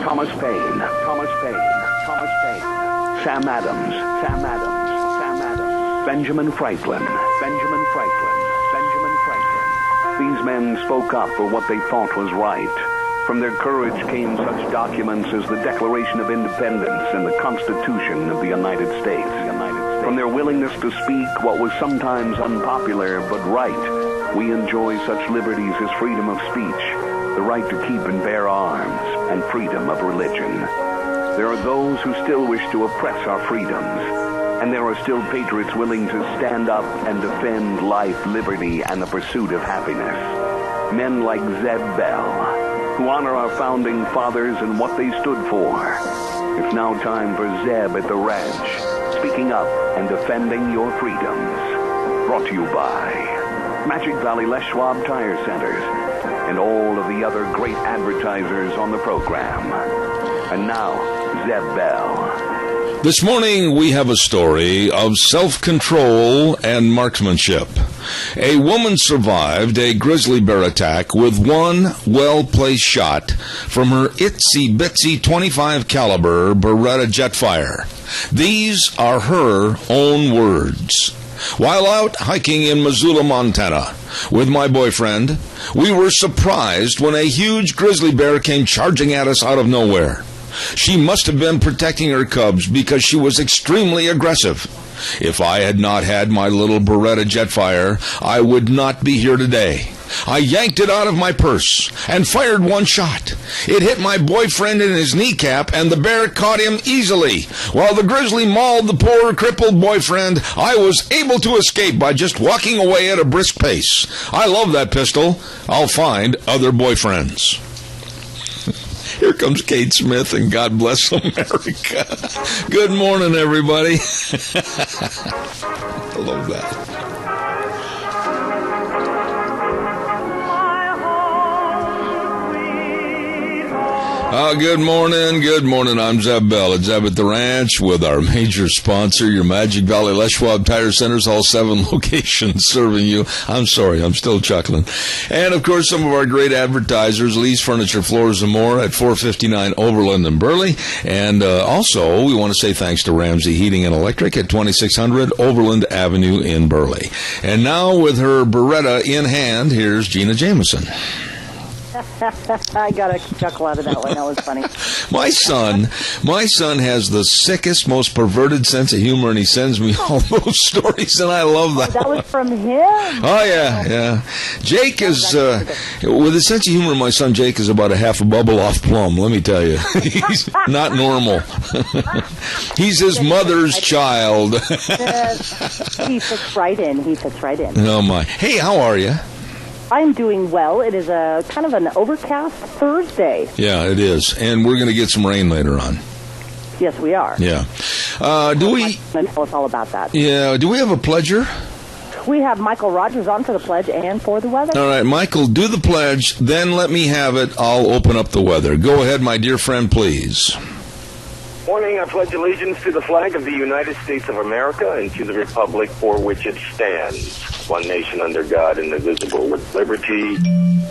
Thomas Paine, Sam Adams, Benjamin Franklin. These men spoke up for what they thought was right. From their courage came such documents as the Declaration of Independence and the Constitution of the United States. From their willingness to speak what was sometimes unpopular but right, we enjoy such liberties as freedom of speech, the right to keep and bear arms, and freedom of religion. There are those who still wish to oppress our freedoms, and there are still patriots willing to stand up and defend life, liberty, and the pursuit of happiness. Men like Zeb Bell, who honor our founding fathers and what they stood for. It's now time for Zeb at the ranch, speaking up and defending your freedoms. Brought to you by Magic Valley Les Schwab Tire Centers and all of the other great advertisers on the program. And now, Zeb Bell. This morning, we have a story of self-control and marksmanship. A woman survived a grizzly bear attack with one well-placed shot from her itsy-bitsy .25 caliber Beretta Jetfire. These are her own words. While out hiking in Missoula, Montana, with my boyfriend, we were surprised when a huge grizzly bear came charging at us out of nowhere. She must have been protecting her cubs because she was extremely aggressive. If I had not had my little Beretta Jetfire, I would not be here today. I yanked it out of my purse and fired one shot. It hit my boyfriend in his kneecap, and the bear caught him easily. While the grizzly mauled the poor crippled boyfriend, I was able to escape by just walking away at a brisk pace. I love that pistol. I'll find other boyfriends. Here comes Kate Smith, and God bless America. Good morning, everybody. I love that. Good morning. I'm Zeb Bell at Zeb at the Ranch with our major sponsor, your Magic Valley Les Schwab Tire Centers, all 7 locations serving you. I'm sorry, I'm still chuckling. And, of course, some of our great advertisers, Lee's Furniture, Floors, and More at 459 Overland in Burley. And also, we want to say thanks to Ramsey Heating and Electric at 2600 Overland Avenue in Burley. And now, with her Beretta in hand, here's Gina Jameson. I got a chuckle out of that one. That was funny. My son has the sickest, most perverted sense of humor, and he sends me all those stories, and I love that. That was from him? Oh, yeah. Jake is, with a sense of humor, my son Jake is about a half a bubble off plum, let me tell you. He's not normal. He's his mother's child. He fits right in. Oh, my. Hey, how are you? I'm doing well. It is a kind of an overcast Thursday. Yeah, it is. And we're going to get some rain later on. Yes, we are. Yeah. Do we tell us all about that? Yeah. Do we have a pledger? We have Michael Rogers on for the pledge and for the weather. All right, Michael, do the pledge, then let me have it. I'll open up the weather. Go ahead, my dear friend, please. Morning, I pledge allegiance to the flag of the United States of America and to the republic for which it stands, one nation under God, indivisible, with liberty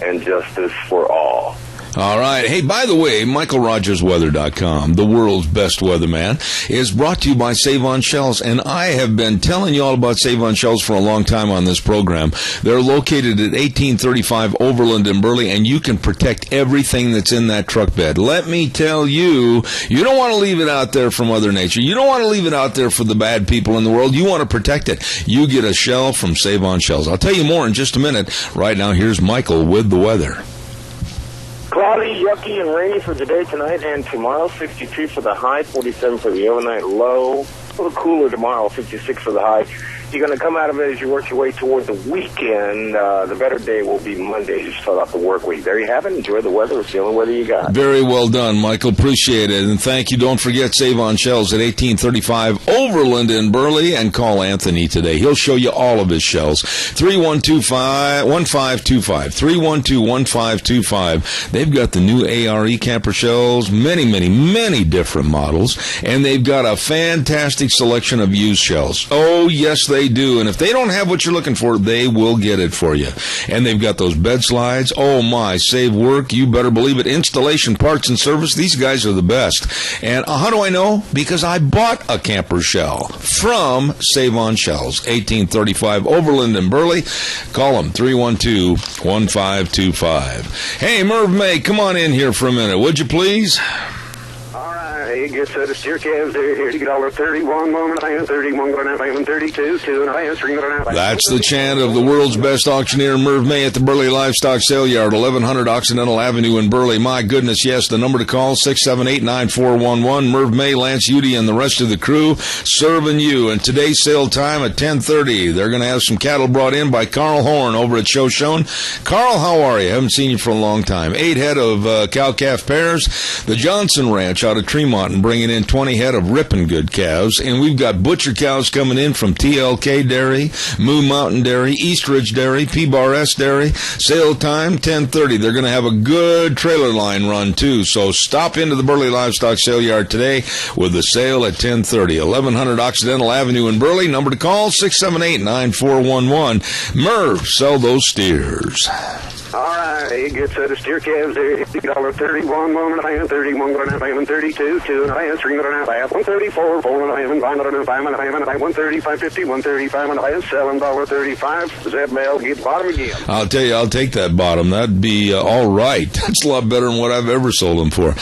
and justice for all. All right. Hey, by the way, MichaelRogersWeather.com, the world's best weatherman, is brought to you by Save-On Shells, and I have been telling you all about Save-On Shells for a long time on this program. They're located at 1835 Overland in Burley, and you can protect everything that's in that truck bed. Let me tell you, you don't want to leave it out there for Mother Nature. You don't want to leave it out there for the bad people in the world. You want to protect it. You get a shell from Save-On Shells. I'll tell you more in just a minute. Right now, here's Michael with the weather. Cloudy, yucky, and rainy for today, tonight, and tomorrow. 62 for the high, 47 for the overnight low. A little cooler tomorrow, 56 for the high. You're going to come out of it as you work your way toward the weekend. The better day will be Monday to start off the work week. There you have it. Enjoy the weather. It's the only weather you got. Very well done, Michael. Appreciate it. And thank you. Don't forget Save-On Shells at 1835 Overland in Burley. And call Anthony today. He'll show you all of his shells. 312-1525. 312-1525. They've got the new ARE camper shells. Many different models. And they've got a fantastic selection of used shells. Oh, yes, they they do. And if they don't have what you're looking for, they will get it for you. And they've got those bed slides. Oh, my, save work. You better believe it. Installation, parts, and service. These guys are the best. And how do I know? Because I bought a camper shell from Save On Shells, 1835 Overland and Burley. Call them, 312-1525. Hey, Merv May, come on in here for a minute, would you please? All right, you get set of steer calves there. Here you get $31, 31, going out, 32, 2.5, 3.5. That's the chant of the world's best auctioneer, Merv May, at the Burley Livestock Sale Yard, 1100 Occidental Avenue in Burley. My goodness, yes, the number to call, 678-9411. Merv May, Lance Udy, and the rest of the crew serving you. And today's sale time at 10:30. They're going to have some cattle brought in by Carl Horn over at Shoshone. Carl, how are you? Haven't seen you for a long time. 8 head of cow-calf pairs. The Johnson Ranch out of Tremont and bringing in 20 head of ripping good calves. And we've got butcher cows coming in from TLK Dairy, Moo Mountain Dairy, East Ridge Dairy, P-Bar S Dairy. Sale time, 10:30. They're going to have a good trailer line run, too. So stop into the Burley Livestock Sale Yard today with the sale at 10:30. 1100 Occidental Avenue in Burley. Number to call, 678-9411. Merv, sell those steers. All right, you get set of steer calves there. You get $31, 31, going out, 32, 2.5, 3.5, 134, 4.5, 5.5, 135, 50, 135, $7.35. Zeb Mail, get bottom again. I'll tell you, I'll take that bottom. That'd be all right. That's a lot better than what I've ever sold them for.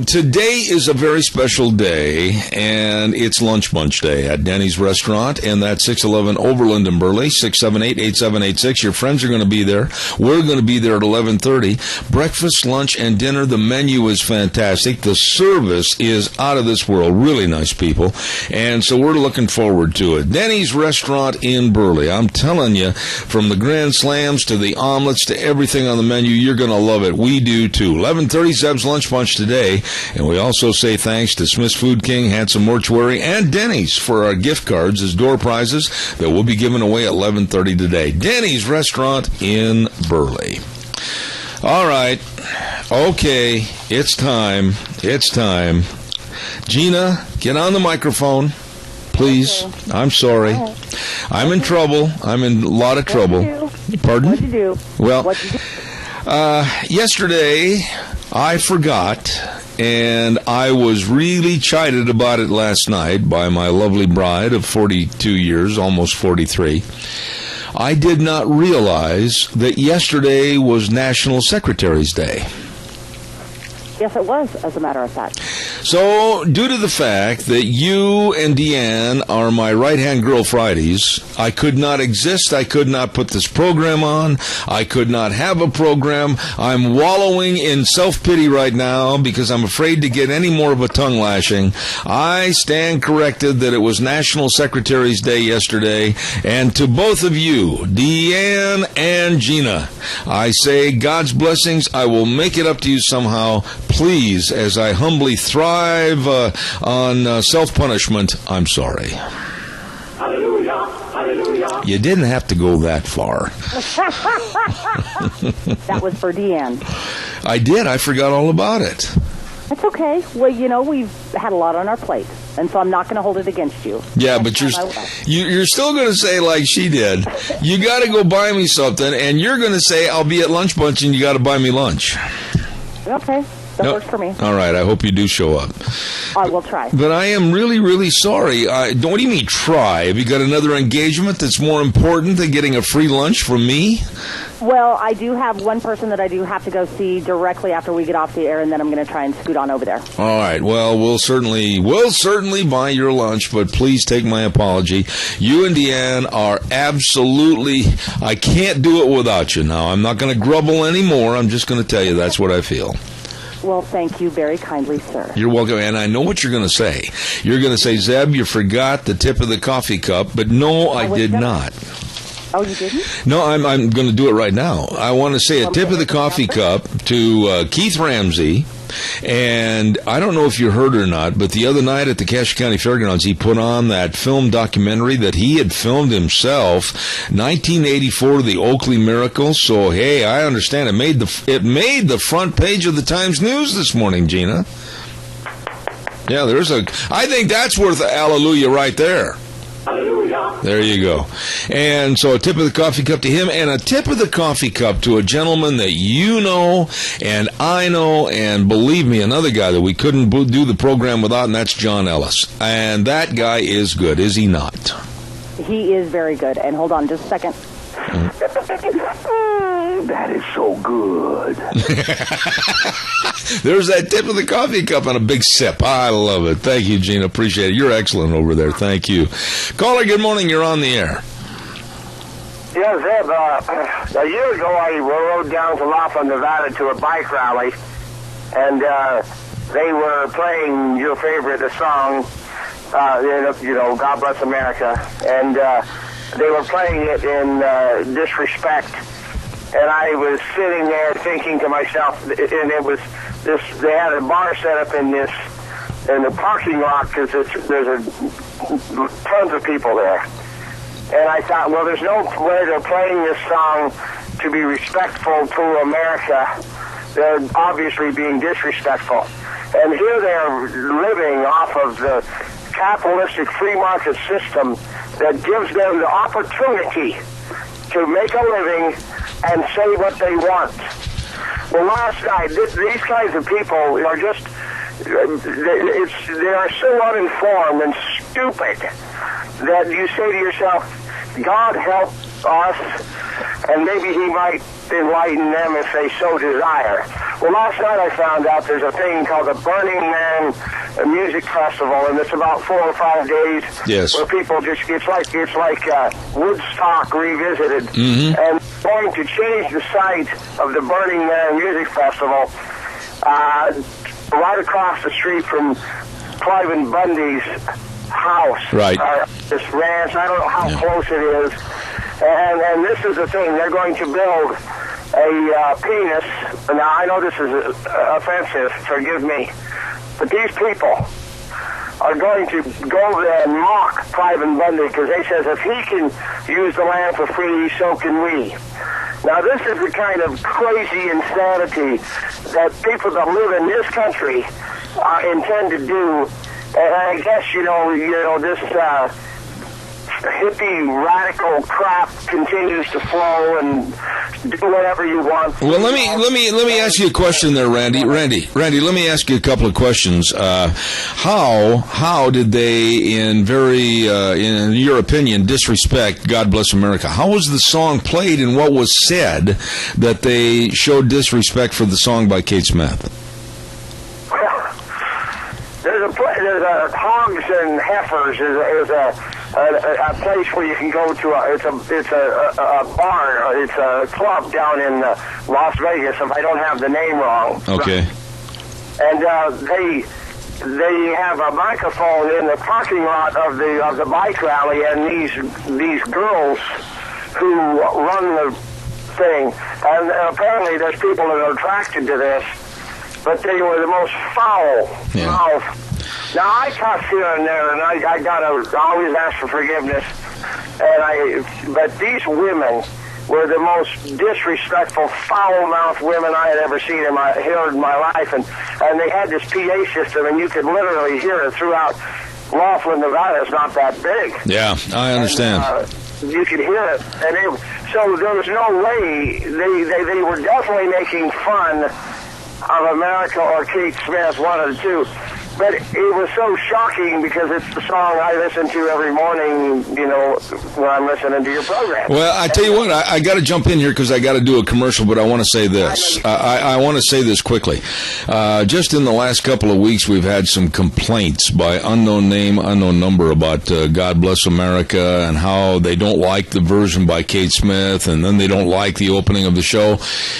Today is a very special day, and it's Lunch Bunch Day at Denny's Restaurant, and that's 611 Overland in Burley, 678-8786. Your friends are going to be there. We're going to be there at 11:30. Breakfast, lunch, and dinner. The menu is fantastic. The service is out of this world. Really nice people. And so we're looking forward to it. Denny's Restaurant in Burley. I'm telling you, from the Grand Slams to the omelets to everything on the menu, you're going to love it. We do, too. 11:30, Zeb's Lunch Bunch today. And we also say thanks to Smith's Food King, Handsome Mortuary, and Denny's for our gift cards as door prizes that we'll be giving away at 11:30 today. Denny's Restaurant in Burley. All right. Okay. It's time. It's time. Gina, get on the microphone, please. Okay. I'm sorry. I'm in trouble. I'm in a lot of trouble. Pardon? What'd you do? Well, What'd you do? Yesterday I forgot, and I was really chided about it last night by my lovely bride of 42 years, almost 43. I did not realize that yesterday was National Secretary's Day. Yes, it was, as a matter of fact. So, due to the fact that you and Deanne are my right-hand girl Fridays, I could not exist. I could not put this program on. I could not have a program. I'm wallowing in self-pity right now because I'm afraid to get any more of a tongue lashing. I stand corrected that it was National Secretary's Day yesterday. And to both of you, Deanne and Gina, I say God's blessings. I will make it up to you somehow. Please, as I humbly thrive on self-punishment, I'm sorry. Hallelujah, hallelujah. You didn't have to go that far. That was for Deanne. I did. I forgot all about it. That's okay. Well, you know, we've had a lot on our plate, and so I'm not going to hold it against you. Yeah, but you're still going to say like she did, you got to go buy me something, and you're going to say, I'll be at Lunch Bunch, and you got to buy me lunch. Okay. That works for me. All right. I hope you do show up. I will try. But I am really, really sorry. What do you mean try? Have you got another engagement that's more important than getting a free lunch from me? Well, I do have one person that I do have to go see directly after we get off the air, and then I'm going to try and scoot on over there. All right. Well, we'll certainly buy your lunch, but please take my apology. You and Deanne are absolutely, I can't do it without you now. I'm not going to grumble anymore. I'm just going to tell you that's what I feel. Well, thank you very kindly, sir. You're welcome, and I know what you're going to say. You're going to say, Zeb, you forgot the tip of the coffee cup, but no, I did not. Oh, you didn't? No, I'm going to do it right now. I want to say a tip of the coffee cup to Keith Ramsey, and I don't know if you heard or not, but the other night at the Cache County Fairgrounds, he put on that film documentary that he had filmed himself, 1984, The Oakley Miracle. So, hey, I understand. It made the front page of the Times News this morning, Gina. Yeah, I think that's worth a hallelujah right there. Hallelujah, There you go. And so a tip of the coffee cup to him, and a tip of the coffee cup to a gentleman that you know and I know, and believe me, another guy that we couldn't do the program without, and that's John Ellis. And that guy is good, is he not? He is very good. And hold on just a second. That is so good. There's that tip of the coffee cup and a big sip. I love it. Thank you, Gene. Appreciate it. You're excellent over there. Thank you. Caller, good morning. You're on the air. Yes, Ed, a year ago I rode down to Laughlin, Nevada to a bike rally, and they were playing your favorite song, God Bless America, and they were playing it in disrespect. And I was sitting there thinking to myself, and it was this. They had a bar set up in the parking lot because there's tons of people there. And I thought, well, there's no way they're playing this song to be respectful to America. They're obviously being disrespectful. And here they're living off of the capitalistic free market system that gives them the opportunity to make a living and say what they want. Well, last night, these kinds of people are just, they are so uninformed and stupid that you say to yourself, God help us, and maybe he might enlighten them if they so desire. Well, last night I found out there's a thing called the Burning Man Music Festival, and it's about 4 or 5 days. Yes. Where people just, it's like Woodstock revisited. Mm-hmm. And going to change the site of the Burning Man Music Festival right across the street from Clive Bundy's house. Right. This ranch, I don't know how close it is. And this is the thing, they're going to build a penis. Now, I know this is offensive, forgive me, but these people are going to go there and mock Clive Bundy because they says if he can use the land for free, so can we. Now, this is the kind of crazy insanity that people that live in this country intend to do. And I guess, this hippie radical crap continues to flow and do whatever you want. Well, let me ask you a question there, Randy. Randy, let me ask you a couple of questions. How did they, in your opinion, disrespect God Bless America? How was the song played, and what was said that they showed disrespect for the song by Kate Smith? There's a Hogs and Heifers is a place where you can go to. It's a bar. It's a club down in Las Vegas. If I don't have the name wrong. Okay. And they have a microphone in the parking lot of the bike rally, and these girls who run the thing, and apparently there's people that are attracted to this. But they were the most foul. Now, I cuss here and there, and I gotta always ask for forgiveness. But these women were the most disrespectful, foul-mouthed women I had ever seen in my life. And they had this PA system, and you could literally hear it throughout Laughlin, Nevada. It's not that big. Yeah, I understand. And, you could hear it. And so there was no way. They were definitely making fun of America or Kate Smith, one of the two. But it was so shocking because it's the song I listen to every morning, when I'm listening to your program. Well, I tell you what, I got to jump in here because I got to do a commercial, but I want to say this. I want to say this quickly. Just in the last couple of weeks, we've had some complaints by unknown name, unknown number about God Bless America and how they don't like the version by Kate Smith, and then they don't like the opening of the show.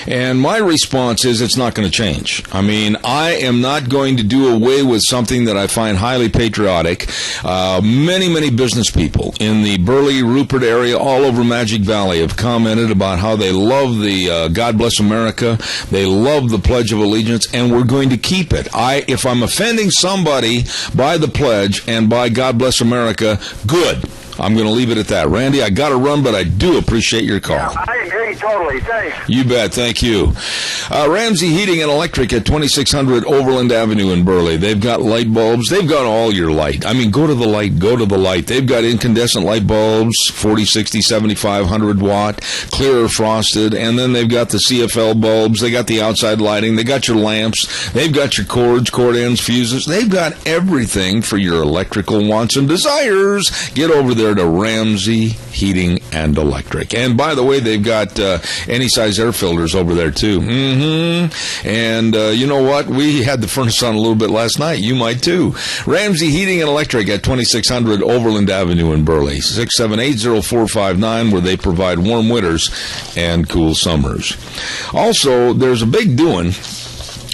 And my response is it's not going to change. I mean, I am not going to do away with something that I find highly patriotic. Many business people in the Burley, Rupert area, all over Magic Valley have commented about how they love the God Bless America. They love the Pledge of Allegiance, and we're going to keep it. If I'm offending somebody by the pledge and by God Bless America, good. I'm going to leave it at that. Randy, I got to run, but I do appreciate your call. Yeah, I agree totally. Thanks. You bet. Thank you. Ramsey Heating and Electric at 2600 Overland Avenue in Burley. They've got light bulbs. They've got all your light. I mean, go to the light. Go to the light. They've got incandescent light bulbs, 40, 60, 75, 100 watt, clear or frosted. And then they've got the CFL bulbs. They got the outside lighting. They got your lamps. They've got your cords, cord ends, fuses. They've got everything for your electrical wants and desires. Get over there to Ramsey Heating and Electric. And by the way, they've got any size air filters over there too. And you know what? We had the furnace on a little bit last night. You might too. Ramsey Heating and Electric at 2600 Overland Avenue in Burley. 678-0459, where they provide warm winters and cool summers. Also, there's a big doing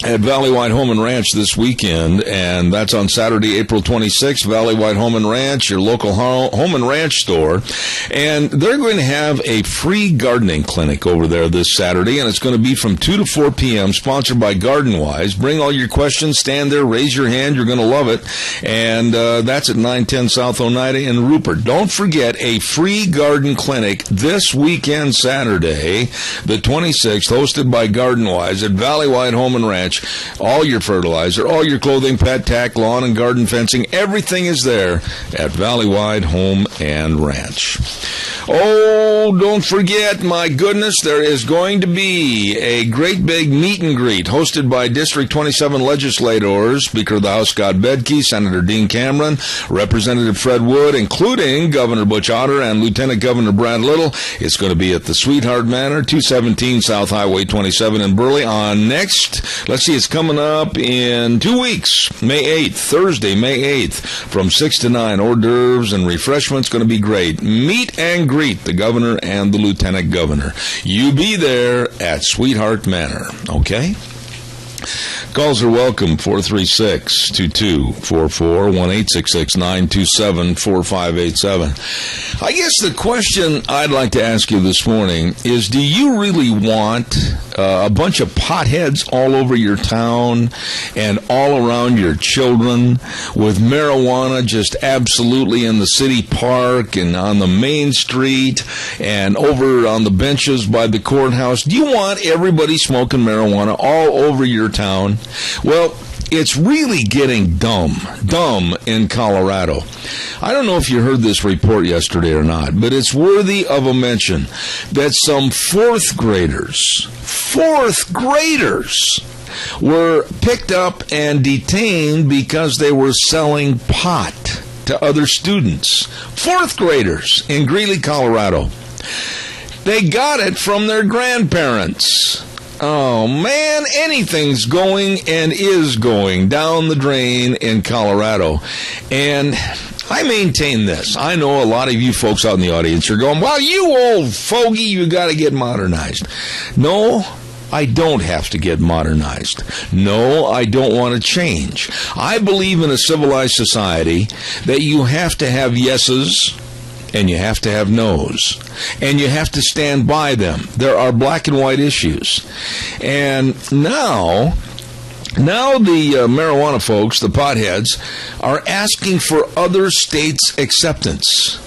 at Valley White Home and Ranch this weekend, and that's on Saturday, April 26th. Valley White Home and Ranch, your local home and ranch store, and they're going to have a free gardening clinic over there this Saturday, and it's going to be from 2 to 4 p.m., sponsored by GardenWise. Bring all your questions, stand there, raise your hand, you're going to love it, and that's at 910 South Oneida in Rupert. Don't forget, a free garden clinic this weekend, Saturday, the 26th, hosted by GardenWise at Valley White Home and Ranch. All your fertilizer, all your clothing, pet tack, lawn and garden fencing, everything is there at Valley-Wide Home and Ranch. Oh, don't forget, my goodness, there is going to be a great big meet and greet hosted by District 27 legislators, Speaker of the House Scott Bedke, Senator Dean Cameron, Representative Fred Wood, including Governor Butch Otter and Lieutenant Governor Brad Little. It's going to be at the Sweetheart Manor, 217 South Highway 27 in Burley on next, let's see, it's coming up in 2 weeks, May 8th, Thursday, May 8th, from 6 to 9. Hors d'oeuvres and refreshments, going to be great. Meet and greet the governor and the lieutenant governor. You be there at Sweetheart Manor, okay? Calls are welcome, 436-2244, 1-866-927-4587. I guess the question I'd like to ask you this morning is, do you really want a bunch of potheads all over your town and all around your children with marijuana just absolutely in the city park and on the main street and over on the benches by the courthouse? Do you want everybody smoking marijuana all over your town? Well, it's really getting dumb in Colorado. I don't know if you heard this report yesterday or not, but it's worthy of a mention that some fourth graders were picked up and detained because they were selling pot to other students. Fourth graders in Greeley, Colorado. They got it from their grandparents. Oh, man, anything's going and is going down the drain in Colorado. And I maintain this. I know a lot of you folks out in the audience are going, well, you old fogey, you got to get modernized. No, I don't have to get modernized. No, I don't want to change. I believe in a civilized society that you have to have yeses and you have to have no's, and you have to stand by them. There are black and white issues. And now the marijuana folks, the potheads, are asking for other states' acceptance.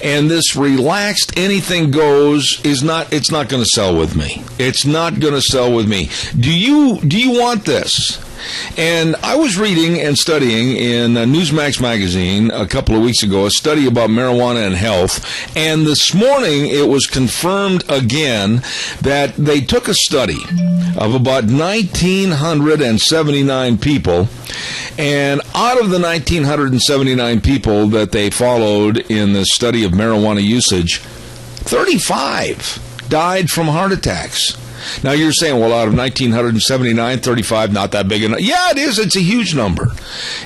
And this relaxed anything goes it's not going to sell with me. It's not going to sell with me. Do you want this? And I was reading and studying in Newsmax magazine a couple of weeks ago a study about marijuana and health, and this morning it was confirmed again that they took a study of about 1,979 people, and out of the 1,979 people that they followed in the study of marijuana usage, 35 died from heart attacks. Now, you're saying, well, out of 1,979, 35, not that big enough. Yeah, it is. It's a huge number.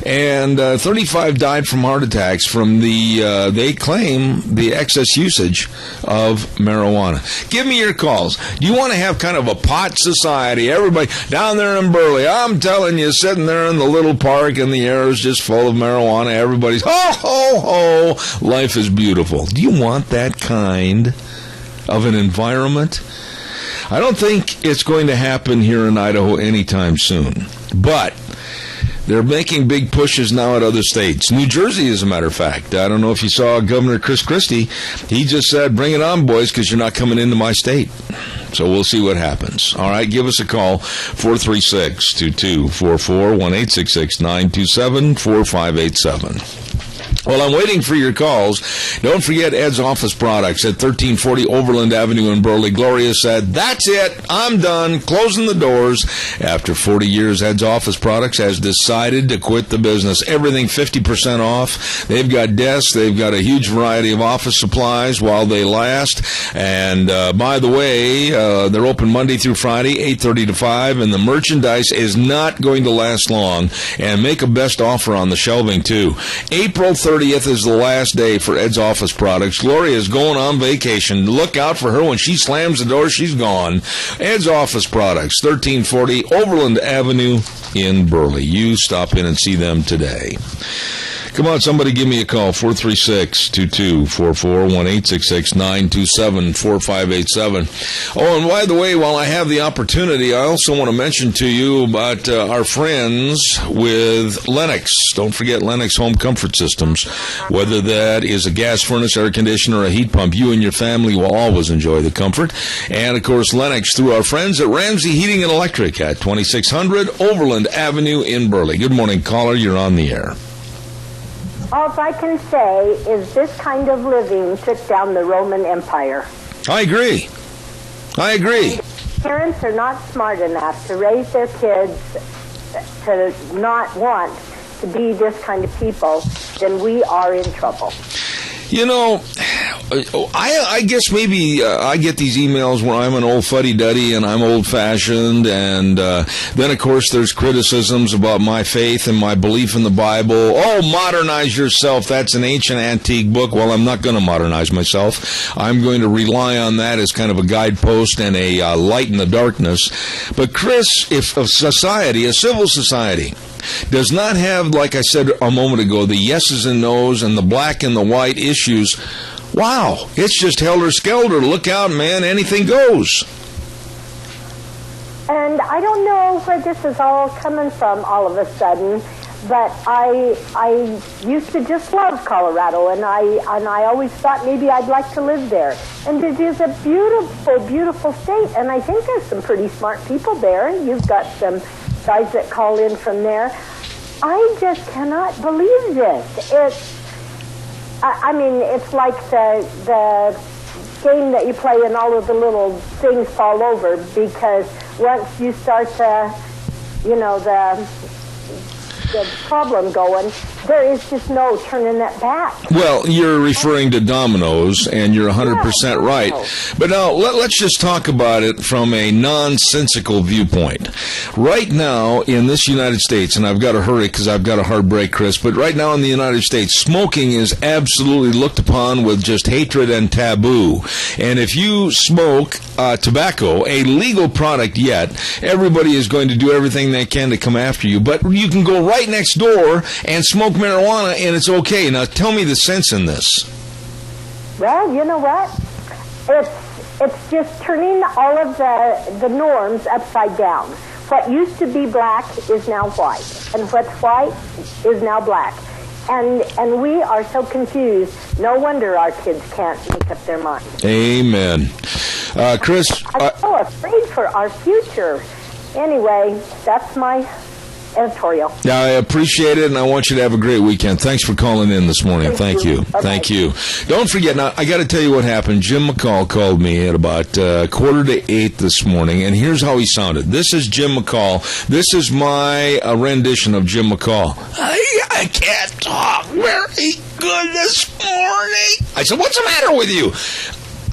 And 35 died from heart attacks from they claim, the excess usage of marijuana. Give me your calls. Do you want to have kind of a pot society? Everybody down there in Burley, I'm telling you, sitting there in the little park and the air is just full of marijuana. Everybody's, ho, ho, ho. Life is beautiful. Do you want that kind of an environment? I don't think it's going to happen here in Idaho anytime soon. But They're making big pushes now at other states. New Jersey, as a matter of fact. I don't know if you saw Governor Chris Christie. He just said, bring it on, boys, because you're not coming into my state. So we'll see what happens. All right, give us a call, 436-2244, 1-866-927-4587. Well, I'm waiting for your calls. Don't forget Ed's Office Products at 1340 Overland Avenue in Burley. Gloria said, that's it. I'm done. Closing the doors. After 40 years, Ed's Office Products has decided to quit the business. Everything 50% off. They've got desks. They've got a huge variety of office supplies while they last. And by the way, they're open Monday through Friday, 8:30 to 5. And the merchandise is not going to last long. And make a best offer on the shelving, too. April 30th is the last day for Ed's Office Products. Gloria is going on vacation. Look out for her. When she slams the door, she's gone. Ed's Office Products, 1340 Overland Avenue in Burley. You stop in and see them today. Come on, somebody give me a call, 436-2244, 1-866-927-4587. Oh, and by the way, while I have the opportunity, I also want to mention to you about our friends with Lennox. Don't forget Lennox Home Comfort Systems. Whether that is a gas furnace, air conditioner, or a heat pump, you and your family will always enjoy the comfort. And, of course, Lennox through our friends at Ramsey Heating and Electric at 2600 Overland Avenue in Burley. Good morning, caller. You're on the air. All I can say is this kind of living took down the Roman Empire. I agree. Parents are not smart enough to raise their kids to not want to be this kind of people, then we are in trouble. You know, I guess maybe I get these emails where I'm an old fuddy-duddy and I'm old-fashioned, and then, of course, there's criticisms about my faith and my belief in the Bible. Oh, modernize yourself. That's an ancient, antique book. Well, I'm not going to modernize myself. I'm going to rely on that as kind of a guidepost and a light in the darkness. But, Chris, if a society, a civil society, does not have, like I said a moment ago, the yeses and nos and the black and the white issues, wow, it's just helter-skelter. Look out, man, anything goes. And I don't know where this is all coming from all of a sudden, but I used to just love Colorado, and I always thought maybe I'd like to live there. And it is a beautiful, beautiful state, and I think there's some pretty smart people there. You've got some guys that call in from there. I just cannot believe this. It's like the game that you play and all of the little things fall over, because once you start the problem going, there is just no turning that back. Well, you're referring to dominoes, and you're 100% right. But now, let's just talk about it from a nonsensical viewpoint. Right now, in this United States, and I've got to hurry because I've got a hard break, Chris, but right now in the United States, smoking is absolutely looked upon with just hatred and taboo. And if you smoke tobacco, a legal product yet, everybody is going to do everything they can to come after you. But you can go right next door and smoke marijuana, and it's okay. Now, tell me the sense in this. Well, you know what? It's just turning all of the norms upside down. What used to be black is now white, and what's white is now black. And we are so confused. No wonder our kids can't make up their minds. Amen. Chris? I'm so afraid for our future. Anyway, that's my editorial. Yeah, I appreciate it, and I want you to have a great weekend. Thanks for calling in this morning. Thank you. Okay. Thank you. Don't forget, now, I got to tell you what happened. Jim McCall called me at about 7:45 this morning, and here's how he sounded. This is Jim McCall. This is my rendition of Jim McCall. I can't talk very good this morning. I said, what's the matter with you?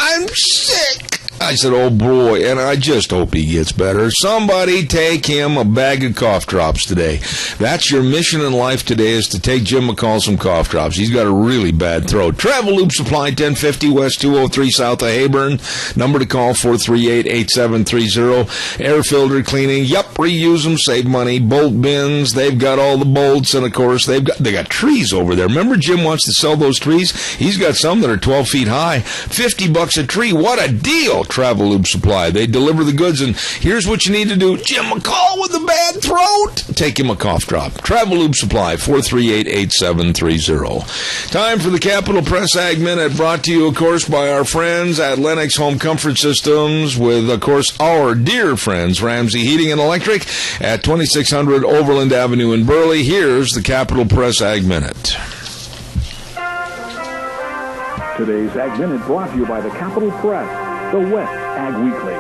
I'm sick. I said, oh, boy, and I just hope he gets better. Somebody take him a bag of cough drops today. That's your mission in life today, is to take Jim McCall some cough drops. He's got a really bad throat. Travel Loop Supply, 1050 West 203 south of Hayburn. Number to call, 438-8730. Air filter cleaning. Yup, reuse them, save money. Bolt bins. They've got all the bolts, and, of course, they got trees over there. Remember Jim wants to sell those trees? He's got some that are 12 feet high. $50 a tree. What a deal. Travel Lube Supply. They deliver the goods, and here's what you need to do. Jim McCall with a bad throat. Take him a cough drop. Travel Lube Supply, 438-8730. Time for the Capital Press Ag Minute, brought to you, of course, by our friends at Lennox Home Comfort Systems with, of course, our dear friends, Ramsey Heating and Electric at 2600 Overland Avenue in Burley. Here's the Capital Press Ag Minute. Today's Ag Minute brought to you by the Capital Press, the West Ag Weekly.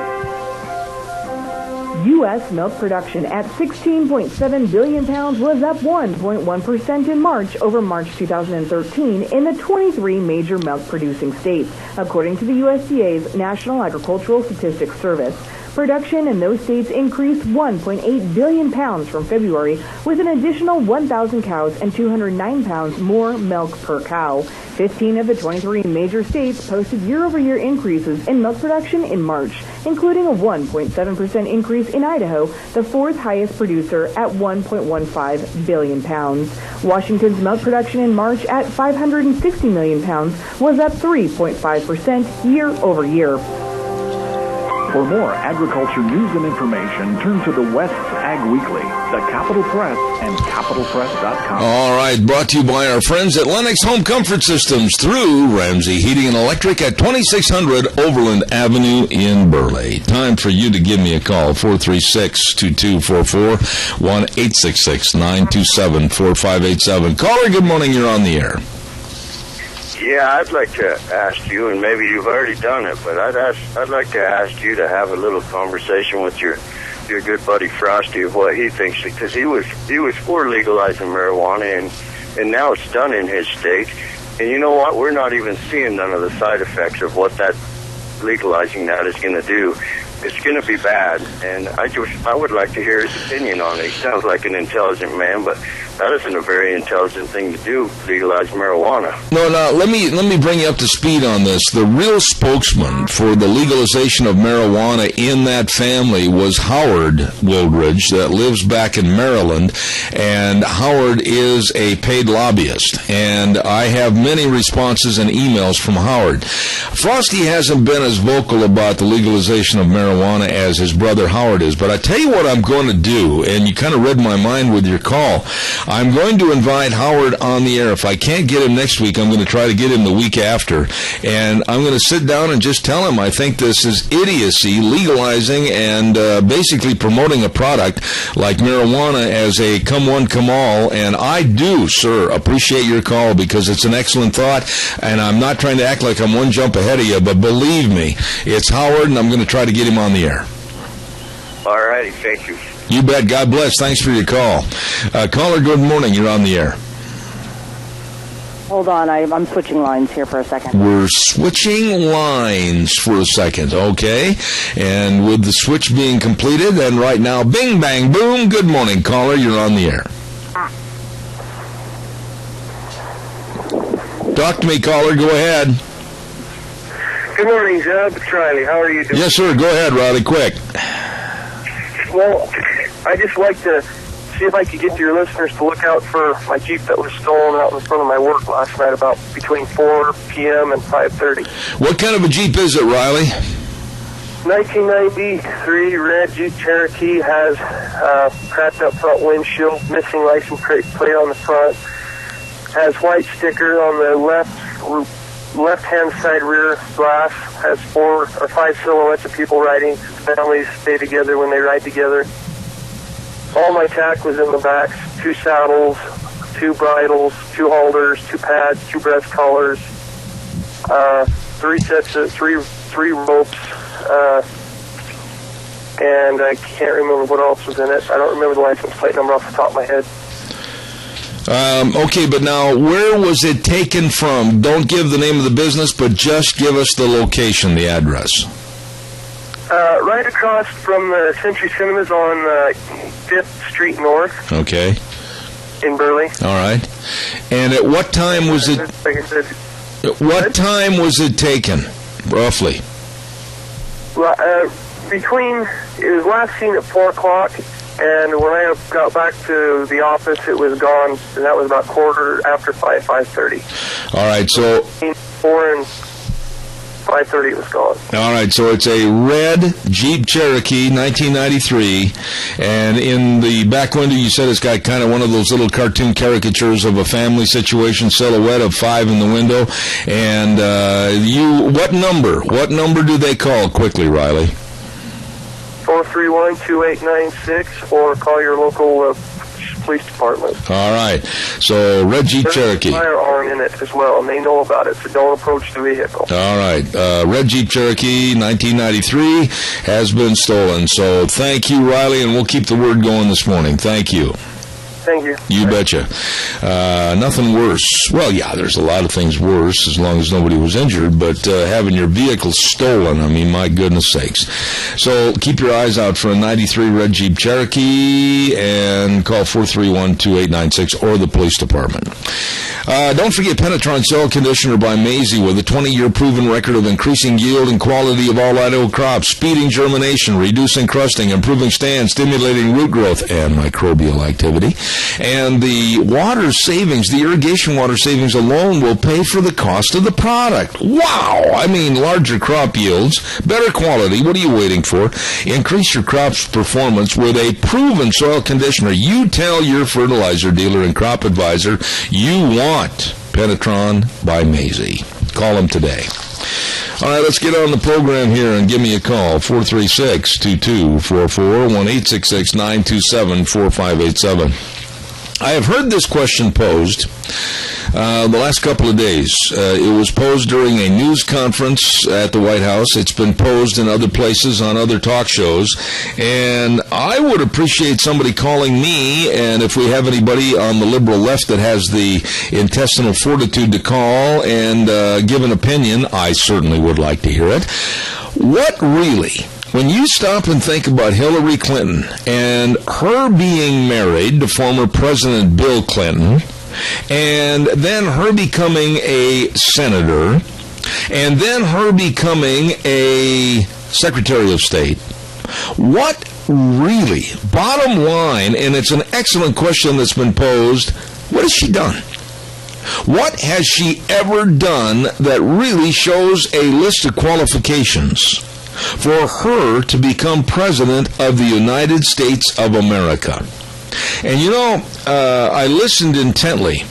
U.S. milk production at 16.7 billion pounds was up 1.1% in March over March 2013 in the 23 major milk-producing states, according to the USDA's National Agricultural Statistics Service. Production in those states increased 1.8 billion pounds from February, with an additional 1,000 cows and 209 pounds more milk per cow. 15 of the 23 major states posted year-over-year increases in milk production in March, including a 1.7% increase in Idaho, the fourth highest producer at 1.15 billion pounds. Washington's milk production in March at 560 million pounds was up 3.5% year-over-year. For more agriculture news and information, turn to the West Ag Weekly, the Capital Press, and capitalpress.com. All right, brought to you by our friends at Lennox Home Comfort Systems through Ramsey Heating and Electric at 2600 Overland Avenue in Burley. Time for you to give me a call, 436-2244, 1-866-927-4587. Caller, good morning, you're on the air. Yeah, I'd like to ask you, and maybe you've already done it, but I'd like to ask you to have a little conversation with your good buddy Frosty of what he thinks, because he was for legalizing marijuana, and now it's done in his state. And you know what? We're not even seeing none of the side effects of what that legalizing that is going to do. It's going to be bad, and I would like to hear his opinion on it. He sounds like an intelligent man, but that isn't a very intelligent thing to do, legalize marijuana. No, let me bring you up to speed on this. The real spokesman for the legalization of marijuana in that family was Howard Wildridge, that lives back in Maryland, and Howard is a paid lobbyist, and I have many responses and emails from Howard. Frosty hasn't been as vocal about the legalization of marijuana as his brother Howard is, but I tell you what I'm going to do, and you kind of read my mind with your call. I'm going to invite Howard on the air. If I can't get him next week, I'm going to try to get him the week after, and I'm going to sit down and just tell him I think this is idiocy, legalizing and basically promoting a product like marijuana as a come one, come all, and I do, sir, appreciate your call because it's an excellent thought, and I'm not trying to act like I'm one jump ahead of you, but believe me, it's Howard, and I'm going to try to get him on the air. All righty, thank you. You bet. God bless. Thanks for your call. Caller, good morning. You're on the air. Hold on. I'm switching lines here for a second. We're switching lines for a second, okay? And with the switch being completed, and right now, bing, bang, boom. Good morning, caller. You're on the air. Talk to me, caller. Go ahead. Good morning, Zeb. It's Riley. How are you doing? Yes, sir. Go ahead, Riley. Quick. Well, I just like to see if I could get your listeners to look out for my Jeep that was stolen out in front of my work last night about between 4 p.m. and 5:30. What kind of a Jeep is it, Riley? 1993 red Jeep Cherokee, has cracked up front windshield, missing license plate on the front, has white sticker on the left-hand side rear glass, has 4 or 5 silhouettes of people riding. Families stay together when they ride together. All my tack was in the back: 2 saddles, 2 bridles, 2 halters, 2 pads, 2 breast collars, 3 sets of 3 ropes, and I can't remember what else was in it. I don't remember the license plate number off the top of my head. Okay, but now, where was it taken from? Don't give the name of the business, but just give us the location, the address. Right across from the Century Cinemas on 5th Street North. Okay. In Burley. All right. And at what time was it? Like I said. What time was it taken, roughly? It was last seen at 4 o'clock. And when I got back to the office, it was gone, and that was about 5:30. All right, so 4 5:30 it was gone. All right, so it's a red Jeep Cherokee, 1993, and in the back window you said it's got kind of one of those little cartoon caricatures of a family situation, silhouette of 5 in the window, and what number do they call quickly, Riley? 431-2896, or call your local police department. All right. So, red Jeep Cherokee. There's a firearm in it as well, and they know about it, so don't approach the vehicle. All right. Red Jeep Cherokee, 1993, has been stolen. So, thank you, Riley, and we'll keep the word going this morning. Thank you. Thank you. You betcha. Nothing worse. Well, yeah, there's a lot of things worse as long as nobody was injured, but having your vehicle stolen, I mean, my goodness sakes. So keep your eyes out for a 93 red Jeep Cherokee and call 431-2896 or the police department. Don't forget Penetron Cell Conditioner by Maisie with a 20-year proven record of increasing yield and quality of all Idaho crops, speeding germination, reducing crusting, improving stand, stimulating root growth, and microbial activity. And the water savings, the irrigation water savings alone will pay for the cost of the product. Wow! I mean, larger crop yields, better quality. What are you waiting for? Increase your crop's performance with a proven soil conditioner. You tell your fertilizer dealer and crop advisor you want Penetron by Maisie. Call them today. All right, let's get on the program here and give me a call. 436-2244, 1-866-927-4587. I have heard this question posed the last couple of days. It was posed during a news conference at the White House. It's been posed in other places on other talk shows. And I would appreciate somebody calling me, and if we have anybody on the liberal left that has the intestinal fortitude to call and give an opinion, I certainly would like to hear it. What really... When you stop and think about Hillary Clinton and her being married to former President Bill Clinton, and then her becoming a senator, and then her becoming a Secretary of State, what really, bottom line, and it's an excellent question that's been posed, what has she done? What has she ever done that really shows a list of qualifications for her to become President of the United States of America? And you know, I listened intently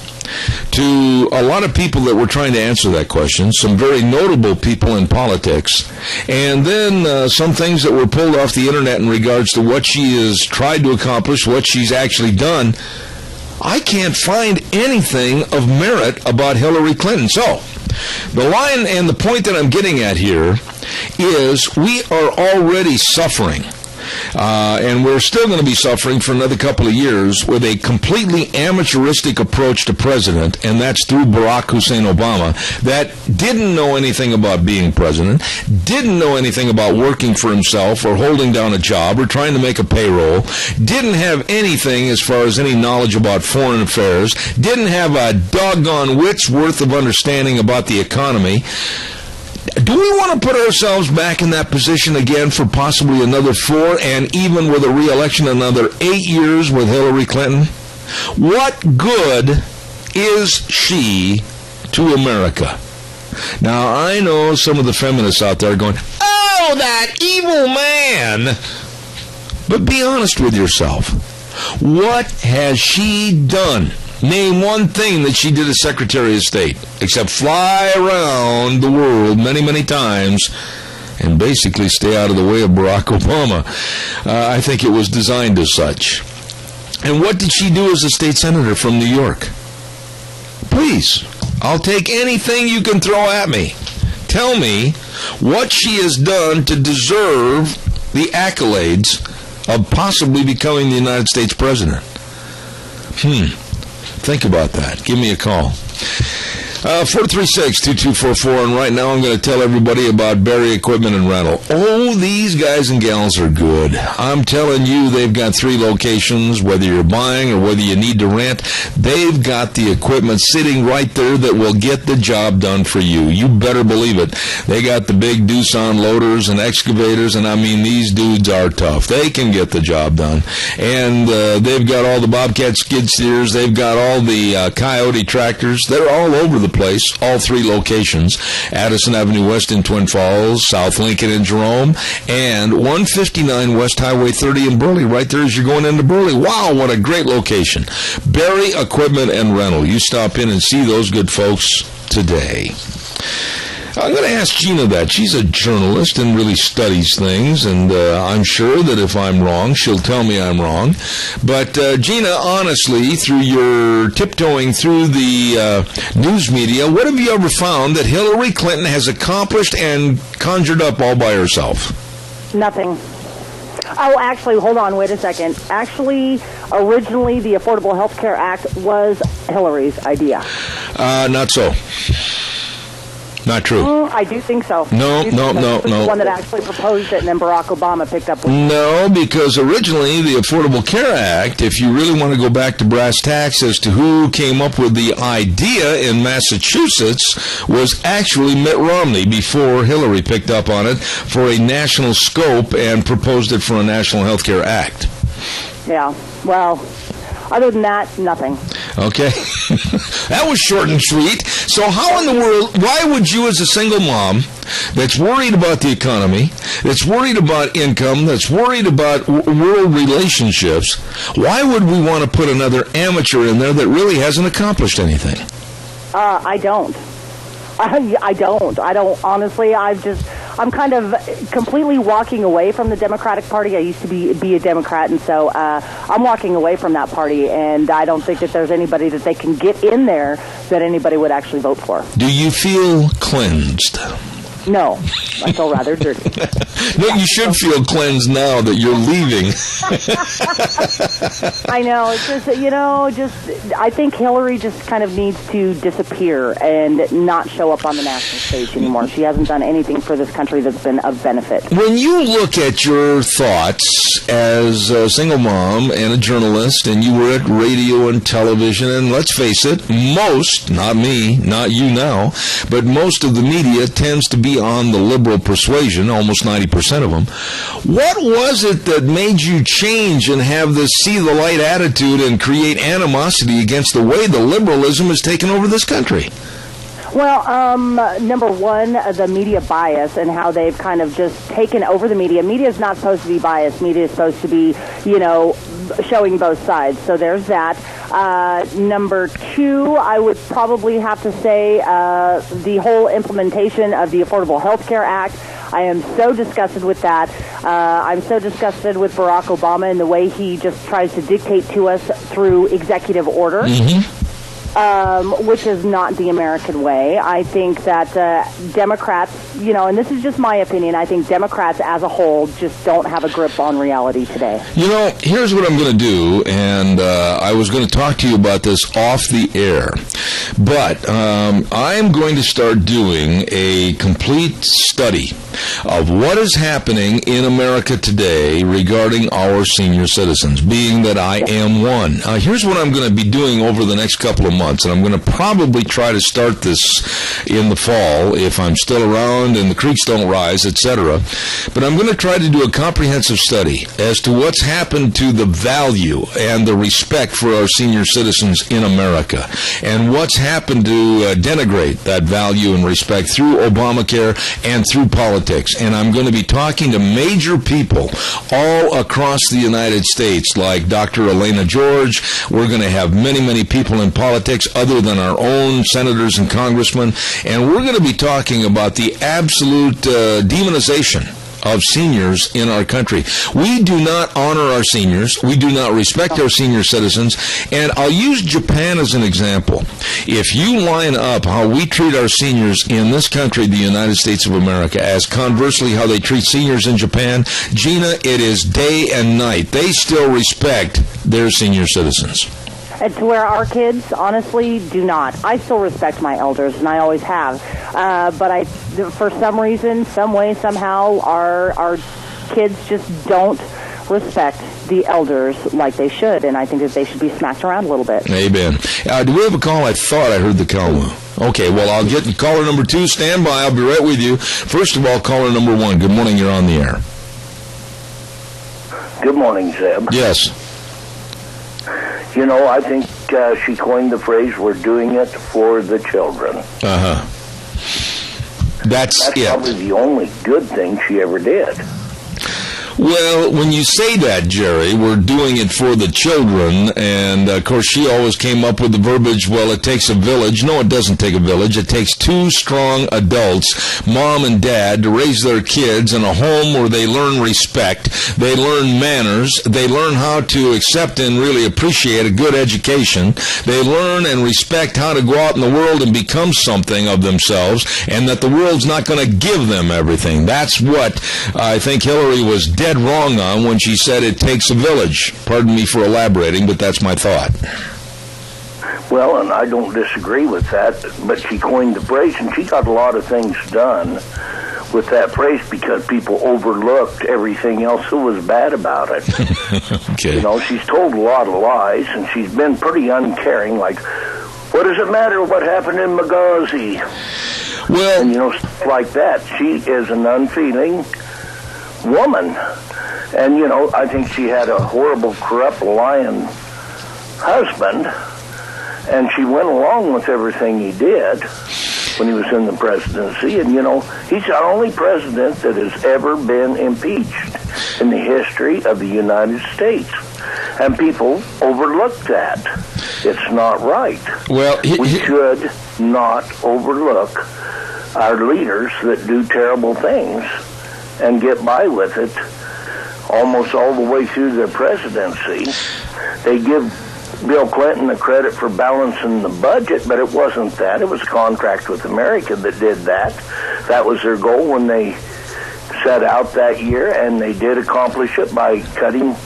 to a lot of people that were trying to answer that question, some very notable people in politics, and then some things that were pulled off the internet in regards to what she has tried to accomplish, what she's actually done. I can't find anything of merit about Hillary Clinton. So, the line and the point that I'm getting at here is we are already suffering, and we're still going to be suffering for another couple of years with a completely amateuristic approach to president, and that's through Barack Hussein Obama, that didn't know anything about being president, didn't know anything about working for himself or holding down a job or trying to make a payroll, didn't have anything as far as any knowledge about foreign affairs, didn't have a doggone wit's worth of understanding about the economy. Do we want to put ourselves back in that position again for possibly another 4, and even with a re-election, another 8 years with Hillary Clinton? What good is she to America? Now, I know some of the feminists out there are going, oh, that evil man! But be honest with yourself. What has she done? Name one thing that she did as Secretary of State, except fly around the world many, many times and basically stay out of the way of Barack Obama. I think it was designed as such. And what did she do as a state senator from New York? Please, I'll take anything you can throw at me. Tell me what she has done to deserve the accolades of possibly becoming the United States president. Think about that. Give me a call. 436-2244, and right now I'm going to tell everybody about Barry Equipment and Rental. Oh, these guys and gals are good. I'm telling you, they've got 3 locations. Whether you're buying or whether you need to rent, they've got the equipment sitting right there that will get the job done for you. You better believe it. They got the big Doosan loaders and excavators, and I mean, these dudes are tough. They can get the job done. And they've got all the Bobcat skid steers. They've got all the Coyote tractors. They're all over the the place, all 3 locations, Addison Avenue West in Twin Falls, South Lincoln in Jerome, and 159 West Highway 30 in Burley, right there as you're going into Burley. Wow, what a great location. Berry Equipment and Rental. You stop in and see those good folks today. I'm going to ask Gina that. She's a journalist and really studies things, and I'm sure that if I'm wrong, she'll tell me I'm wrong. But, Gina, honestly, through your tiptoeing through the news media, what have you ever found that Hillary Clinton has accomplished and conjured up all by herself? Nothing. Oh, actually, hold on, wait a second. Actually, originally, the Affordable Health Care Act was Hillary's idea. Not so. Not true. I do think so. No. The one that actually proposed it, and then Barack Obama picked up with it. No, because originally the Affordable Care Act, if you really want to go back to brass tacks as to who came up with the idea in Massachusetts, was actually Mitt Romney before Hillary picked up on it for a national scope and proposed it for a National Health Care Act. Yeah, well, other than that, nothing. Okay. That was short and sweet. So how in the world, why would you as a single mom that's worried about the economy, that's worried about income, that's worried about world relationships, why would we want to put another amateur in there that really hasn't accomplished anything? I don't. I don't. Honestly, I'm kind of completely walking away from the Democratic Party. I used to be a Democrat, and so I'm walking away from that party, and I don't think that there's anybody that they can get in there that anybody would actually vote for. Do you feel cleansed? No, I feel rather dirty. No, you should feel cleansed now that you're leaving. I know. It's just, I think Hillary just kind of needs to disappear and not show up on the national stage anymore. She hasn't done anything for this country that's been of benefit. When you look at your thoughts as a single mom and a journalist, and you were at radio and television, and let's face it, most, not me, not you now, but most of the media tends to be on the liberal persuasion, almost 90% of them. What was it that made you change and have this see-the-light attitude and create animosity against the way the liberalism has taken over this country? Well, number one, the media bias and how they've kind of just taken over the media. Media is not supposed to be biased. Media is supposed to be, showing both sides. So there's that. Number two, I would probably have to say the whole implementation of the Affordable Health Care Act. I am so disgusted with that. I'm so disgusted with Barack Obama and the way he just tries to dictate to us through executive order. Mm-hmm. Which is not the American way. I think that Democrats, and this is just my opinion, I think Democrats as a whole just don't have a grip on reality today. Here's what I'm going to do, and I was going to talk to you about this off the air, but I'm going to start doing a complete study of what is happening in America today regarding our senior citizens, being that I am one. Here's what I'm going to be doing over the next couple of months, and I'm going to probably try to start this in the fall if I'm still around and the creeks don't rise, etc. But I'm going to try to do a comprehensive study as to what's happened to the value and the respect for our senior citizens in America, and what's happened to denigrate that value and respect through Obamacare and through politics. And I'm going to be talking to major people all across the United States, like Dr. Elena George. We're going to have many, many people in politics other than our own senators and congressmen. And we're going to be talking about the absolute demonization of seniors in our country. We do not honor our seniors. We do not respect our senior citizens. And I'll use Japan as an example. If you line up how we treat our seniors in this country, the United States of America, as conversely how they treat seniors in Japan, Gina, it is day and night. They still respect their senior citizens. To where our kids, honestly, do not. I still respect my elders, and I always have. But for some reason, some way, somehow, our kids just don't respect the elders like they should, and I think that they should be smacked around a little bit. Amen. Do we have a call? I thought I heard the call. Okay, well, I'll get caller number 2. Stand by. I'll be right with you. First of all, caller number 1. Good morning. You're on the air. Good morning, Zeb. Yes. You know, I think she coined the phrase, "We're doing it for the children." Uh-huh. That's probably the only good thing she ever did. Well, when you say that, Jerry, we're doing it for the children, and of course she always came up with the verbiage, well, it takes a village. No, it doesn't take a village. It takes two strong adults, mom and dad, to raise their kids in a home where they learn respect, they learn manners, they learn how to accept and really appreciate a good education, they learn and respect how to go out in the world and become something of themselves, and that the world's not going to give them everything. That's what I think Hillary was dead wrong on when she said it takes a village. Pardon me for elaborating, but that's my thought. Well, and I don't disagree with that, but she coined the phrase, and she got a lot of things done with that phrase because people overlooked everything else that was bad about it. Okay. You know, she's told a lot of lies, and she's been pretty uncaring, like, what does it matter what happened in Benghazi? Well, and, you know, stuff like that. She is an unfeeling woman. And, you know, I think she had a horrible, corrupt, lying husband, and she went along with everything he did when he was in the presidency. And, you know, he's the only president that has ever been impeached in the history of the United States. And people overlook that. It's not right. Well, we should not overlook our leaders that do terrible things and get by with it almost all the way through their presidency. They give Bill Clinton the credit for balancing the budget, but it wasn't that. It was a contract with America that did that. That was their goal when they set out that year, and they did accomplish it by cutting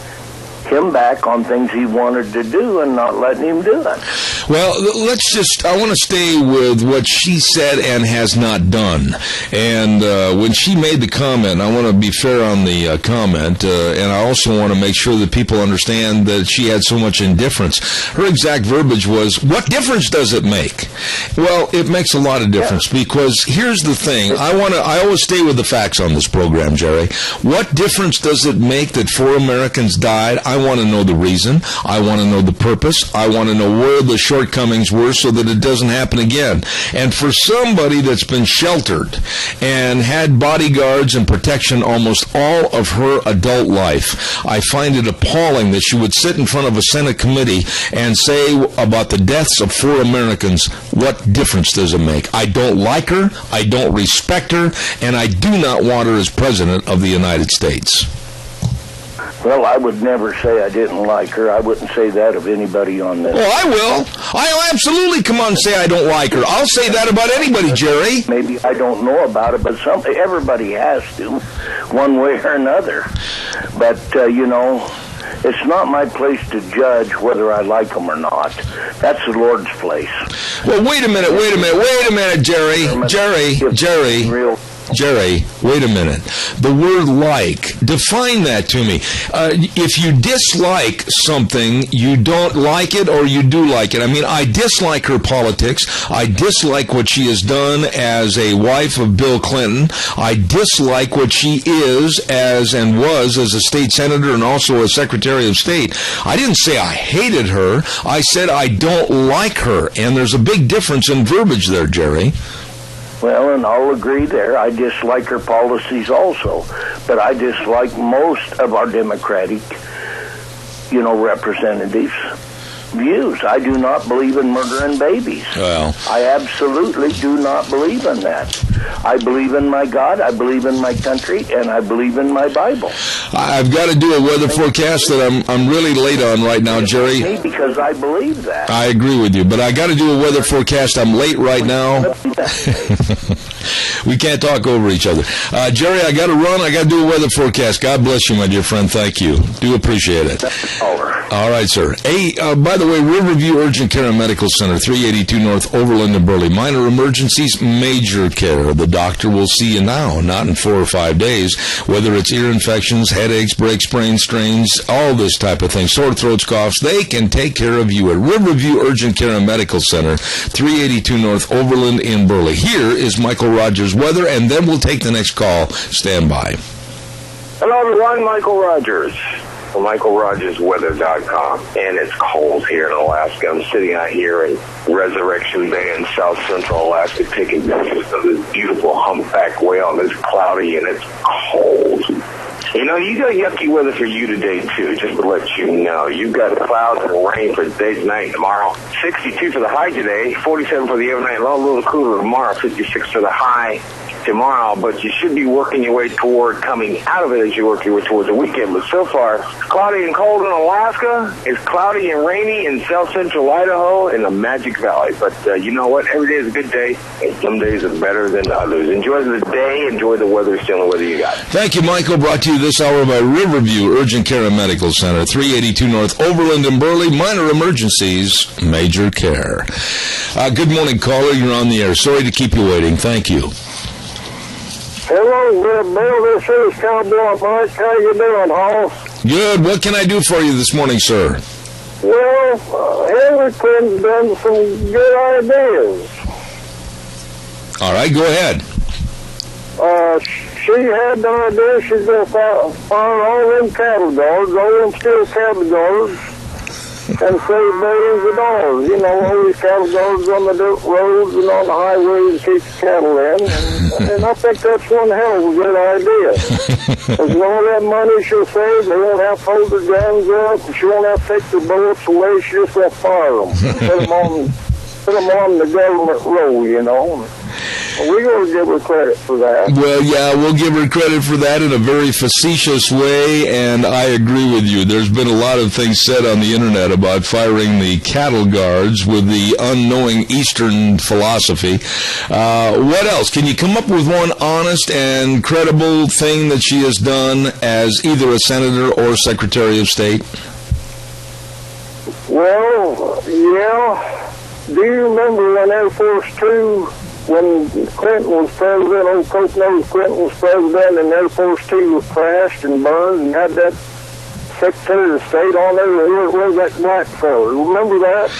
him back on things he wanted to do and not letting him do it. Well, I want to stay with what she said and has not done. And when she made the comment, I want to be fair on the comment, and I also want to make sure that people understand that she had so much indifference. Her exact verbiage was, what difference does it make? Well, it makes a lot of difference, because here's the thing. I always stay with the facts on this program, Jerry. What difference does it make that 4 Americans died? I want to know the reason. I want to know the purpose. I want to know where the shortcomings were so that it doesn't happen again. And for somebody that's been sheltered and had bodyguards and protection almost all of her adult life, I find it appalling that she would sit in front of a Senate committee and say about the deaths of 4 Americans, what difference does it make? I don't like her, I don't respect her, and I do not want her as President of the United States. Well, I would never say I didn't like her. I wouldn't say that of anybody on this. Oh, I will. I'll absolutely come on and say I don't like her. I'll say that about anybody, Jerry. Maybe I don't know about it, but everybody has to, one way or another. But, you know, it's not my place to judge whether I like them or not. That's the Lord's place. Well, wait a minute, Jerry, wait a minute. The word like, define that to me. If you dislike something, you don't like it or you do like it. I mean, I dislike her politics. I dislike what she has done as a wife of Bill Clinton. I dislike what she is as a state senator and also a secretary of state. I didn't say I hated her. I said I don't like her. And there's a big difference in verbiage there, Jerry. Well, and I'll agree there. I dislike her policies also, but I dislike most of our Democratic, representatives' views. I do not believe in murdering babies. Well, I absolutely do not believe in that. I believe in my God, I believe in my country, and I believe in my Bible. I've got to do a weather forecast that I'm really late on right now, Jerry. Because I believe that. I agree with you, but I got to do a weather forecast. I'm late right now. We can't talk over each other. Jerry, I got to run. I got to do a weather forecast. God bless you, my dear friend. Thank you. Do appreciate it. All right, sir. Hey, by the way, Riverview Urgent Care and Medical Center, 382 North Overland in Burley. Minor emergencies, major care. The doctor will see you now, not in 4 or 5 days. Whether it's ear infections, headaches, break sprains, strains, all this type of thing, sore throats, coughs, they can take care of you at Riverview Urgent Care and Medical Center, 382 North Overland in Burley. Here is Michael Rogers' weather, and then we'll take the next call. Stand by. Hello, everyone. Michael Rogers. from MichaelRogersWeather.com. And it's cold here in Alaska. I'm sitting out here in Resurrection Bay in south central Alaska taking pictures of this beautiful humpback whale, and it's cloudy and it's cold. You know, you got yucky weather for you today, too, just to let you know. You've got clouds and rain for today, tonight, and tomorrow. 62 for the high today, 47 for the overnight low, a little cooler tomorrow, 56 for the high tomorrow, but you should be working your way toward coming out of it as you work your way towards the weekend. But so far, cloudy and cold in Alaska. It's cloudy and rainy in south central Idaho in the Magic Valley. But you know what? Every day is a good day, and some days are better than others. Enjoy the day. Enjoy the weather. Still the weather you got. Thank you, Michael. Brought to you this hour by Riverview Urgent Care and Medical Center, 382 North Overland and Burley. Minor emergencies, major care. Good morning, caller. You're on the air. Sorry to keep you waiting. Thank you. Hello, Bill. This is Cowboy Mike. How you doing, Hoss? Good. What can I do for you this morning, sir? Well, Hillary Clinton's done some good ideas. All right, go ahead. She had the idea she's going to fire all them cattle guards, all them steel cattle guards, and save millions of dollars. You know, all these cattle guards on the dirt roads and on the highways to keep the cattle in. And I think that's one hell of a good idea. Because all that money she'll save, they won't have to hold their guns up. She won't have to take their bullets away. She just will fire them. Put them on the government roll, you know. We're going to give her credit for that. Well, yeah, we'll give her credit for that in a very facetious way, and I agree with you. There's been a lot of things said on the Internet about firing the cattle guards with the unknowing Eastern philosophy. What else? Can you come up with one honest and credible thing that she has done as either a senator or Secretary of State? Well, yeah. Do you remember when Air Force Two, when Clinton was president, old Coach knows Clinton was president, and Air Force Two was crashed and burned and had that Secretary of State on there? Where was that black fellow? Remember that?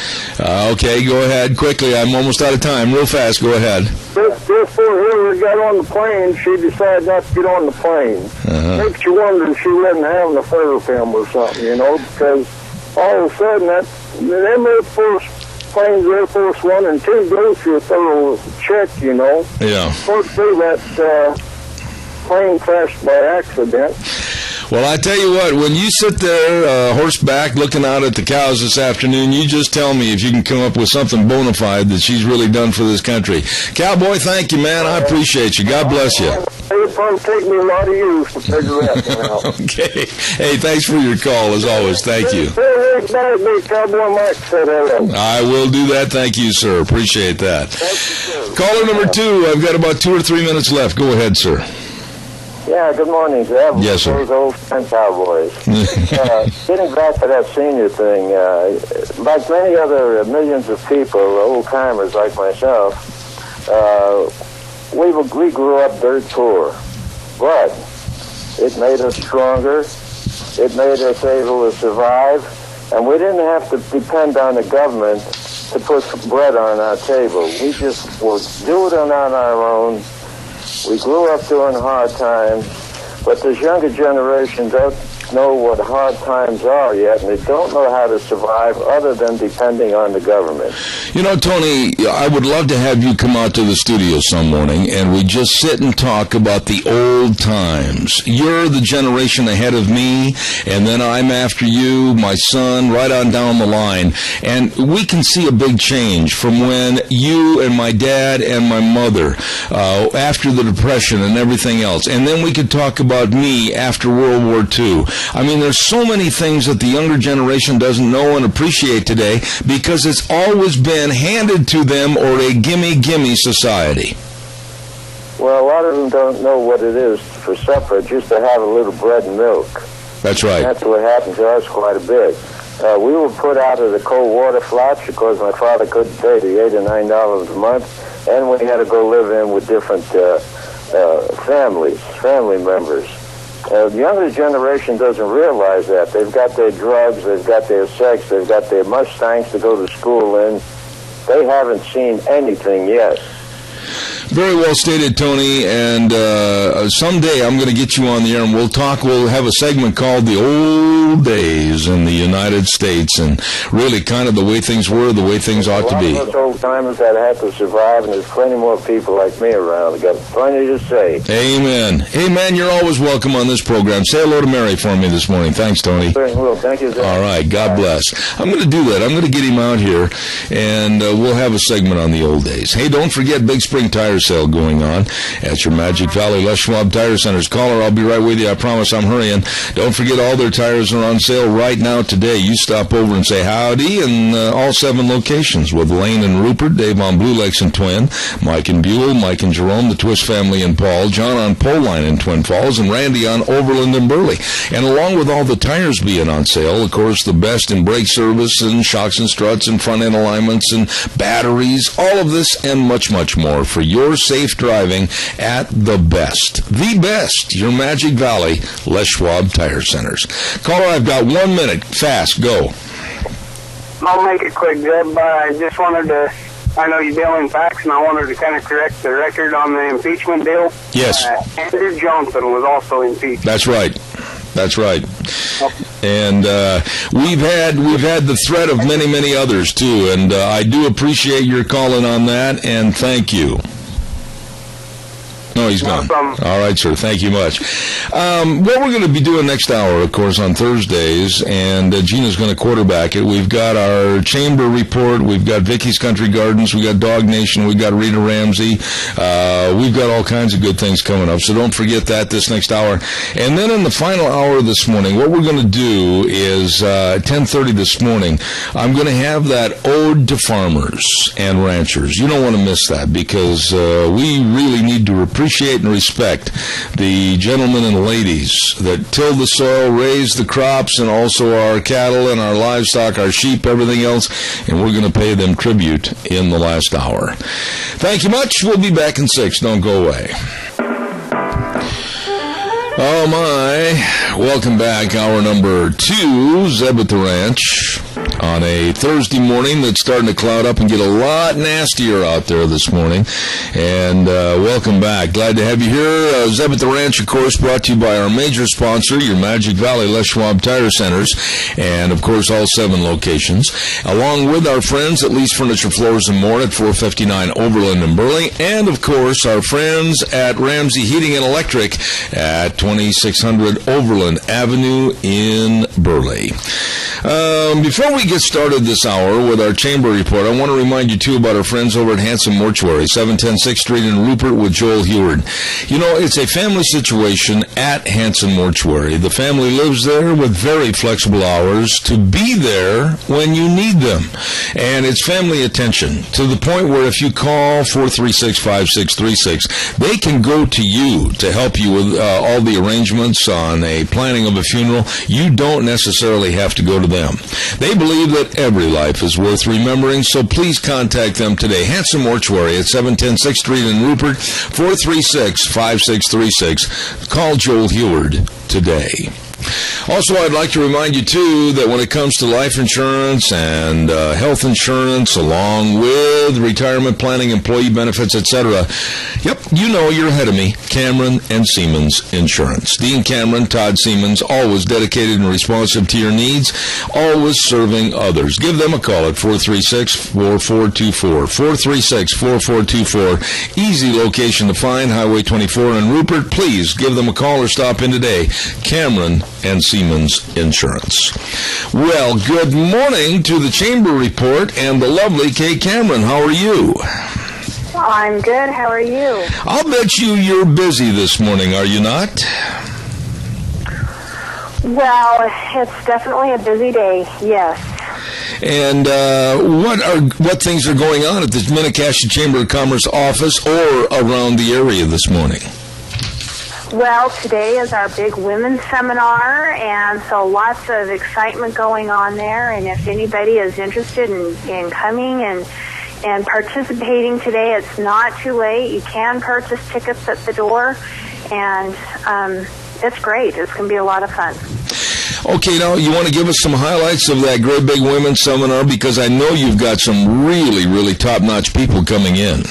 Okay, go ahead. Quickly, I'm almost out of time. Real fast, go ahead. Just before Hillary got on the plane, she decided not to get on the plane. Makes you wonder if she wasn't having a photo film or something, you know, because all of a sudden them Air Force planes, Air Force 1 and 2, go through a thorough check, you know. Yeah. Fortunately, that plane crashed by accident. Well, I tell you what, when you sit there horseback looking out at the cows this afternoon, you just tell me if you can come up with something bona fide that she's really done for this country. Cowboy, thank you, man. I appreciate you. God bless you. It'll probably take me a lot of years to figure that one out. Okay. Hey, thanks for your call, as always. Thank you. Cowboy Mike said hello. I will do that. Thank you, sir. Appreciate that. Thank you, sir. Caller number 2. I've got about 2 or 3 minutes left. Go ahead, sir. Yeah, good morning, Zeb. Yes, sir. Those old time cowboys. Getting back to that senior thing, like many other millions of people, old-timers like myself, we grew up dirt poor. But it made us stronger. It made us able to survive. And we didn't have to depend on the government to put bread on our table. We just would do it on our own. We grew up during hard times, but this younger generation don't know what hard times are yet, and they don't know how to survive other than depending on the government. You know, Tony, I would love to have you come out to the studio some morning and we just sit and talk about the old times. You're the generation ahead of me, and then I'm after you, my son, right on down the line. And we can see a big change from when you and my dad and my mother, after the Depression and everything else. And then we could talk about me after World War II. I mean, there's so many things that the younger generation doesn't know and appreciate today because it's always been handed to them, or a gimme society. Well, a lot of them don't know what it is for supper, just to have a little bread and milk. That's right. And that's what happened to us quite a bit. We were put out of the cold water flats because my father couldn't pay the $8 or $9 a month, and we had to go live in with different family members. The younger generation doesn't realize that. They've got their drugs, they've got their sex, they've got their Mustangs to go to school in. They haven't seen anything yet. Very well stated, Tony, and someday I'm going to get you on the air and we'll talk. We'll have a segment called The Old Days in the United States, and really kind of the way things were, the way things ought to be. A lot of us old timers that have to survive, and there's plenty more people like me around. I've got plenty to say. Amen. Hey, man, you're always welcome on this program. Say hello to Mary for me this morning. Thanks, Tony. Very well. Thank you, sir. All right. God bless. I'm going to do that. I'm going to get him out here, and we'll have a segment on the old days. Hey, don't forget Big Spring Tire Sale going on at your Magic Valley Les Schwab Tire Centers. Caller, I'll be right with you. I promise I'm hurrying. Don't forget all their tires are on sale right now today. You stop over and say howdy in all 7 locations with Lane and Rupert, Dave on Blue Lakes and Twin, Mike and Buell, Mike and Jerome, the Twist family and Paul, John on Pole Line in Twin Falls, and Randy on Overland and Burley. And along with all the tires being on sale, of course, the best in brake service and shocks and struts and front end alignments and batteries, all of this and much, much more for your safe driving at the best. The best, your Magic Valley Les Schwab Tire Centers. Caller, I've got 1 minute. Fast, go. I'll make it quick, Zeb. I just wanted to, I know you deal in facts, and I wanted to kind of correct the record on the impeachment deal. Yes. Andrew Johnson was also impeached. That's right. That's right. And we've had the threat of many, many others, too. And I do appreciate your calling on that, and thank you. No, he's gone. All right, sir. Thank you much. What we're going to be doing next hour, of course, on Thursdays, and Gina's going to quarterback it. We've got our chamber report. We've got Vicky's Country Gardens. We've got Dog Nation. We've got Rita Ramsey. We've got all kinds of good things coming up, so don't forget that this next hour. And then in the final hour this morning, what we're going to do is at 10:30 this morning, I'm going to have that ode to farmers and ranchers. You don't want to miss that because we really need to appreciate and respect the gentlemen and ladies that till the soil, raise the crops, and also our cattle and our livestock, our sheep, everything else, and we're going to pay them tribute in the last hour. Thank you much. We'll be back in 6. Don't go away. Oh, my. Welcome back. Hour number 2, Zeb at the Ranch, on a Thursday morning that's starting to cloud up and get a lot nastier out there this morning. And welcome back. Glad to have you here. Zeb at the Ranch, of course, brought to you by our major sponsor, your Magic Valley Les Schwab Tire Centers, and, of course, all 7 locations, along with our friends at Lee's Furniture, Floors, and More at 459 Overland and Burley, and, of course, our friends at Ramsey Heating and Electric at 2600 Overland Avenue in Burley. Before we get started this hour with our chamber report, I want to remind you, too, about our friends over at Hanson Mortuary, 710 6th Street in Rupert with Joel Heward. You know, it's a family situation at Hanson Mortuary. The family lives there with very flexible hours to be there when you need them. And it's family attention to the point where if you call 436-5636, they can go to you to help you with all the arrangements on a planning of a funeral. You don't necessarily have to go to them. They believe that every life is worth remembering, so please contact them today. Hanson Mortuary at 710 6th Street in Rupert, 436-5636. Call Joel Heward today. Also, I'd like to remind you, too, that when it comes to life insurance and health insurance, along with retirement planning, employee benefits, etc., yep, you know you're ahead of me, Cameron and Siemens Insurance. Dean Cameron, Todd Siemens, always dedicated and responsive to your needs, always serving others. Give them a call at 436-4424. 436-4424. Easy location to find, Highway 24 in Rupert. Please give them a call or stop in today. Cameron and Siemens Insurance. Well, good morning to the Chamber Report and the lovely Kay Cameron. How are you? I'm good. How are you? I'll bet you're busy this morning, are you not? Well, it's definitely a busy day, yes. And what things are going on at the Minnecasia Chamber of Commerce office or around the area this morning? Well, today is our big women's seminar, and so lots of excitement going on there. And if anybody is interested in coming and participating today, it's not too late. You can purchase tickets at the door, and it's great. It's going to be a lot of fun. Okay, now you want to give us some highlights of that great big women's seminar, because I know you've got some really, really top-notch people coming in.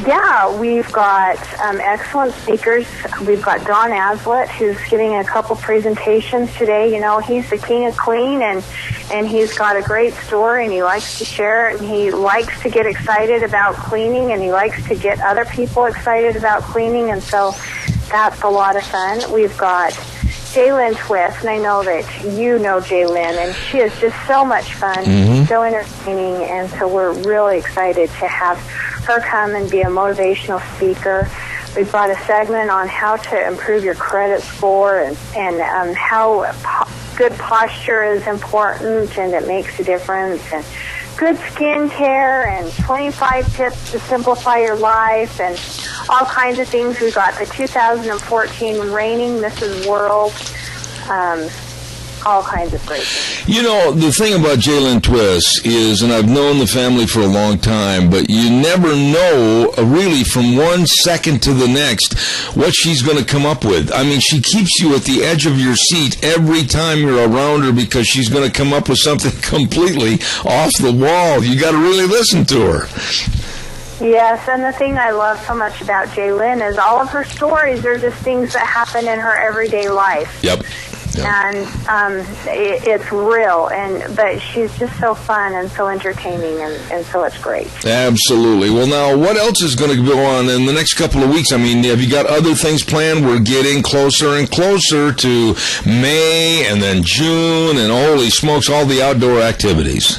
Yeah, we've got excellent speakers. We've got Don Aslett, who's giving a couple presentations today. You know, he's the king of clean, and he's got a great story, and he likes to share it, and he likes to get excited about cleaning, and he likes to get other people excited about cleaning, and so that's a lot of fun. We've got Jaylyn Twist, and I know that you know Jaylyn, and she is just so much fun, so entertaining, and so we're really excited to have her come and be a motivational speaker. We've got a segment on how to improve your credit score and how good posture is important and it makes a difference, and good skin care and 25 tips to simplify your life and all kinds of things. We've got the 2014 Reigning Mrs. World, all kinds of great things. You know, the thing about Jaylyn Twist is, and I've known the family for a long time, but you never know really from one second to the next what she's going to come up with. I mean, she keeps you at the edge of your seat every time you're around her because she's going to come up with something completely off the wall. You got to really listen to her. Yes, and the thing I love so much about Jaylyn is all of her stories are just things that happen in her everyday life. Yep. And it's real, but she's just so fun and so entertaining, and so it's great. Absolutely. Well, now, what else is going to go on in the next couple of weeks? I mean, have you got other things planned? We're getting closer and closer to May and then June, and holy smokes, all the outdoor activities.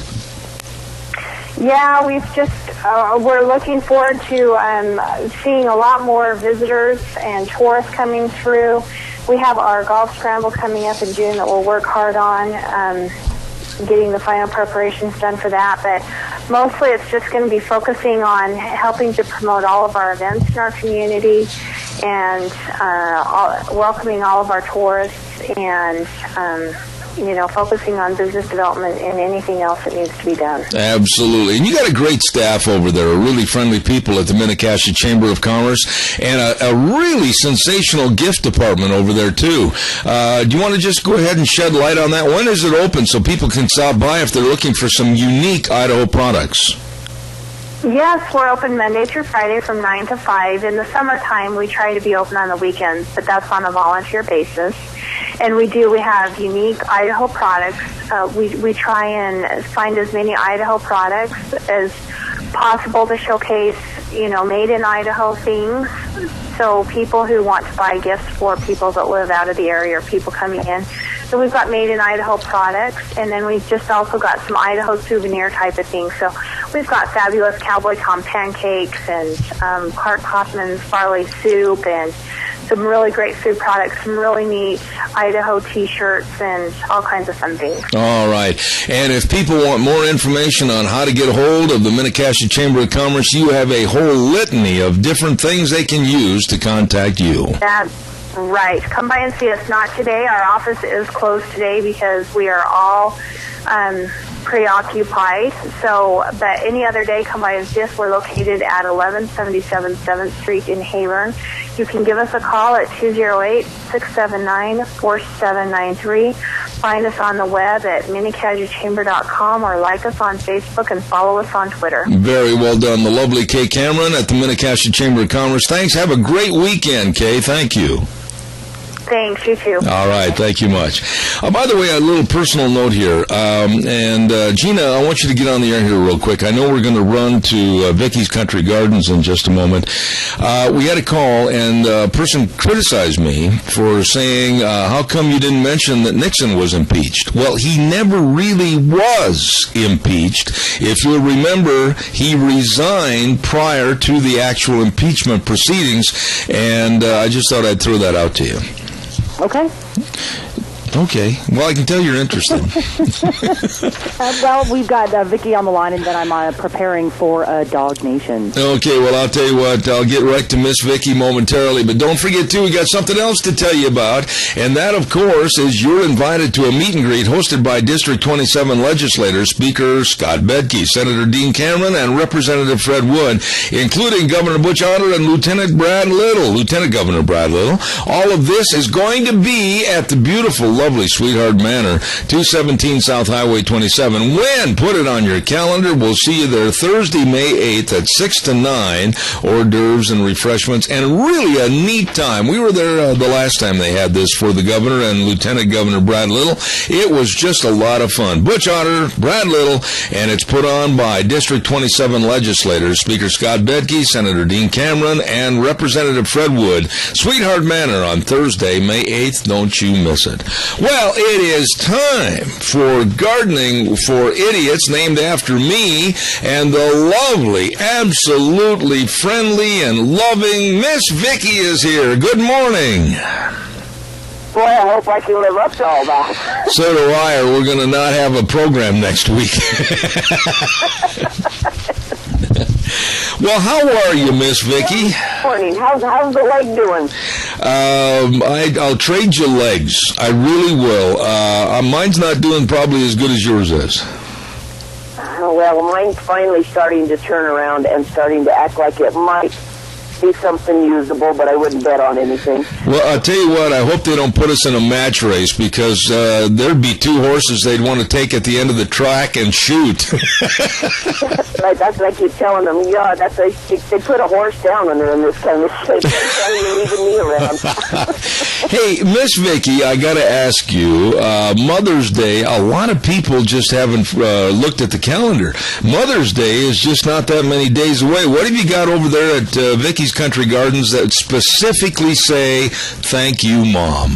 Yeah, we've just, we're looking forward to seeing a lot more visitors and tourists coming through. We have our golf scramble coming up in June that we'll work hard on, getting the final preparations done for that. But mostly it's just going to be focusing on helping to promote all of our events in our community and welcoming all of our tourists and, focusing on business development and anything else that needs to be done. Absolutely. And you got a great staff over there, really friendly people at the Mini-Cassia Chamber of Commerce, and a really sensational gift department over there, too. Do you want to just go ahead and shed light on that? When is it open so people can stop by if they're looking for some unique Idaho products? Yes, we're open Monday through Friday from 9 to 5. In the summertime, we try to be open on the weekends, but that's on a volunteer basis. And we have unique Idaho products. We try and find as many Idaho products as possible to showcase, made in Idaho things. So people who want to buy gifts for people that live out of the area or people coming in. So we've got made in Idaho products, and then we've just also got some Idaho souvenir type of things. So we've got fabulous Cowboy Tom pancakes and Clark Kaufman's barley soup and some really great food products, some really neat Idaho T-shirts, and all kinds of fun things. All right. And if people want more information on how to get a hold of the Mini-Cassia Chamber of Commerce, you have a whole litany of different things they can use to contact you. That's right. Come by and see us. Not today. Our office is closed today because we are all preoccupied. But any other day, come by and see us. We're located at 1177 7th Street in Hayburn. You can give us a call at 208-679-4793. Find us on the web at minicashiachamber.com or like us on Facebook and follow us on Twitter. Very well done. The lovely Kay Cameron at the Mini-Cassia Chamber of Commerce. Thanks. Have a great weekend, Kay. Thank you. Thanks, you too. All right, thank you much. By the way, a little personal note here. Gina, I want you to get on the air here real quick. I know we're going to run to Vicky's Country Gardens in just a moment. We had a call, and a person criticized me for saying, how come you didn't mention that Nixon was impeached? Well, he never really was impeached. If you'll remember, he resigned prior to the actual impeachment proceedings, and I just thought I'd throw that out to you. Okay. Okay. Well, I can tell you're interested. Well, we've got Vicky on the line, and then I'm preparing for Dog Nation. Okay. Well, I'll tell you what. I'll get right to Miss Vicky momentarily. But don't forget, too, we got something else to tell you about. And that, of course, is you're invited to a meet and greet hosted by District 27 legislators, Speaker Scott Bedke, Senator Dean Cameron, and Representative Fred Wood, including Governor Butch Otter and Lieutenant Governor Brad Little. All of this is going to be at the beautiful, lovely Sweetheart Manor, 217 South Highway 27. When? Put it on your calendar. We'll see you there Thursday, May 8th at 6 to 9. Hors d'oeuvres and refreshments, and really a neat time. We were there the last time they had this for the governor and Lieutenant Governor Brad Little. It was just a lot of fun. Butch Otter, Brad Little, and it's put on by District 27 legislators, Speaker Scott Bedke, Senator Dean Cameron, and Representative Fred Wood. Sweetheart Manor on Thursday, May 8th. Don't you miss it. Well, it is time for Gardening for Idiots, named after me, and the lovely, absolutely friendly and loving Miss Vicki is here. Good morning. Boy, I hope I can live up to all that. So do I, or we're going to not have a program next week. Well, how are you, Miss Vicki? Morning. How's the leg doing? I'll trade you legs. I really will. Mine's not doing probably as good as yours is. Well, mine's finally starting to turn around and starting to act like it might be something usable, but I wouldn't bet on anything. Well, I'll tell you what, I hope they don't put us in a match race, because there'd be two horses they'd want to take at the end of the track and shoot. That's what I keep telling them. Yeah, they put a horse down when they're in this kind of shape. They're leaving me around. Hey, Miss Vicki, I got to ask you, Mother's Day, a lot of people just haven't looked at the calendar. Mother's Day is just not that many days away. What have you got over there at Vicki's Country Gardens that specifically say, thank you, Mom?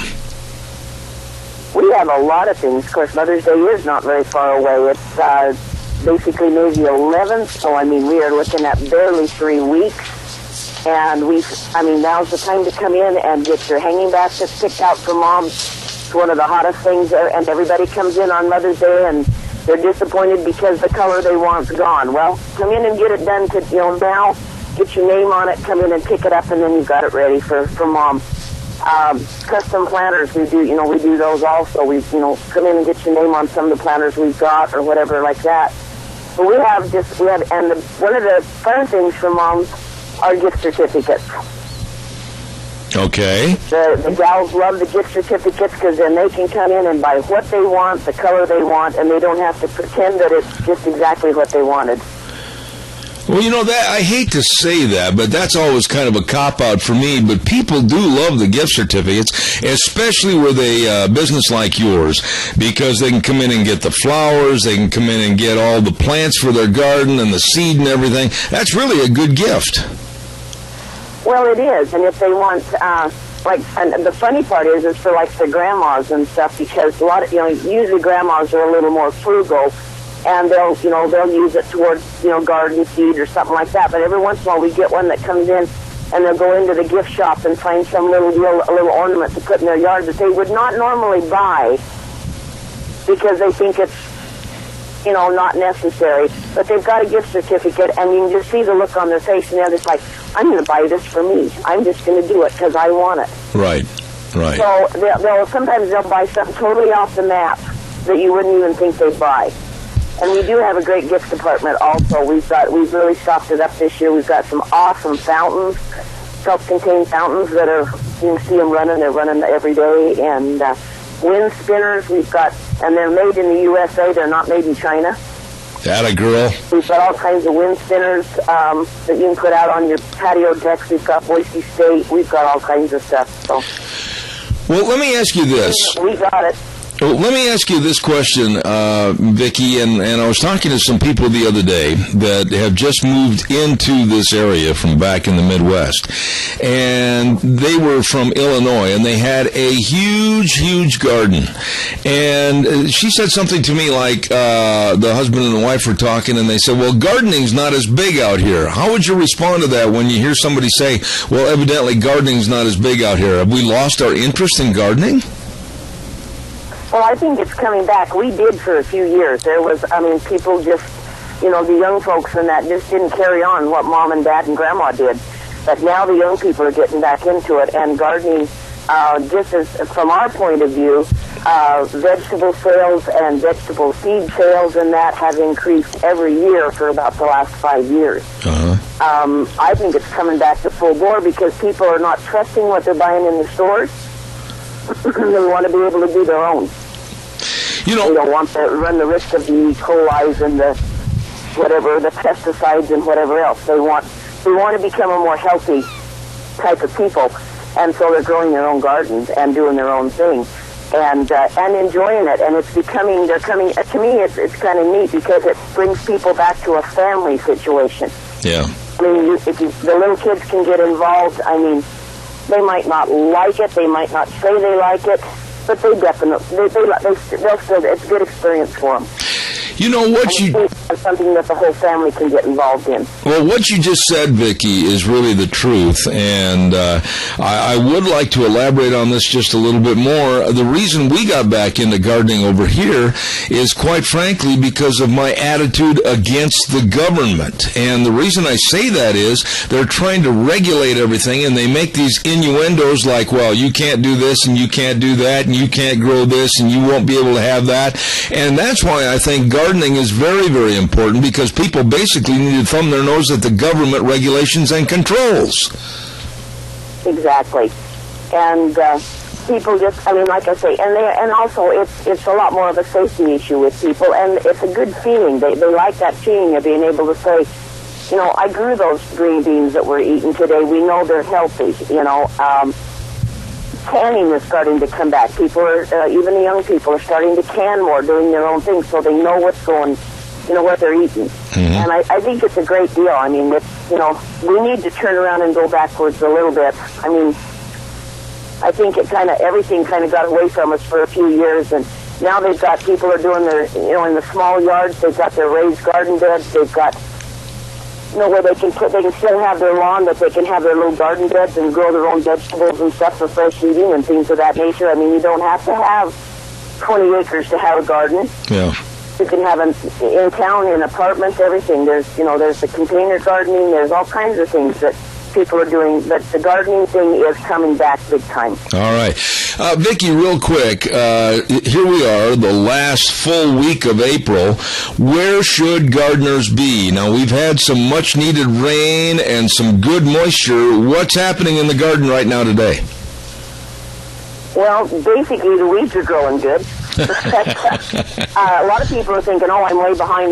We have a lot of things. Of course, Mother's Day is not very far away. It's basically May the 11th, so, we are looking at barely 3 weeks. And now's the time to come in and get your hanging baskets picked out for Mom. It's one of the hottest things there, and everybody comes in on Mother's Day, and they're disappointed because the color they want's gone. Well, come in and get it done now. Get your name on it, come in and pick it up, and then you've got it ready for Mom. Custom planters, we do those also. Come in and get your name on some of the planters we've got or whatever like that. But one of the fun things for Moms are gift certificates. Okay. The gals love the gift certificates because then they can come in and buy what they want, the color they want, and they don't have to pretend that it's just exactly what they wanted. Well, that I hate to say that, but that's always kind of a cop-out for me. But people do love the gift certificates, especially with a business like yours, because they can come in and get the flowers, they can come in and get all the plants for their garden and the seed and everything. That's really a good gift. Well, it is, and if they want, and the funny part is for the grandmas and stuff, because a lot of, usually grandmas are a little more frugal. And they'll use it towards, garden seed or something like that. But every once in a while we get one that comes in and they'll go into the gift shop and find some little ornament to put in their yard that they would not normally buy because they think it's, not necessary. But they've got a gift certificate, and you can just see the look on their face, and they're just like, I'm going to buy this for me. I'm just going to do it because I want it. Right. So sometimes they'll buy something totally off the map that you wouldn't even think they'd buy. And we do have a great gift department also. We've really stocked it up this year. We've got some awesome fountains, self-contained fountains that you can see them running. They're running every day. And wind spinners we've got, and they're made in the USA. They're not made in China. Atta girl. We've got all kinds of wind spinners that you can put out on your patio decks. We've got Boise State. We've got all kinds of stuff. So. Well, let me ask you this. We got it. Well, let me ask you this question, Vicki, and I was talking to some people the other day that have just moved into this area from back in the Midwest, and they were from Illinois, and they had a huge garden, and she said something to me like the husband and the wife were talking, and they said, well, gardening's not as big out here. How would you respond to that when you hear somebody say, well, evidently gardening's not as big out here? Have we lost our interest in gardening? Well, I think it's coming back. We did for a few years. There was, people just, the young folks and that just didn't carry on what Mom and Dad and Grandma did. But now the young people are getting back into it, and gardening, just as from our point of view, vegetable sales and vegetable seed sales and that have increased every year for about the last 5 years. I think it's coming back to full bore because people are not trusting what they're buying in the stores. They want to be able to do their own. You know, they don't want to run the risk of the E. coli's and the whatever, the pesticides and whatever else. They want to become a more healthy type of people, and so they're growing their own gardens and doing their own thing, and enjoying it. And it's becoming, they're coming. To me, it's kind of neat because it brings people back to a family situation. Yeah. I mean, the little kids can get involved. I mean, they might not like it, they might not say they like it, but they definitely they'll still, it's a good experience for them. You know what it's something that the whole family can get involved in. Well, what you just said, Vicki, is really the truth, and I would like to elaborate on this just a little bit more. The reason we got back into gardening over here is, quite frankly, because of my attitude against the government. And the reason I say that is they're trying to regulate everything, and they make these innuendos like, well, you can't do this, and you can't do that, and you can't grow this, and you won't be able to have that. And that's why I think gardening is very, very important, because people basically need to thumb their nose at the government regulations and controls. Exactly. And people just, I mean, like I say, and also it's a lot more of a safety issue with people, and it's a good feeling. They like that feeling of being able to say, you know, I grew those green beans that we're eating today. We know they're healthy, you know. Canning is starting to come back. People are, even the young people are starting to can more, doing their own thing, so they know what's going, you know, what they're eating. Mm-hmm. And I think it's a great deal. I mean, it's, you know, we need to turn around and go backwards a little bit. I mean, I think everything kind of got away from us for a few years, and now they've got, people are doing their, you know, in the small yards, they've got their raised garden beds, they've got, you know, where they can still have their lawn, but they can have their little garden beds and grow their own vegetables and stuff for fresh eating and things of that nature. I mean, you don't have to have 20 acres to have a garden. Yeah. You can have in town, in apartments, everything. There's the container gardening. There's all kinds of things that people are doing, but the gardening thing is coming back big time. All right. Vicki, real quick, here we are, the last full week of April. Where should gardeners be? Now, we've had some much-needed rain and some good moisture. What's happening in the garden right now today? Well, basically, the weeds are growing good. A lot of people are thinking, oh, I'm way behind.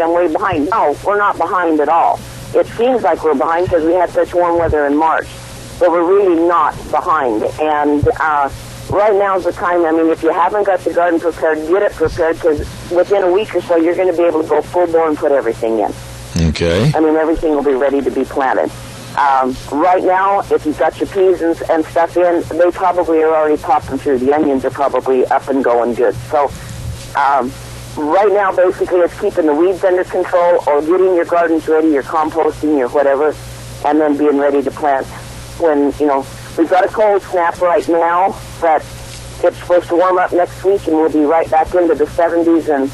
No, we're not behind at all. It seems like we're behind because we had such warm weather in March, but we're really not behind. And right now is the time. I mean, if you haven't got the garden prepared, get it prepared, because within a week or so, you're going to be able to go full bore and put everything in. Okay. I mean, everything will be ready to be planted. Right now, if you've got your peas and stuff in, they probably are already popping through. The onions are probably up and going good. So right now, basically, it's keeping the weeds under control or getting your gardens ready, your composting, your whatever, and then being ready to plant. When, you know, we've got a cold snap right now, but it's supposed to warm up next week, and we'll be right back into the 70s, and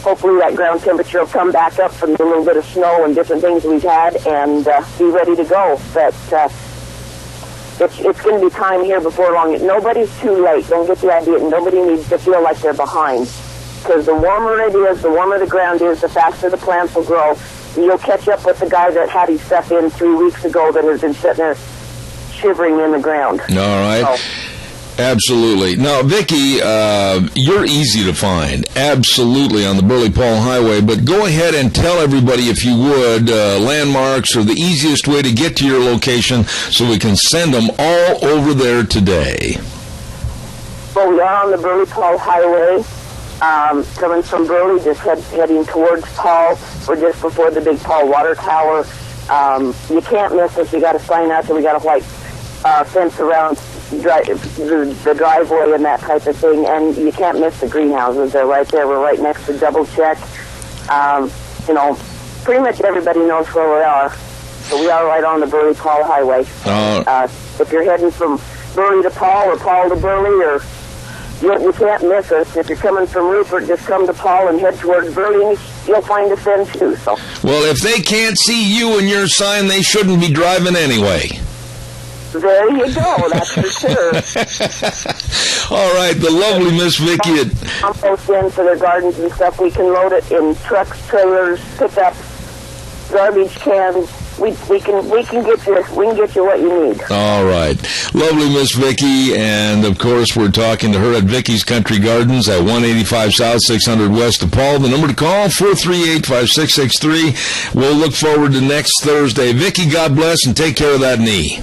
hopefully that ground temperature will come back up from the little bit of snow and different things we've had, and be ready to go. But it's going to be time here before long. Nobody's too late. Don't get the idea. Nobody needs to feel like they're behind. Because the warmer it is, the warmer the ground is, the faster the plants will grow. And you'll catch up with the guy that had his stuff in 3 weeks ago that has been sitting there shivering in the ground. All right. So, absolutely. Now, Vicki, you're easy to find, absolutely, on the Burley Paul Highway, but go ahead and tell everybody, if you would, landmarks or the easiest way to get to your location so we can send them all over there today. Well, we are on the Burley Paul Highway, coming from Burley, just heading towards Paul. We're just before the big Paul water tower. You can't miss us. You got a sign out there. We got a white fence around the driveway and that type of thing, and you can't miss the greenhouses. They're right there. We're right next to Double Check. You know, pretty much everybody knows where we are. So we are right on the Burley Paul Highway. If you're heading from Burley to Paul or Paul to Burley, or you can't miss us. If you're coming from Rupert, just come to Paul and head towards Burley, and you'll find us then too. So. Well, if they can't see you and your sign, they shouldn't be driving anyway. There you go, that's for sure. All right, the lovely Miss Vicki. Compost in for their gardens and stuff. We can load it in trucks, trailers, pickups, garbage cans, we can get you what you need. All right. Lovely Miss Vicki, and of course we're talking to her at Vicky's Country Gardens at 185 South 600 West DePaul. The number to call, 438-5663. We'll look forward to next Thursday. Vicki, God bless, and take care of that knee.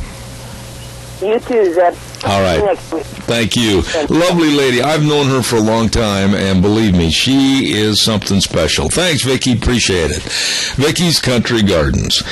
You too, Zeb. All right. Thank you. Lovely lady. I've known her for a long time, and believe me, she is something special. Thanks, Vicki. Appreciate it. Vicky's Country Gardens.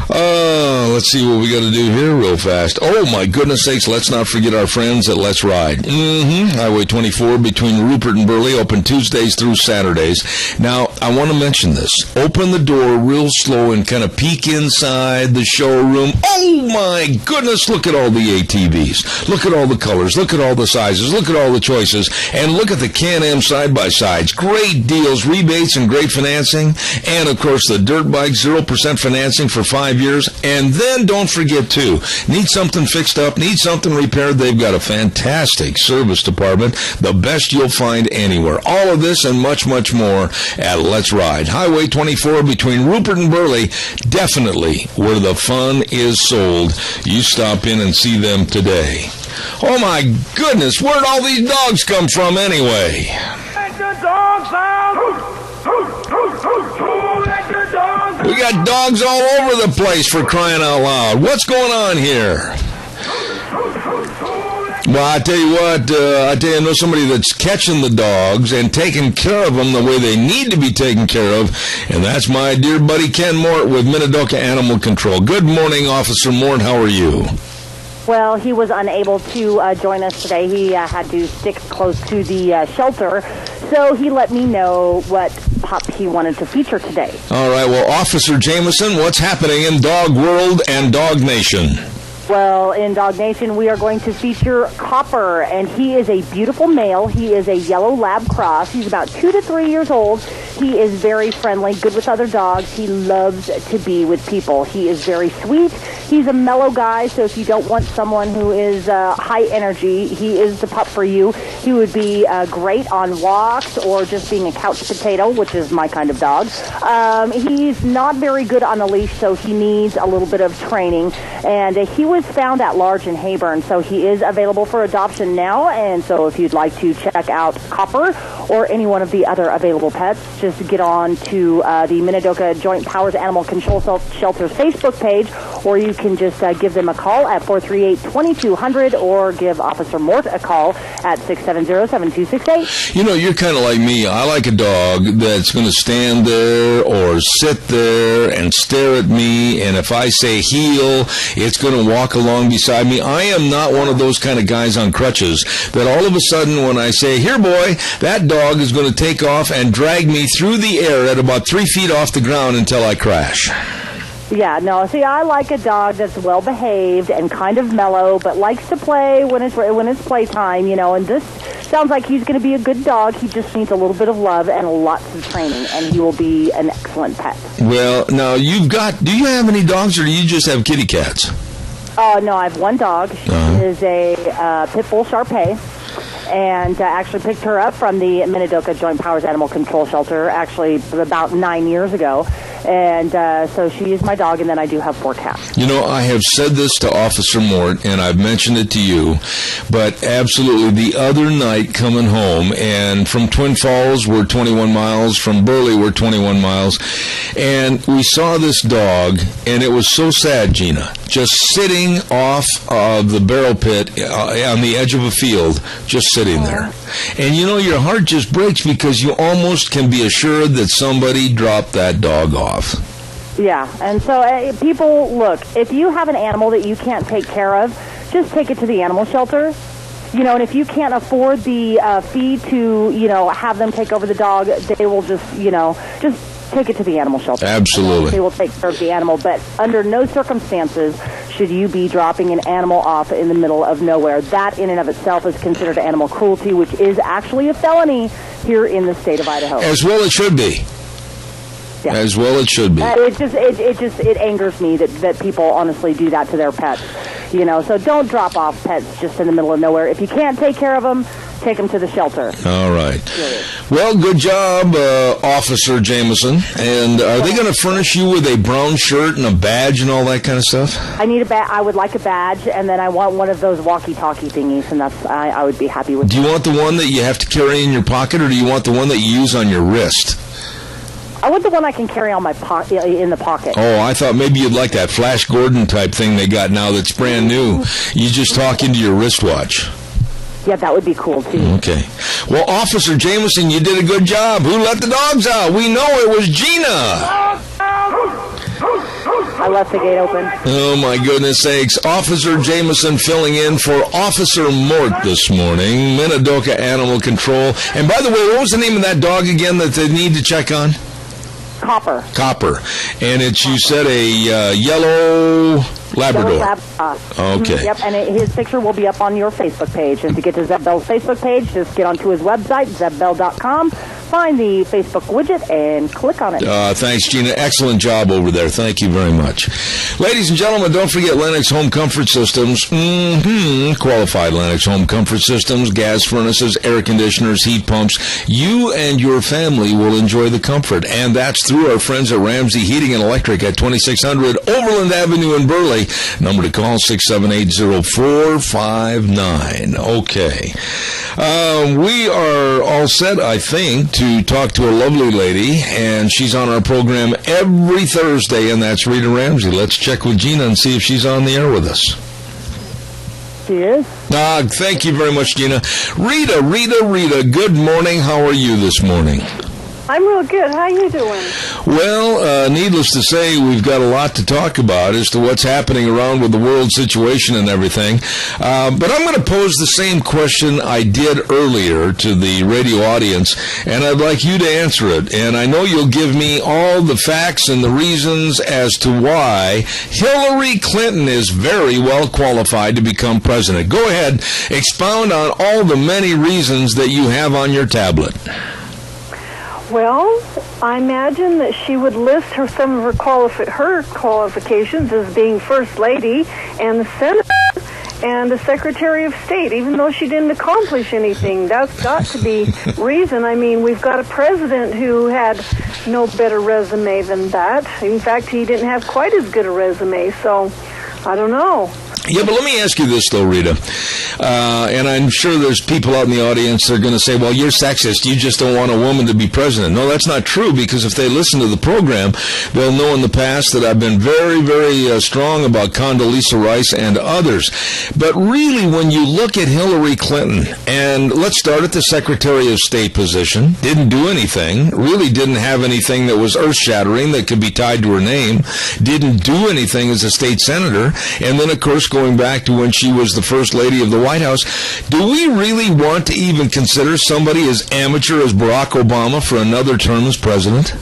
Let's see what we got to do here real fast. Oh, my goodness sakes, let's not forget our friends at Let's Ride. Highway 24 between Rupert and Burley, open Tuesdays through Saturdays. Now, I want to mention this. Open the door real slow and kind of peek inside the showroom. Oh, my goodness, look at all the ATVs. Look at all the colors. Look at all the sizes. Look at all the choices. And look at the Can-Am side-by-sides. Great deals, rebates, and great financing. And, of course, the dirt bike, 0% financing for 5 years. And then don't forget, too, need something fixed up, need something repaired, they've got a fantastic service department, the best you'll find anywhere. All of this and much, much more at Let's Ride. Highway 24 between Rupert and Burley, definitely where the fun is sold. You stop in and see them today. Oh, my goodness, where'd all these dogs come from anyway? Let the dogs out! Let the dogs out! We got dogs all over the place, for crying out loud. What's going on here? Well, I tell you what, I know somebody that's catching the dogs and taking care of them the way they need to be taken care of, and that's my dear buddy Ken Mort with Minidoka Animal Control. Good morning, Officer Mort. How are you? Well, he was unable to join us today. He had to stick close to the shelter, so he let me know what pup he wanted to feature today. All right, well, Officer Jameson, what's happening in Dog World and Dog Nation? Well, in Dog Nation, we are going to feature Copper, and he is a beautiful male. He is a yellow lab cross. He's about 2 to 3 years old. He is very friendly, good with other dogs. He loves to be with people. He is very sweet. He's a mellow guy, so if you don't want someone who is high energy, he is the pup for you. He would be great on walks or just being a couch potato, which is my kind of dog. He's not very good on a leash, so he needs a little bit of training. And he was found at large in Hayburn, so he is available for adoption now. And so if you'd like to check out Copper or any one of the other available pets, just get on to the Minidoka Joint Powers Animal Control Shelter's Facebook page, or you can just give them a call at 438-2200 or give Officer Mort a call at 670-7268. You know, you're kind of like me. I like a dog that's going to stand there or sit there and stare at me, and if I say heel, it's going to walk along beside me. I am not one of those kind of guys on crutches that all of a sudden when I say, here boy, that dog is going to take off and drag me through the air at about 3 feet off the ground until I crash. Yeah, no, see, I like a dog that's well-behaved and kind of mellow, but likes to play when it's playtime, you know, and this sounds like he's going to be a good dog. He just needs a little bit of love and lots of training, and he will be an excellent pet. Well, now, do you have any dogs, or do you just have kitty cats? No, I have one dog. She is a Pit Bull Shar-Pei. And actually picked her up from the Minidoka Joint Powers Animal Control Shelter, actually about 9 years ago. And so she is my dog, and then I do have 4 cats. You know, I have said this to Officer Mort, and I've mentioned it to you, but absolutely the other night coming home, and from Twin Falls, we're 21 miles, from Burley, we're 21 miles, and we saw this dog, and it was so sad, Gina, just sitting off of the barrel pit on the edge of a field, just sitting there. And you know, your heart just breaks because you almost can be assured that somebody dropped that dog off. Yeah, and so people, look, if you have an animal that you can't take care of, just take it to the animal shelter. You know, and if you can't afford the fee to, you know, have them take over the dog, they will just take it to the animal shelter. Absolutely. They will take care of the animal, but under no circumstances should you be dropping an animal off in the middle of nowhere. That in and of itself is considered animal cruelty, which is actually a felony here in the state of Idaho. As well it should be. Yeah. As well it should be. It angers me that people honestly do that to their pets. You know, so don't drop off pets just in the middle of nowhere. If you can't take care of them, take them to the shelter. All right. Well, good job, Officer Jameson. And are they going to furnish you with a brown shirt and a badge and all that kind of stuff? I need a badge. I would like a badge, and then I want one of those walkie-talkie thingies, and I would be happy with. Do you want the one that you have to carry in your pocket, or do you want the one that you use on your wrist? I want the one I can carry on my in the pocket. Oh, I thought maybe you'd like that Flash Gordon type thing they got now that's brand new. You just talk into your wristwatch. Yeah, that would be cool, too. Okay. Well, Officer Jameson, you did a good job. Who let the dogs out? We know it was Gina. I left the gate open. Oh, my goodness sakes. Officer Jameson filling in for Officer Mort this morning, Minidoka Animal Control. And by the way, what was the name of that dog again that they need to check on? Copper. And it's, you said, a yellow Labrador. Okay. Yep, and his picture will be up on your Facebook page. And to get to Zeb Bell's Facebook page, just get onto his website, zebbell.com, find the Facebook widget, and click on it. Thanks, Gina. Excellent job over there. Thank you very much. Ladies and gentlemen, don't forget Lennox Home Comfort Systems. Qualified Lennox Home Comfort Systems, gas furnaces, air conditioners, heat pumps. You and your family will enjoy the comfort. And that's through our friends at Ramsey Heating and Electric at 2600 Overland Avenue in Burley. Number to call, 678-0459. Okay. We are all set, I think, to talk to a lovely lady, and she's on our program every Thursday, and that's Rita Ramsey. Let's check with Gina and see if she's on the air with us. She is. Thank you very much, Gina. Rita, good morning. How are you this morning? I'm real good. How you doing? Well, needless to say, we've got a lot to talk about as to what's happening around with the world situation and everything. But I'm going to pose the same question I did earlier to the radio audience, and I'd like you to answer it. And I know you'll give me all the facts and the reasons as to why Hillary Clinton is very well qualified to become president. Go ahead, expound on all the many reasons that you have on your tablet. Well, I imagine that she would list some of her qualifications as being First Lady and the Senator and the Secretary of State, even though she didn't accomplish anything. That's got to be reason. I mean, we've got a president who had no better resume than that. In fact, he didn't have quite as good a resume, so I don't know. Yeah, but let me ask you this, though, Rita. And I'm sure there's people out in the audience that are going to say, well, you're sexist. You just don't want a woman to be president. No, that's not true, because if they listen to the program, they'll know in the past that I've been very, very strong about Condoleezza Rice and others. But really, when you look at Hillary Clinton, and let's start at the Secretary of State position, didn't do anything, really didn't have anything that was earth-shattering that could be tied to her name, didn't do anything as a state senator, and then, of course, going back to when she was the First Lady of the White House, do we really want to even consider somebody as amateur as Barack Obama for another term as president?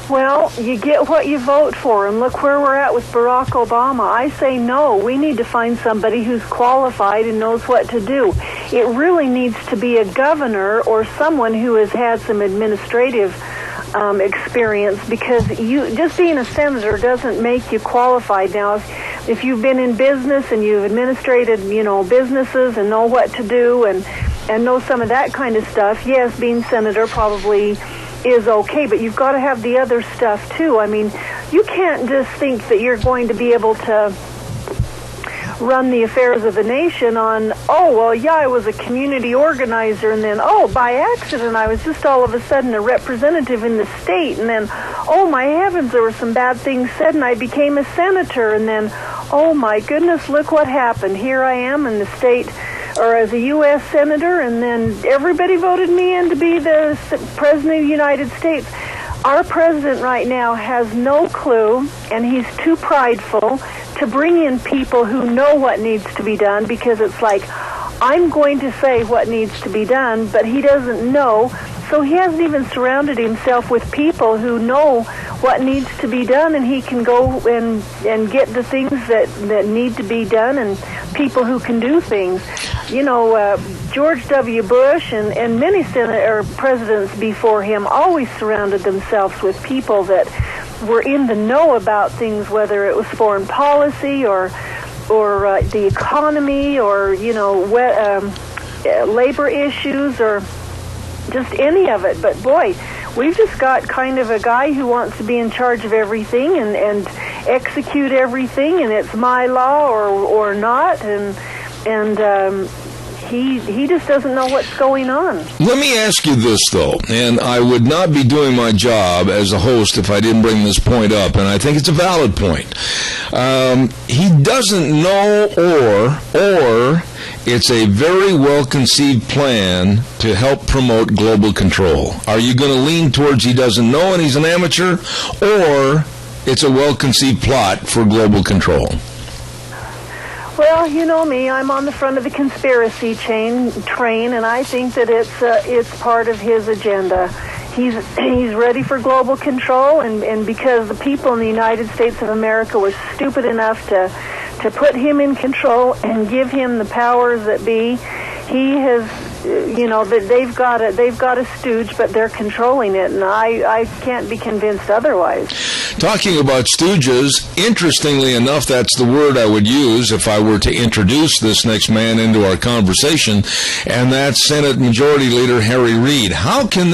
Well, you get what you vote for, and look where we're at with Barack Obama. I say no. We need to find somebody who's qualified and knows what to do. It really needs to be a governor or someone who has had some administrative experience, because just being a senator doesn't make you qualified. Now, if you've been in business and you've administrated, businesses and know what to do and know some of that kind of stuff, yes, being senator probably is okay, but you've got to have the other stuff too. I mean, you can't just think that you're going to be able to run the affairs of the nation on, I was a community organizer, and then, by accident, I was just all of a sudden a representative in the state, and then, my heavens, there were some bad things said, and I became a senator, and then, oh my goodness, look what happened. Here I am in the state, or as a U.S. senator, and then everybody voted me in to be the President of the United States. Our president right now has no clue, and he's too prideful to bring in people who know what needs to be done, because it's like, I'm going to say what needs to be done, but he doesn't know. So he hasn't even surrounded himself with people who know what needs to be done, and he can go and get the things that need to be done, and people who can do things. George W. Bush and many presidents before him always surrounded themselves with people that were in the know about things, whether it was foreign policy or the economy or labor issues or just any of it. But boy, we've just got kind of a guy who wants to be in charge of everything and execute everything, and it's my law or not, and he just doesn't know what's going on. Let me ask you this, though, and I would not be doing my job as a host if I didn't bring this point up, and I think it's a valid point. He doesn't know, or it's a very well-conceived plan to help promote global control. Are you going to lean towards he doesn't know and he's an amateur, or it's a well-conceived plot for global control? Well, you know me, I'm on the front of the conspiracy train, and I think that it's part of his agenda. He's ready for global control, and because the people in the United States of America were stupid enough to put him in control and give him the powers that be, he has, that they've got a stooge, but they're controlling it, and I can't be convinced otherwise. Talking about stooges, interestingly enough, that's the word I would use if I were to introduce this next man into our conversation, and that's Senate Majority Leader Harry Reid. How can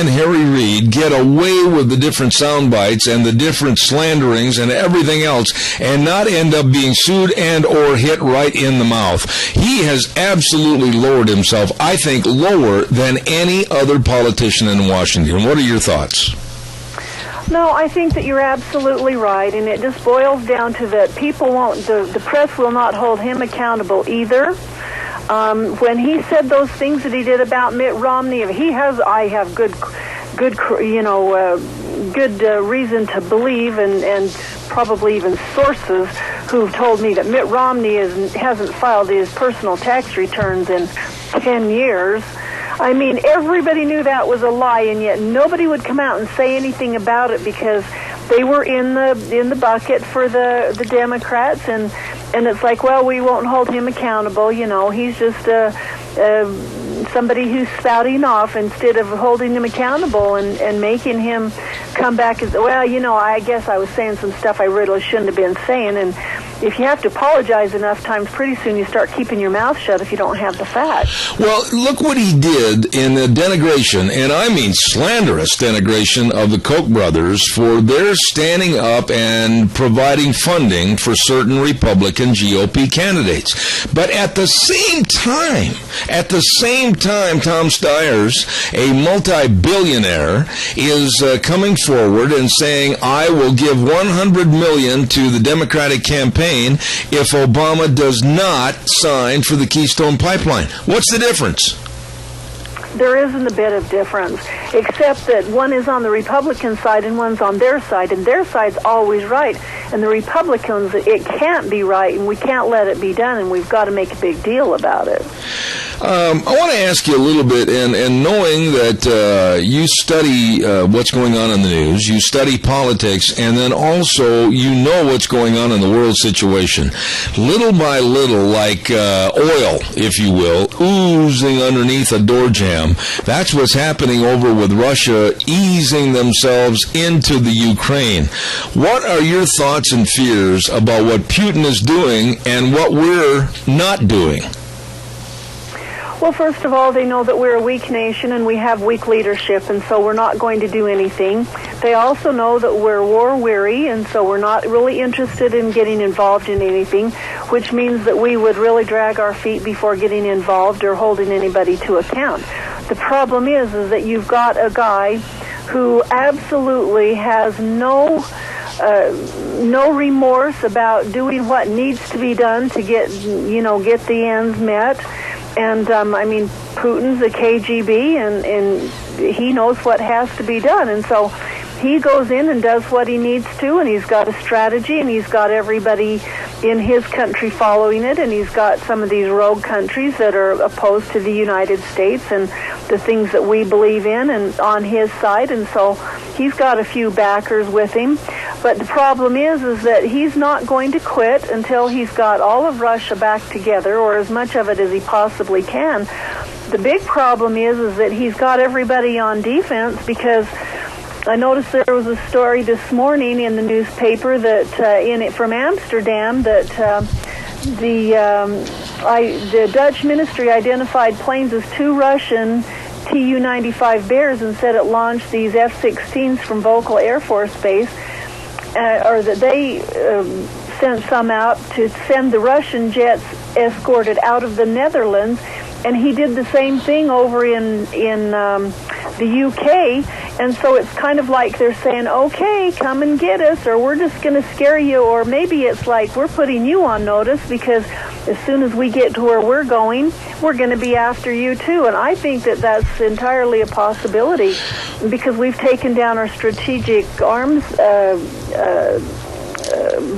Harry Reid get away with the different sound bites and the different slanderings and everything else and not end up being sued and or hit right in the mouth? He has absolutely lowered himself, I think, lower than any other politician in Washington. What are your thoughts? No, I think that you're absolutely right, and it just boils down to that people won't, the press will not hold him accountable either. When he said those things that he did about Mitt Romney, I have good reason to believe, and probably even sources who've told me that Mitt Romney hasn't filed his personal tax returns in 10 years. I mean, everybody knew that was a lie, and yet nobody would come out and say anything about it because they were in the bucket for the Democrats, and it's like, well, we won't hold him accountable. He's just somebody who's spouting off instead of holding him accountable and making him come back as, well, I guess I was saying some stuff I really shouldn't have been saying, and if you have to apologize enough times, pretty soon you start keeping your mouth shut if you don't have the facts. Well, look what he did in the denigration, and I mean slanderous denigration of the Koch brothers for their standing up and providing funding for certain Republican GOP candidates. But at the same time, Tom Steyer's, a multi-billionaire, is coming forward and saying, I will give $100 million to the Democratic campaign if Obama does not sign for the Keystone Pipeline. What's the difference? There isn't a bit of difference, except that one is on the Republican side and one's on their side, and their side's always right. And the Republicans, it can't be right, and we can't let it be done, and we've got to make a big deal about it. I want to ask you a little bit, and knowing that you study what's going on in the news, you study politics, and then also you know what's going on in the world situation. Little by little, like oil, if you will, oozing underneath a door jam, that's what's happening over with Russia easing themselves into the Ukraine. What are your thoughts and fears about what Putin is doing and what we're not doing? Well, first of all, they know that we're a weak nation and we have weak leadership, and so we're not going to do anything. They also know that we're war-weary, and so we're not really interested in getting involved in anything, which means that we would really drag our feet before getting involved or holding anybody to account. The problem is that you've got a guy who absolutely has no remorse about doing what needs to be done to get the ends met. And, Putin's the KGB, and he knows what has to be done. And so he goes in and does what he needs to, and he's got a strategy, and he's got everybody in his country following it, and he's got some of these rogue countries that are opposed to the United States and the things that we believe in and on his side. And so he's got a few backers with him. But the problem is that he's not going to quit until he's got all of Russia back together, or as much of it as he possibly can. The big problem is that he's got everybody on defense, because I noticed there was a story this morning in the newspaper that from Amsterdam that the Dutch ministry identified planes as 2 Russian Tu-95 Bears and said it launched these F-16s from Volkel Air Force Base, or that they sent some out to send the Russian jets escorted out of the Netherlands, and he did the same thing over in the UK, and so it's kind of like they're saying, okay, come and get us, or we're just going to scare you, or maybe it's like we're putting you on notice because as soon as we get to where we're going, we're going to be after you too. And I think that that's entirely a possibility because we've taken down our strategic arms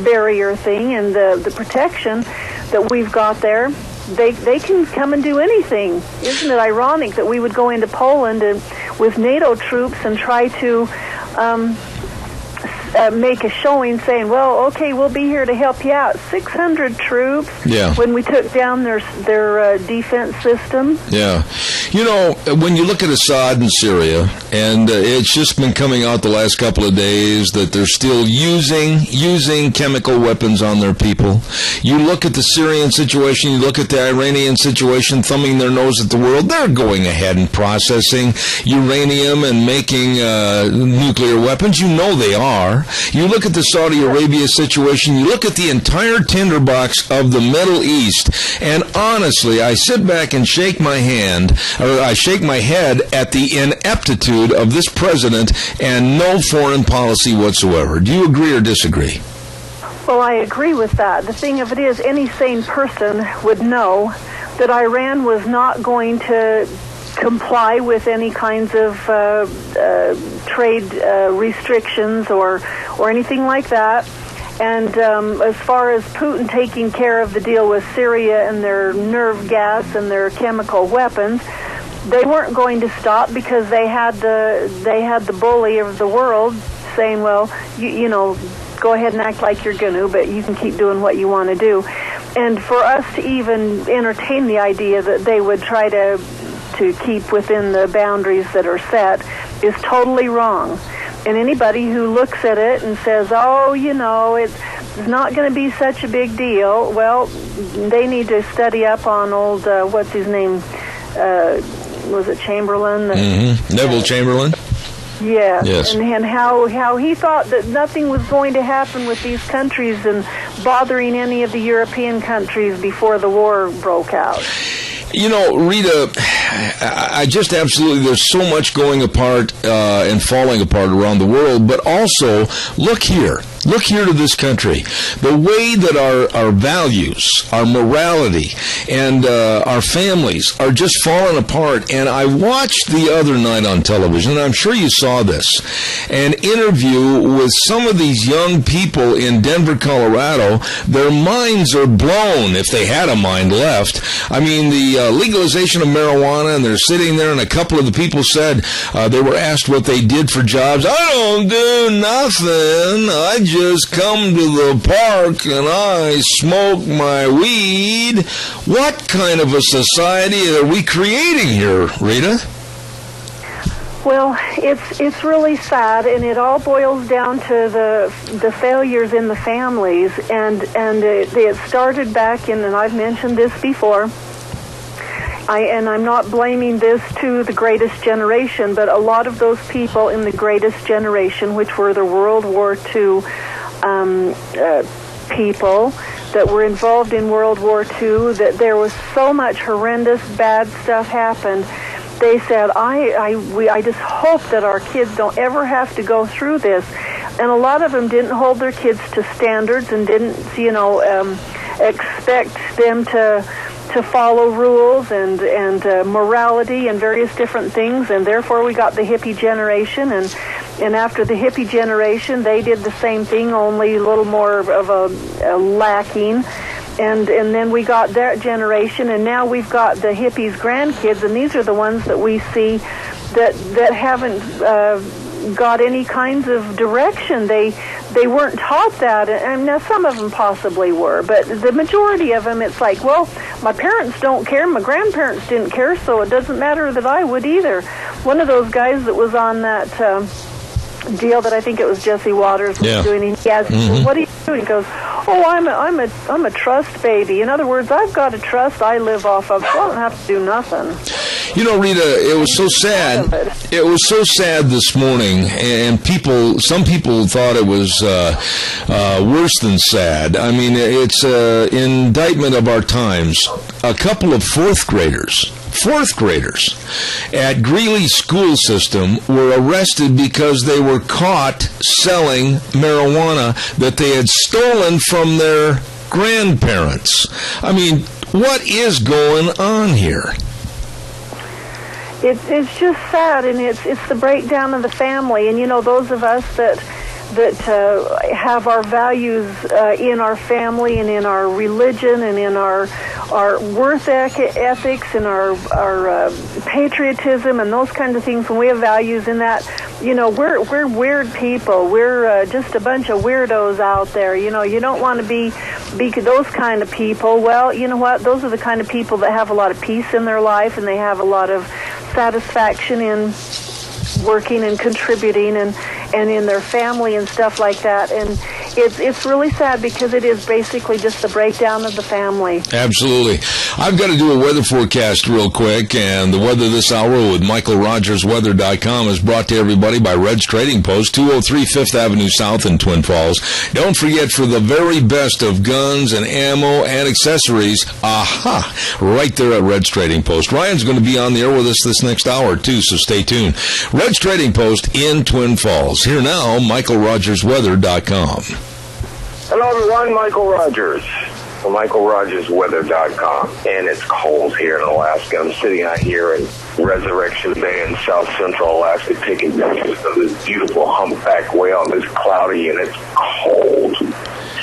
barrier thing and the protection that we've got there. They can come and do anything. Isn't it ironic that we would go into Poland with NATO troops and try to make a showing saying, well, okay, we'll be here to help you out. 600 troops when we took down their defense system. Yeah. You know, when you look at Assad in Syria, and it's just been coming out the last couple of days that they're still using chemical weapons on their people. You look at the Syrian situation, you look at the Iranian situation, thumbing their nose at the world. They're going ahead and processing uranium and making nuclear weapons. You know they are. You look at the Saudi Arabia situation, you look at the entire tinderbox of the Middle East, and honestly, I sit back and shake my head at the ineptitude of this president and no foreign policy whatsoever. Do you agree or disagree? Well, I agree with that. The thing of it is, any sane person would know that Iran was not going to comply with any kinds of trade restrictions or anything like that. And as far as Putin taking care of the deal with Syria and their nerve gas and their chemical weapons, they weren't going to stop because they had the bully of the world saying, well, you know, go ahead and act like you're going to, but you can keep doing what you want to do. And for us to even entertain the idea that they would try to keep within the boundaries that are set is totally wrong. And anybody who looks at it and says, oh, you know, it's not going to be such a big deal, well, they need to study up on old, what's his name, was it Chamberlain? Neville Chamberlain? Yeah, yes. And how he thought that nothing was going to happen with these countries and bothering any of the European countries before the war broke out. You know, Rita, I just absolutely, there's so much going apart and falling apart around the world, but also, look here to this country. The way that our values, our morality, and our families are just falling apart. And I watched the other night on television, and I'm sure you saw this, an interview with some of these young people in Denver, Colorado. Their minds are blown, if they had a mind left. I mean, the legalization of marijuana, and they're sitting there, and a couple of the people said, they were asked what they did for jobs. I don't do nothing. I just come to the park and I smoke my weed. What kind of a society are we creating here, Rita? Well, it's really sad, and it all boils down to the failures in the families, and it started back in, and I've mentioned this before. I'm not blaming this to the greatest generation, but a lot of those people in the greatest generation, which were the World War II people that were involved in World War II, that there was so much horrendous bad stuff happened. They said, I just hope that our kids don't ever have to go through this. And a lot of them didn't hold their kids to standards and didn't, expect them to follow rules and morality and various different things, and therefore we got the hippie generation, and after the hippie generation they did the same thing, only a little more of a lacking, and then we got that generation, and now we've got the hippies' grandkids, and these are the ones that we see that haven't got any kinds of direction. They weren't taught that, and now some of them possibly were, but the majority of them, it's like, well, my parents don't care, my grandparents didn't care, so it doesn't matter that I would either. One of those guys that was on that deal that I think it was Jesse Waters was doing, he asked, what are you doing? He goes, Oh, I'm a trust baby. In other words, I've got a trust I live off of, so I don't have to do nothing. You know, Rita, it was so sad. It was so sad this morning, and some people thought it was worse than sad. I mean, it's an indictment of our times. A couple of fourth graders at Greeley School System were arrested because they were caught selling marijuana that they had stolen from their grandparents. I mean, what is going on here? It's just sad, and it's the breakdown of the family. And, you know, those of us that have our values in our family and in our religion and in our worth ethics and our patriotism and those kinds of things, when we have values in that, you know, we're weird people. We're just a bunch of weirdos out there. You know, you don't want to be those kind of people. Well, you know what? Those are the kind of people that have a lot of peace in their life, and they have a lot of satisfaction in working and contributing and in their family and stuff like that. And it's really sad because it is basically just the breakdown of the family. Absolutely. I've got to do a weather forecast real quick, and the weather this hour with MichaelRogersWeather.com is brought to everybody by Red's Trading Post, 203 5th Avenue South in Twin Falls. Don't forget, for the very best of guns and ammo and accessories, right there at Red's Trading Post. Ryan's going to be on the air with us this next hour, too, so stay tuned. Red's Trading Post in Twin Falls. Here now, MichaelRogersWeather.com. Hello, everyone. Michael Rogers from MichaelRogersWeather.com. And it's cold here in Alaska. I'm sitting out here in Resurrection Bay in south central Alaska taking pictures of this beautiful humpback whale. And it's cloudy and it's cold.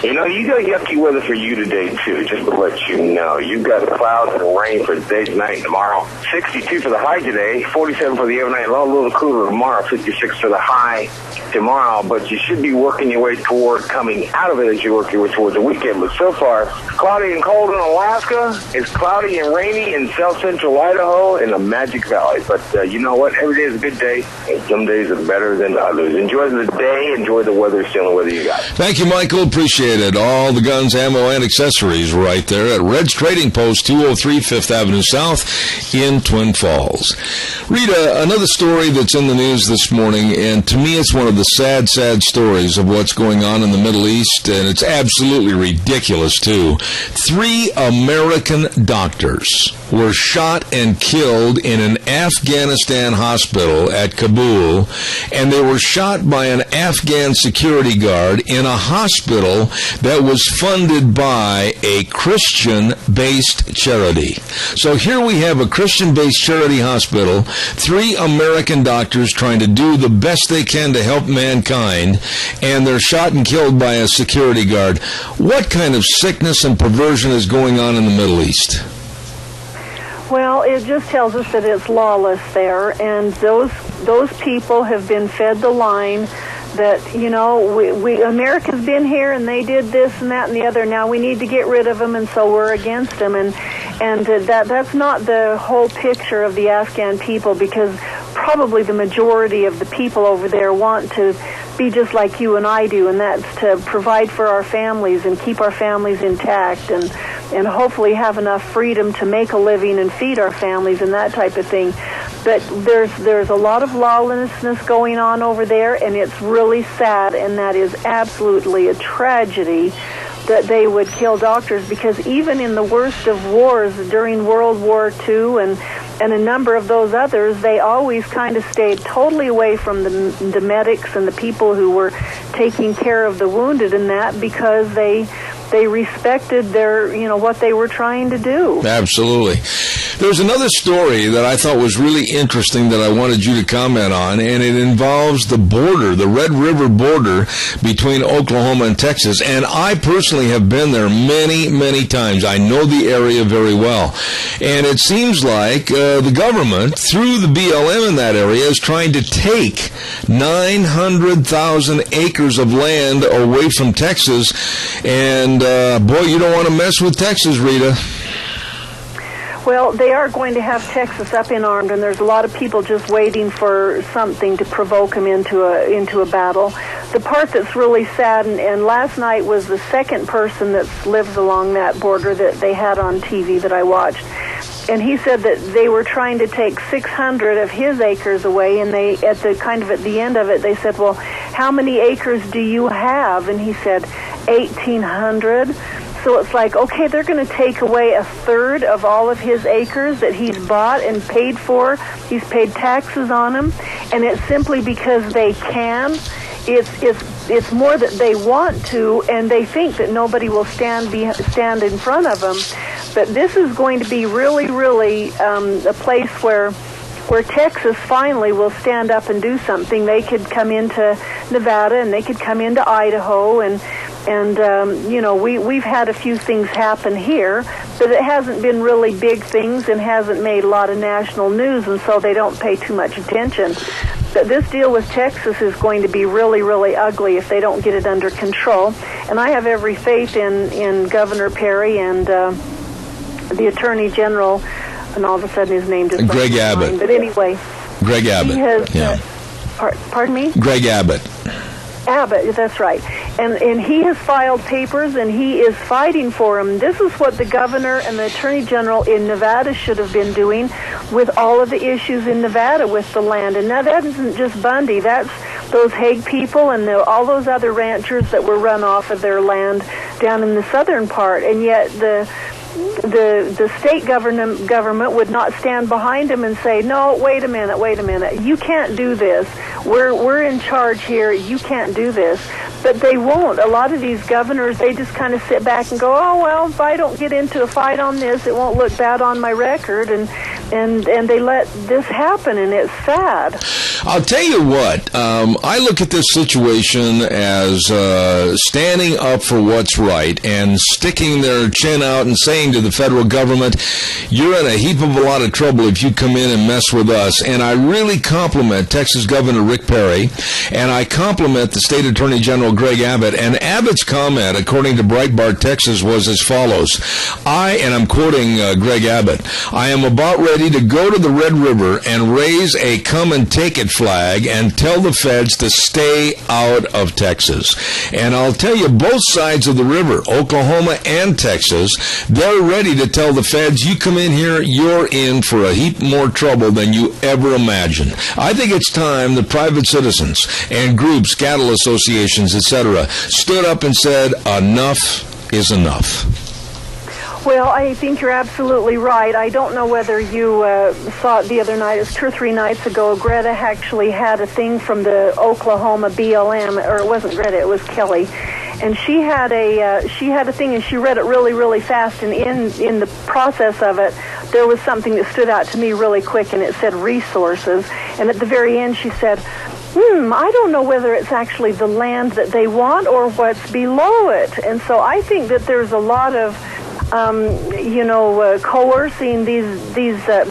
You know, you got yucky weather for you today, too, just to let you know. You've got clouds and rain for today, tonight, and tomorrow. 62 for the high today, 47 for the overnight low, a little cooler tomorrow, 56 for the high tomorrow. But you should be working your way toward coming out of it as you work your way towards the weekend. But so far, cloudy and cold in Alaska. It's cloudy and rainy in south central Idaho in the Magic Valley. But you know what? Every day is a good day, and some days are better than others. Enjoy the day. Enjoy the weather. It's the only weather you got. Thank you, Michael. Appreciate it. All the guns, ammo, and accessories right there at Red's Trading Post, 203 5th Avenue South in Twin Falls. Rita, another story that's in the news this morning, and to me it's one of the sad stories of what's going on in the Middle East, and it's absolutely ridiculous, too. 3 American doctors were shot and killed in an Afghanistan hospital at Kabul, and they were shot by an Afghan security guard in a hospital that was funded by a Christian-based charity. So here we have a Christian-based charity hospital, 3 American doctors trying to do the best they can to help mankind, and they're shot and killed by a security guard. What kind of sickness and perversion is going on in the Middle East? Well, it just tells us that it's lawless there, and those people have been fed the line that, you know, we America's been here and they did this and that and the other. Now we need to get rid of them, and so we're against them. And that's not the whole picture of the Afghan people, because probably the majority of the people over there want to be just like you and I do, and that's to provide for our families and keep our families intact and hopefully have enough freedom to make a living and feed our families and that type of thing. But there's a lot of lawlessness going on over there, and it's really sad, and that is absolutely a tragedy that they would kill doctors, because even in the worst of wars during World War II and a number of those others, they always kind of stayed totally away from the medics and the people who were taking care of the wounded and that, because they respected their, you know, what they were trying to do. Absolutely. There's another story that I thought was really interesting that I wanted you to comment on, and it involves the border, the Red River border between Oklahoma and Texas. And I personally have been there many, many times. I know the area very well. And it seems like the government, through the BLM in that area, is trying to take 900,000 acres of land away from Texas. And, boy, you don't want to mess with Texas, Rita. Well, they are going to have Texas up in arms, and there's a lot of people just waiting for something to provoke them into a battle. the part that's really sad, and last night was the second person that lives along that border that they had on TV that I watched. And he said that they were trying to take 600 of his acres away, and they, at the end of it, they said, well, how many acres do you have? And he said, 1,800. So it's like, okay, they're going to take away a third of all of his acres that he's bought and paid for. He's paid taxes on them, and it's simply because they can. It's more that they want to, and they think that nobody will stand in front of them. But this is going to be really, really a place where Texas finally will stand up and do something. They could come into Nevada, and they could come into Idaho, and we've had a few things happen here, but it hasn't been really big things and hasn't made a lot of national news, and so they don't pay too much attention. But this deal with Texas is going to be really, really ugly if they don't get it under control. And I have every faith in Governor Perry and the Attorney General, and all of a sudden his name just Greg Abbott. But anyway, Greg Abbott. He has, yeah. Pardon me? Greg Abbott. Abbott, that's right. And he has filed papers, and he is fighting for him. This is what the governor and the attorney general in Nevada should have been doing with all of the issues in Nevada with the land. And now that isn't just Bundy. That's those Hague people and all those other ranchers that were run off of their land down in the southern part. And yet the state government would not stand behind him and say, no, wait a minute, you can't do this. We're in charge here. You can't do this. But they won't. A lot of these governors, they just kind of sit back and go, oh, well, if I don't get into a fight on this, it won't look bad on my record. And they let this happen, and it's sad. I'll tell you what, I look at this situation as standing up for what's right and sticking their chin out and saying to the federal government, you're in a heap of a lot of trouble if you come in and mess with us. And I really compliment Texas Governor Rick Perry, and I compliment the State Attorney General Greg Abbott. And Abbott's comment, according to Breitbart Texas, was as follows. And I'm quoting Greg Abbott, I am about ready to go to the Red River and raise a come and take it flag and tell the feds to stay out of Texas. And I'll tell you, both sides of the river, Oklahoma and Texas, they're ready to tell the feds, you come in here, you're in for a heap more trouble than you ever imagined. I think it's time the private citizens and groups, cattle associations, etc., stood up and said, enough is enough. Well, I think you're absolutely right. I don't know whether you saw it the other night. It was 2 or 3 nights ago. Greta actually had a thing from the Oklahoma BLM, or it wasn't Greta, it was Kelly. And she had a thing, and she read it really, really fast. And in the process of it, there was something that stood out to me really quick, and it said resources. And at the very end, she said, I don't know whether it's actually the land that they want or what's below it. And so I think that there's a lot of coercing these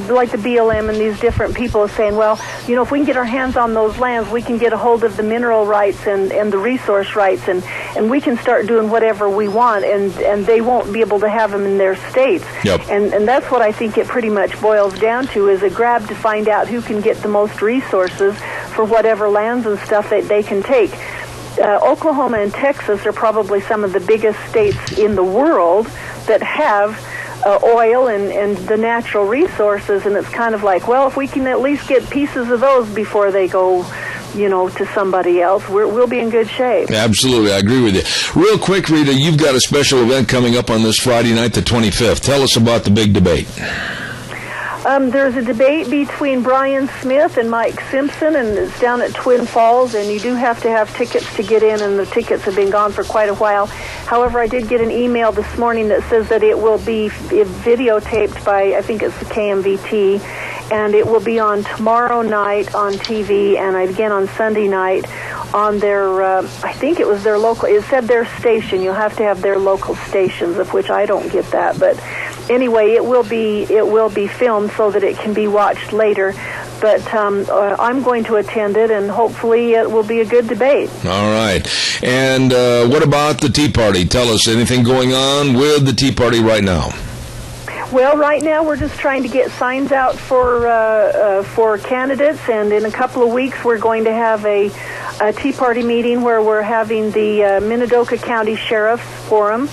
like the BLM and these different people saying, well, if we can get our hands on those lands, we can get a hold of the mineral rights and the resource rights, and we can start doing whatever we want, and they won't be able to have them in their states. Yep. And that's what I think it pretty much boils down to, is a grab to find out who can get the most resources for whatever lands and stuff that they can take. Oklahoma and Texas are probably some of the biggest states in the world that have oil and the natural resources, and it's kind of like, well, if we can at least get pieces of those before they go, to somebody else, we'll be in good shape. Absolutely, I agree with you. Real quick, Rita, you've got a special event coming up on this Friday night, the 25th. Tell us about the big debate. There's a debate between Brian Smith and Mike Simpson, and it's down at Twin Falls, and you do have to have tickets to get in, and the tickets have been gone for quite a while. However, I did get an email this morning that says that it will be videotaped by, I think it's the KMVT, and it will be on tomorrow night on TV, and again on Sunday night on their, I think it was their local, it said their station. You'll have to have their local stations, of which I don't get that, but anyway, it will be filmed so that it can be watched later. But I'm going to attend it, and hopefully it will be a good debate. All right. And what about the Tea Party? Tell us, anything going on with the Tea Party right now? Well, right now we're just trying to get signs out for candidates, and in a couple of weeks we're going to have a a Tea Party meeting where we're having the Minidoka County Sheriff's Forum,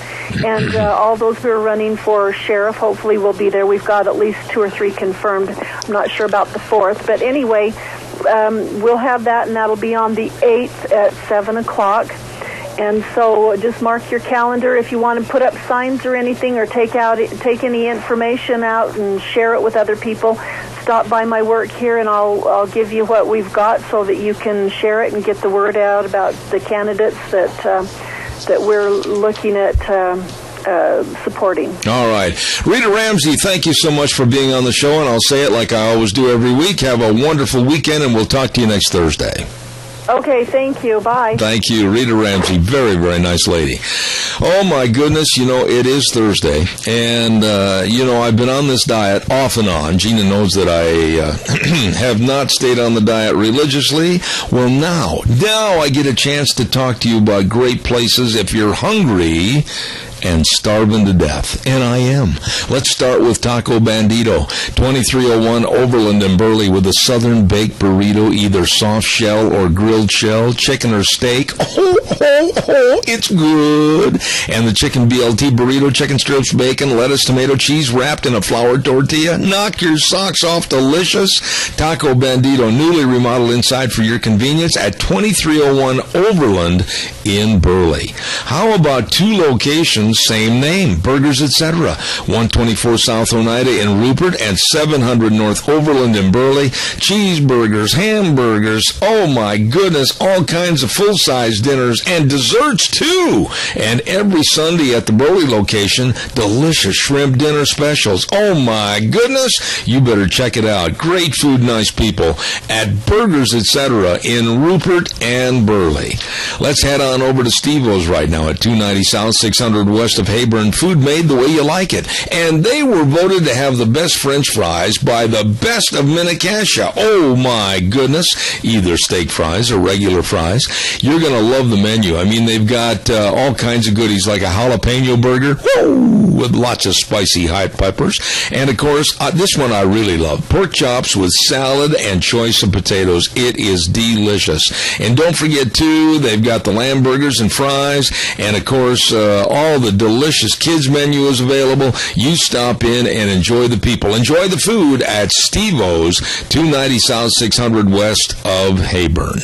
and all those who are running for sheriff hopefully will be there. We've got at least 2 or 3 confirmed. I'm not sure about the 4th, but anyway, we'll have that, and that'll be on the 8th at 7 o'clock. And so just mark your calendar if you want to put up signs or anything, or take any information out and share it with other people. Stop by my work here, and I'll give you what we've got so that you can share it and get the word out about the candidates that we're looking at supporting. All right. Rita Ramsey, thank you so much for being on the show, and I'll say it like I always do every week. Have a wonderful weekend, and we'll talk to you next Thursday. Okay, thank you. Bye. Thank you. Rita Ramsey, very, very nice lady. Oh, my goodness, it is Thursday, and, I've been on this diet off and on. Gina knows that I have not stayed on the diet religiously. Well, now I get a chance to talk to you about great places if you're hungry and starving to death. And I am. Let's start with Taco Bandito, 2301 Overland in Burley, with a southern baked burrito, either soft shell or grilled shell, chicken or steak. It's good. And the chicken BLT burrito, chicken strips, bacon, lettuce, tomato, cheese, wrapped in a flour tortilla. Knock your socks off, delicious. Taco Bandito, newly remodeled inside for your convenience at 2301 Overland in Burley. How about 2 locations, same name, Burgers Etc. 124 South Oneida in Rupert and 700 North Overland in Burley. Cheeseburgers, hamburgers, oh my goodness, all kinds of full-size dinners and desserts too. And every Sunday at the Burley location, delicious shrimp dinner specials. Oh my goodness, you better check it out. Great food, nice people at Burgers Etc. in Rupert and Burley. Let's head on over to Steve-O's right now at 290 South, 600 West of Hayburn. Food made the way you like it. And they were voted to have the best French fries by the Best of Minnecasia. Oh my goodness. Either steak fries or regular fries. You're going to love the menu. I mean, they've got all kinds of goodies like a jalapeno burger with lots of spicy hot peppers. And of course, this one I really love. Pork chops with salad and choice of potatoes. It is delicious. And don't forget too, they've got the lamb burgers and fries. And of course, all the delicious kids menu is available. You stop in and enjoy the people. Enjoy the food at Steve-O's, 290 South, 600 West of Hayburn.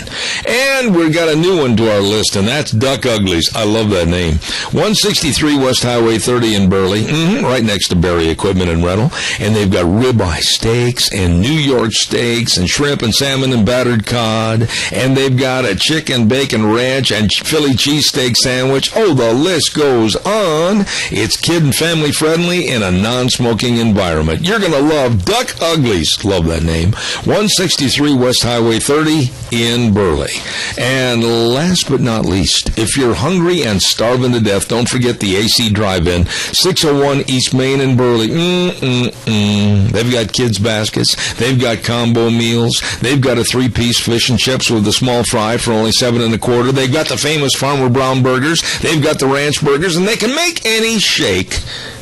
And we've got a new one to our list, and that's Duck Uglies. I love that name. 163 West Highway 30 in Burley, right next to Berry Equipment and Rental. And they've got ribeye steaks and New York steaks and shrimp and salmon and battered cod. And they've got a chicken, bacon ranch and Philly cheesesteak sandwich. Oh, the list goes on. It's kid and family friendly in a non-smoking environment. You're going to love Duck Uglies. Love that name. 163 West Highway 30 in Burley. And last but not least, if you're hungry and starving to death, don't forget the AC Drive-In, 601 East Main in Burley. They've got kids' baskets. They've got combo meals. They've got a 3-piece fish and chips with a small fry for only $7.25. They've got the famous Farmer Brown burgers. They've got the ranch burgers, and they can make any shake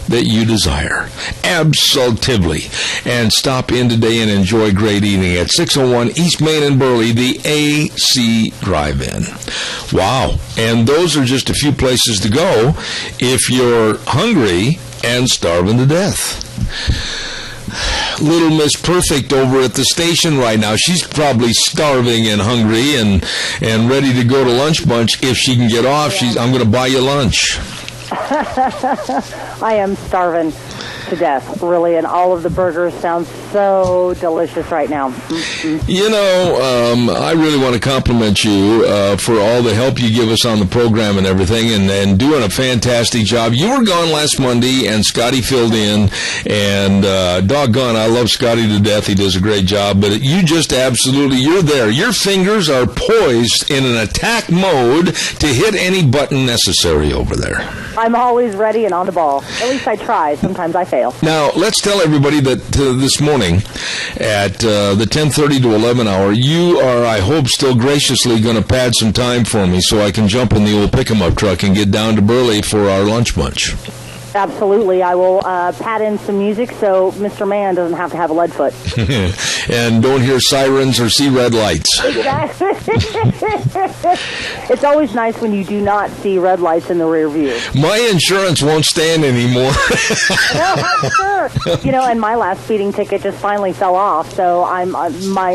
that you desire. Absolutely. And stop in today and enjoy great eating at 601 East Main in Burley, the AC Drive-In. Wow. And those are just a few places to go if you're hungry and starving to death. Little Miss Perfect over at the station right now. She's probably starving and hungry and ready to go to lunch bunch. If she can get off, I'm going to buy you lunch. I am starving to death, really, and all of the burgers sound so delicious right now. I really want to compliment you for all the help you give us on the program and everything, and doing a fantastic job. You were gone last Monday, and Scotty filled in, and doggone, I love Scotty to death. He does a great job, but you just absolutely, you're there. Your fingers are poised in an attack mode to hit any button necessary over there. I'm always ready and on the ball. At least I try. Sometimes I fail. Now, let's tell everybody that this morning at the 10:30 to 11 hour, you are, I hope, still graciously going to pad some time for me so I can jump in the old pick-em-up truck and get down to Burley for our lunch bunch. Absolutely. I will pad in some music so Mr. Man doesn't have to have a lead foot. and don't hear sirens or see red lights. Exactly. It's always nice when you do not see red lights in the rear view. My insurance won't stand anymore. No, I'm sure. And my last speeding ticket just finally fell off, so my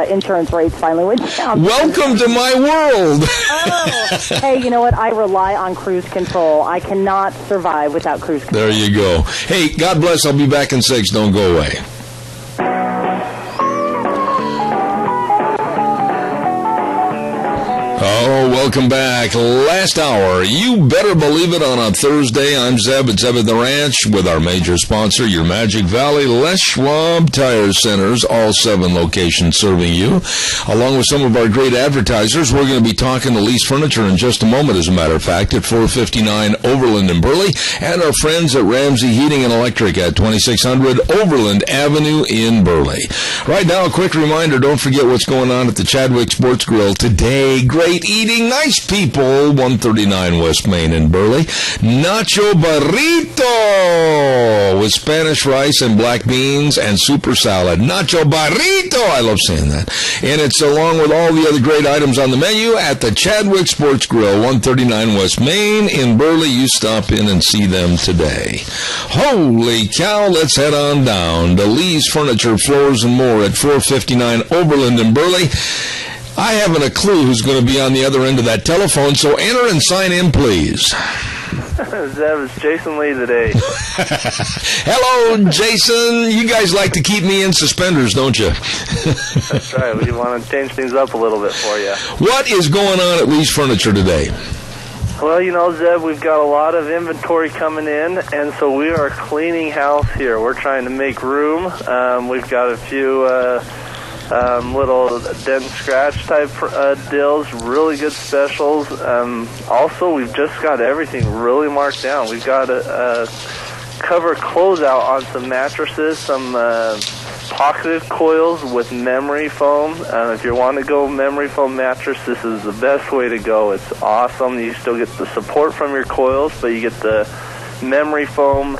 insurance rates finally went down. Welcome to my world. Oh, hey, you know what? I rely on cruise control. I cannot survive without cruise control. There you go. Hey, God bless. I'll be back in 6. Don't go away. Oh, welcome back. Last hour. You better believe it on a Thursday. I'm Zeb at Zeb at the Ranch with our major sponsor, your Magic Valley Les Schwab Tire Centers, all 7 locations serving you. Along with some of our great advertisers, we're going to be talking to Lease Furniture in just a moment, as a matter of fact, at 459 Overland in Burley, and our friends at Ramsey Heating and Electric at 2600 Overland Avenue in Burley. Right now, a quick reminder, don't forget what's going on at the Chadwick Sports Grill today. Great eating, nice people, 139 West Main in Burley. Nacho Burrito with Spanish rice and black beans and super salad. Nacho Burrito, I love saying that. And it's along with all the other great items on the menu at the Chadwick Sports Grill, 139 West Main in Burley. You stop in and see them today. Holy cow, let's head on down to Lee's Furniture, Floors and More at 459 Overland in Burley. I haven't a clue who's going to be on the other end of that telephone, so enter and sign in, please. Zeb, it's Jason Lee today. Hello, Jason. You guys like to keep me in suspenders, don't you? That's right. We want to change things up a little bit for you. What is going on at Lee's Furniture today? Well, Zeb, we've got a lot of inventory coming in, and so we are cleaning house here. We're trying to make room. We've got a few little dent scratch type deals, really good specials. Also, we've just got everything really marked down. We've got a cover closeout on some mattresses, some pocketed coils with memory foam. If you want to go memory foam mattress, this is the best way to go. It's awesome. You still get the support from your coils, but you get the memory foam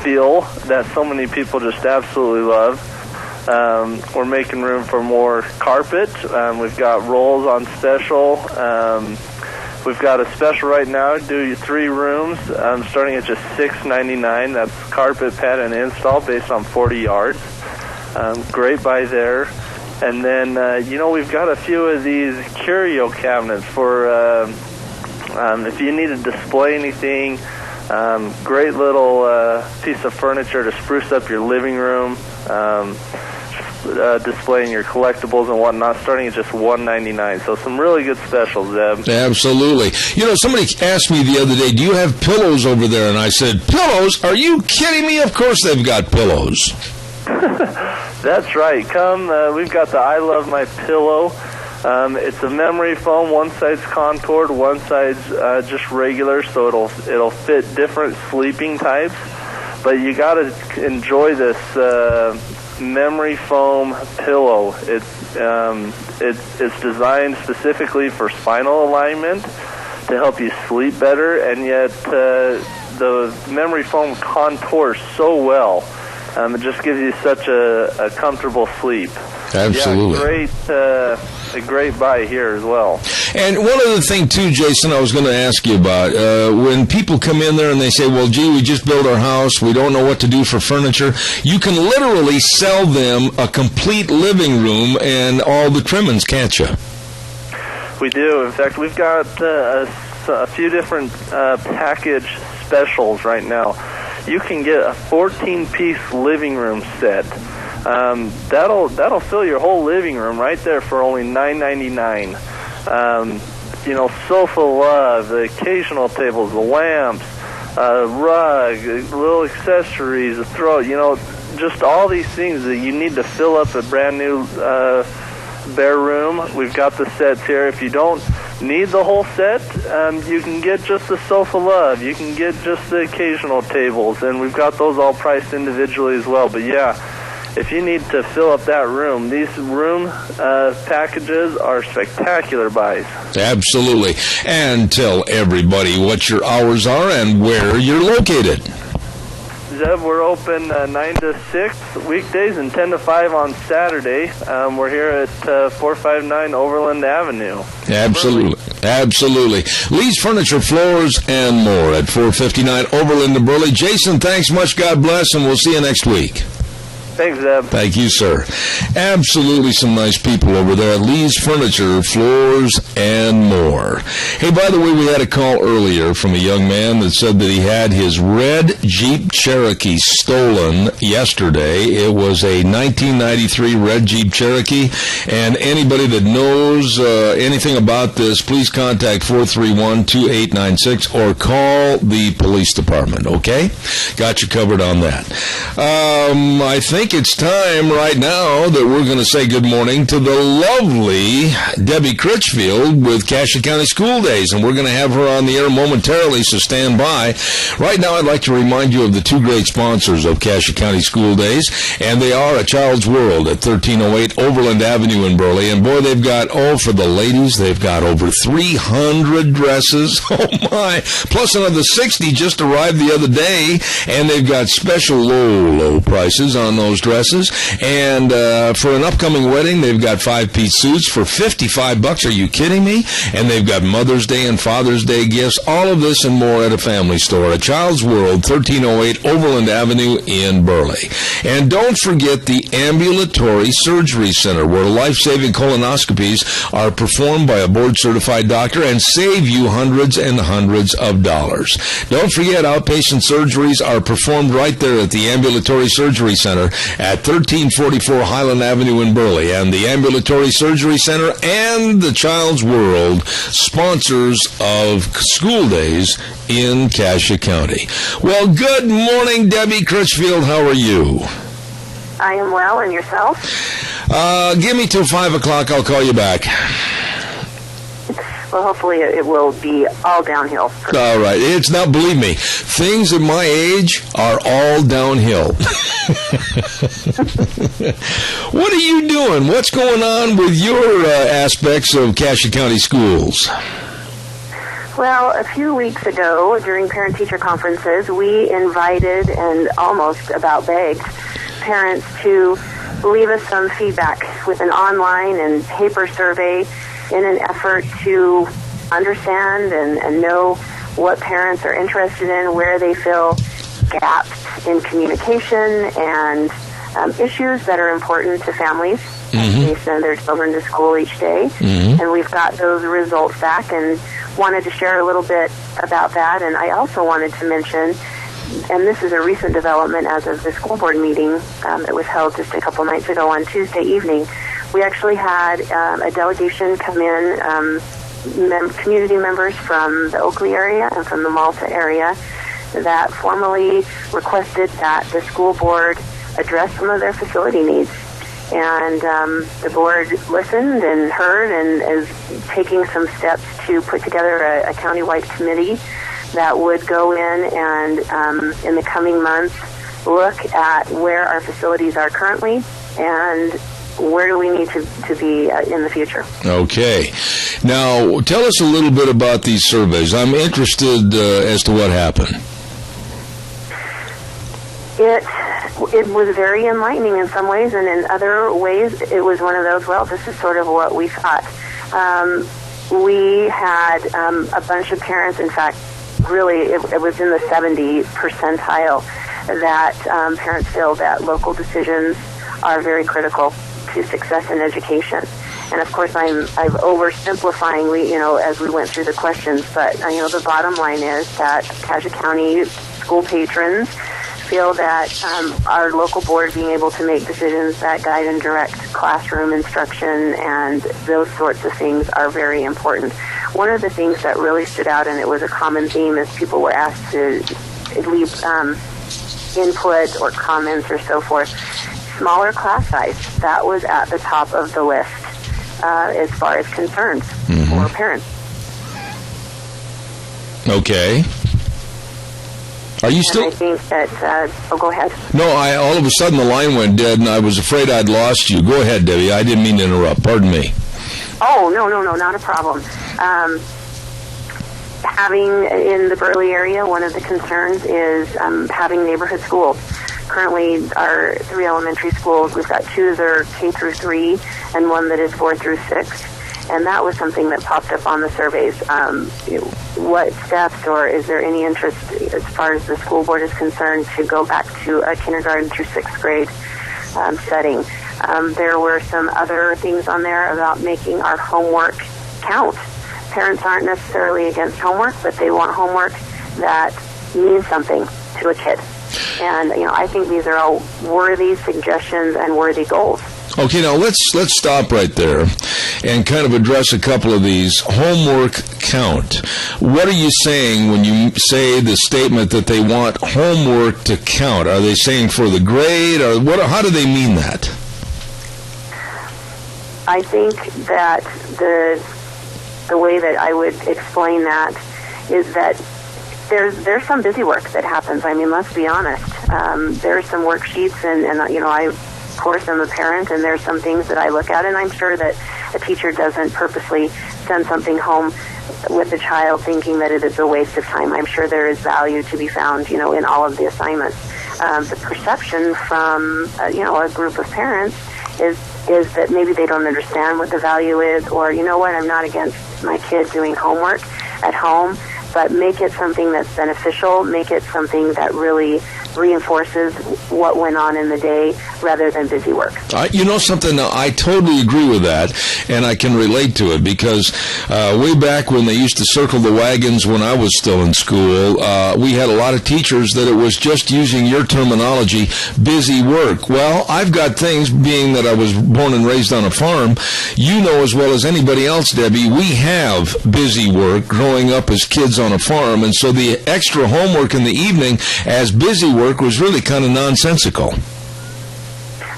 feel that so many people just absolutely love. We're making room for more carpet. We've got rolls on special. We've got a special right now. Do 3 rooms, starting at just $6.99. That's carpet, pad, and install based on 40 yards. Great buy there. And then, we've got a few of these curio cabinets for if you need to display anything. Great little piece of furniture to spruce up your living room. Displaying your collectibles and whatnot, starting at just $1.99. So some really good specials, Zeb. Absolutely. Somebody asked me the other day, do you have pillows over there? And I said, pillows? Are you kidding me? Of course they've got pillows. That's right. Come, we've got the I Love My Pillow. It's a memory foam. One side's contoured, one side's just regular, so it'll fit different sleeping types. But you got to enjoy this memory foam pillow. It's designed specifically for spinal alignment to help you sleep better, and yet the memory foam contours so well. It just gives you such a comfortable sleep. Absolutely. Yeah, a great buy here as well. And one other thing, too, Jason, I was going to ask you about. When people come in there and they say, well, gee, we just built our house, we don't know what to do for furniture, you can literally sell them a complete living room and all the trimmings, can't you? We do. In fact, we've got a few different package specials right now. You can get a 14-piece living room set. That'll fill your whole living room right there for only $9.99. Sofa love, the occasional tables, the lamps, rug, little accessories, a throw. Just all these things that you need to fill up a brand new bare room. We've got the sets here. If you don't need the whole set, you can get just the sofa love. You can get just the occasional tables, and we've got those all priced individually as well. But yeah, if you need to fill up that room, these room packages are spectacular buys. Absolutely. And tell everybody what your hours are and where you're located. Zeb. We're open 9 to 6 weekdays and 10 to 5 on Saturday. We're here at 459 Overland Avenue. Absolutely. Absolutely. Lee's Furniture, Floors, and more at 459 Overland in Burley. Jason, thanks much. God bless, and we'll see you next week. Thanks, Zeb. Thank you, sir. Absolutely some nice people over there at Lee's Furniture, Floors, and more. Hey, by the way, we had a call earlier from a young man that said that he had his red Jeep Cherokee stolen yesterday. It was a 1993 red Jeep Cherokee, and anybody that knows anything about this, please contact 431-2896 or call the police department, okay? Got you covered on that. I think it's time right now that we're going to say good morning to the lovely Debbie Critchfield with Cassia County School Days, and we're going to have her on the air momentarily, so stand by. Right now, I'd like to remind you of the two great sponsors of Cassia County School Days, and they are A Child's World at 1308 Overland Avenue in Burley, and boy, they've got, for the ladies, they've got over 300 dresses, oh my, plus another 60 just arrived the other day, and they've got special low prices on those dresses, and for an upcoming wedding, they've got 5-piece suits for $55. Are you kidding me? And they've got Mother's Day and Father's Day gifts, all of this and more at a family store. A Child's World, 1308 Overland Avenue in Burley. And don't forget the Ambulatory Surgery Center, where life-saving colonoscopies are performed by a board-certified doctor and save you hundreds and hundreds of dollars. Don't forget, outpatient surgeries are performed right there at the Ambulatory Surgery Center at 1344 Highland Avenue in Burley. And the Ambulatory Surgery Center and the Child's World, sponsors of School Days in Cassia County. Well, good morning, Debbie Critchfield. How are you? I am well, and yourself? Give me till 5 o'clock. I'll call you back. Well, hopefully it will be all downhill. All right. It's not, believe me, things at my age are all downhill. What are you doing? What's going on with your aspects of Cassia County schools? Well, a few weeks ago, during parent-teacher conferences, we invited and almost about begged parents to leave us some feedback with an online and paper survey in an effort to understand and know what parents are interested in, where they feel gaps in communication, and issues that are important to families as they send their children to school each day. And we've got those results back and wanted to share a little bit about that. And I also wanted to mention, and this is a recent development as of the school board meeting that was held just a couple nights ago on Tuesday evening, we actually had a delegation come in, community members from the Oakley area and from the Malta area that formally requested that the school board address some of their facility needs. And the board listened and heard and is taking some steps to put together a countywide committee that would go in and in the coming months look at where our facilities are currently and where do we need to be in the future. Okay. Now, tell us a little bit about these surveys. I'm interested as to what happened. It was very enlightening in some ways, and in other ways it was one of those, well, this is sort of what we thought. We had a bunch of parents, in fact, really it was in the 70 percentile, that parents feel that local decisions are very critical to success in education. And of course, I'm oversimplifying, as we went through the questions, but the bottom line is that Cassia County school patrons feel that our local board being able to make decisions that guide and direct classroom instruction and those sorts of things are very important. One of the things that really stood out, and it was a common theme, as people were asked to leave input or comments or so forth, smaller class size. That was at the top of the list as far as concerns for parents. Okay. Are you still? I think that, go ahead. No, all of a sudden the line went dead, and I was afraid I'd lost you. Go ahead, Debbie. I didn't mean to interrupt. Pardon me. Oh, no, not a problem. having in the Burley area, one of the concerns is having neighborhood schools. Currently, our 3 elementary schools, we've got 2 that are K through 3 and 1 that is 4 through 6. And that was something that popped up on the surveys. What steps, or is there any interest as far as the school board is concerned to go back to a kindergarten through 6th grade setting? There were some other things on there about making our homework count. Parents aren't necessarily against homework, but they want homework that means something to a kid. And, I think these are all worthy suggestions and worthy goals. Okay, now let's stop right there and kind of address a couple of these. Homework count. What are you saying when you say the statement that they want homework to count? Are they saying for the grade, or what? How do they mean that? I think that the way that I would explain that is that there's some busy work that happens. I mean, let's be honest. There's some worksheets, and I, of course, I'm a parent, and there's some things that I look at, and I'm sure that a teacher doesn't purposely send something home with the child thinking that it is a waste of time. I'm sure there is value to be found, in all of the assignments. The perception from, a group of parents is that maybe they don't understand what the value is, or, I'm not against my kid doing homework at home, but make it something that's beneficial, make it something that really reinforces what went on in the day rather than busy work. You know something, I totally agree with that, and I can relate to it, because way back when they used to circle the wagons when I was still in school, we had a lot of teachers that it was just, using your terminology, busy work. Well, I've got things, being that I was born and raised on a farm, you know as well as anybody else, Debbie, we have busy work growing up as kids on a farm, and so the extra homework in the evening as busy work was really kind of nonsensical.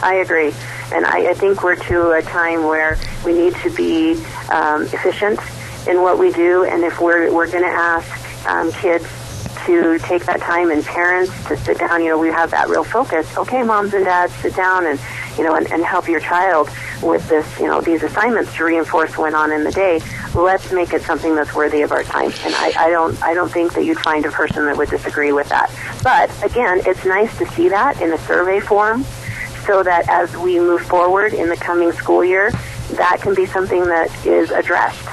I agree. And I think we're to a time where we need to be efficient in what we do. And if we're going to ask kids to take that time, and parents to sit down, we have that real focus. Okay, moms and dads, sit down and help your child with this, these assignments to reinforce what went on in the day. Let's make it something that's worthy of our time. And I don't think that you'd find a person that would disagree with that. But again, it's nice to see that in a survey form, so that as we move forward in the coming school year, that can be something that is addressed.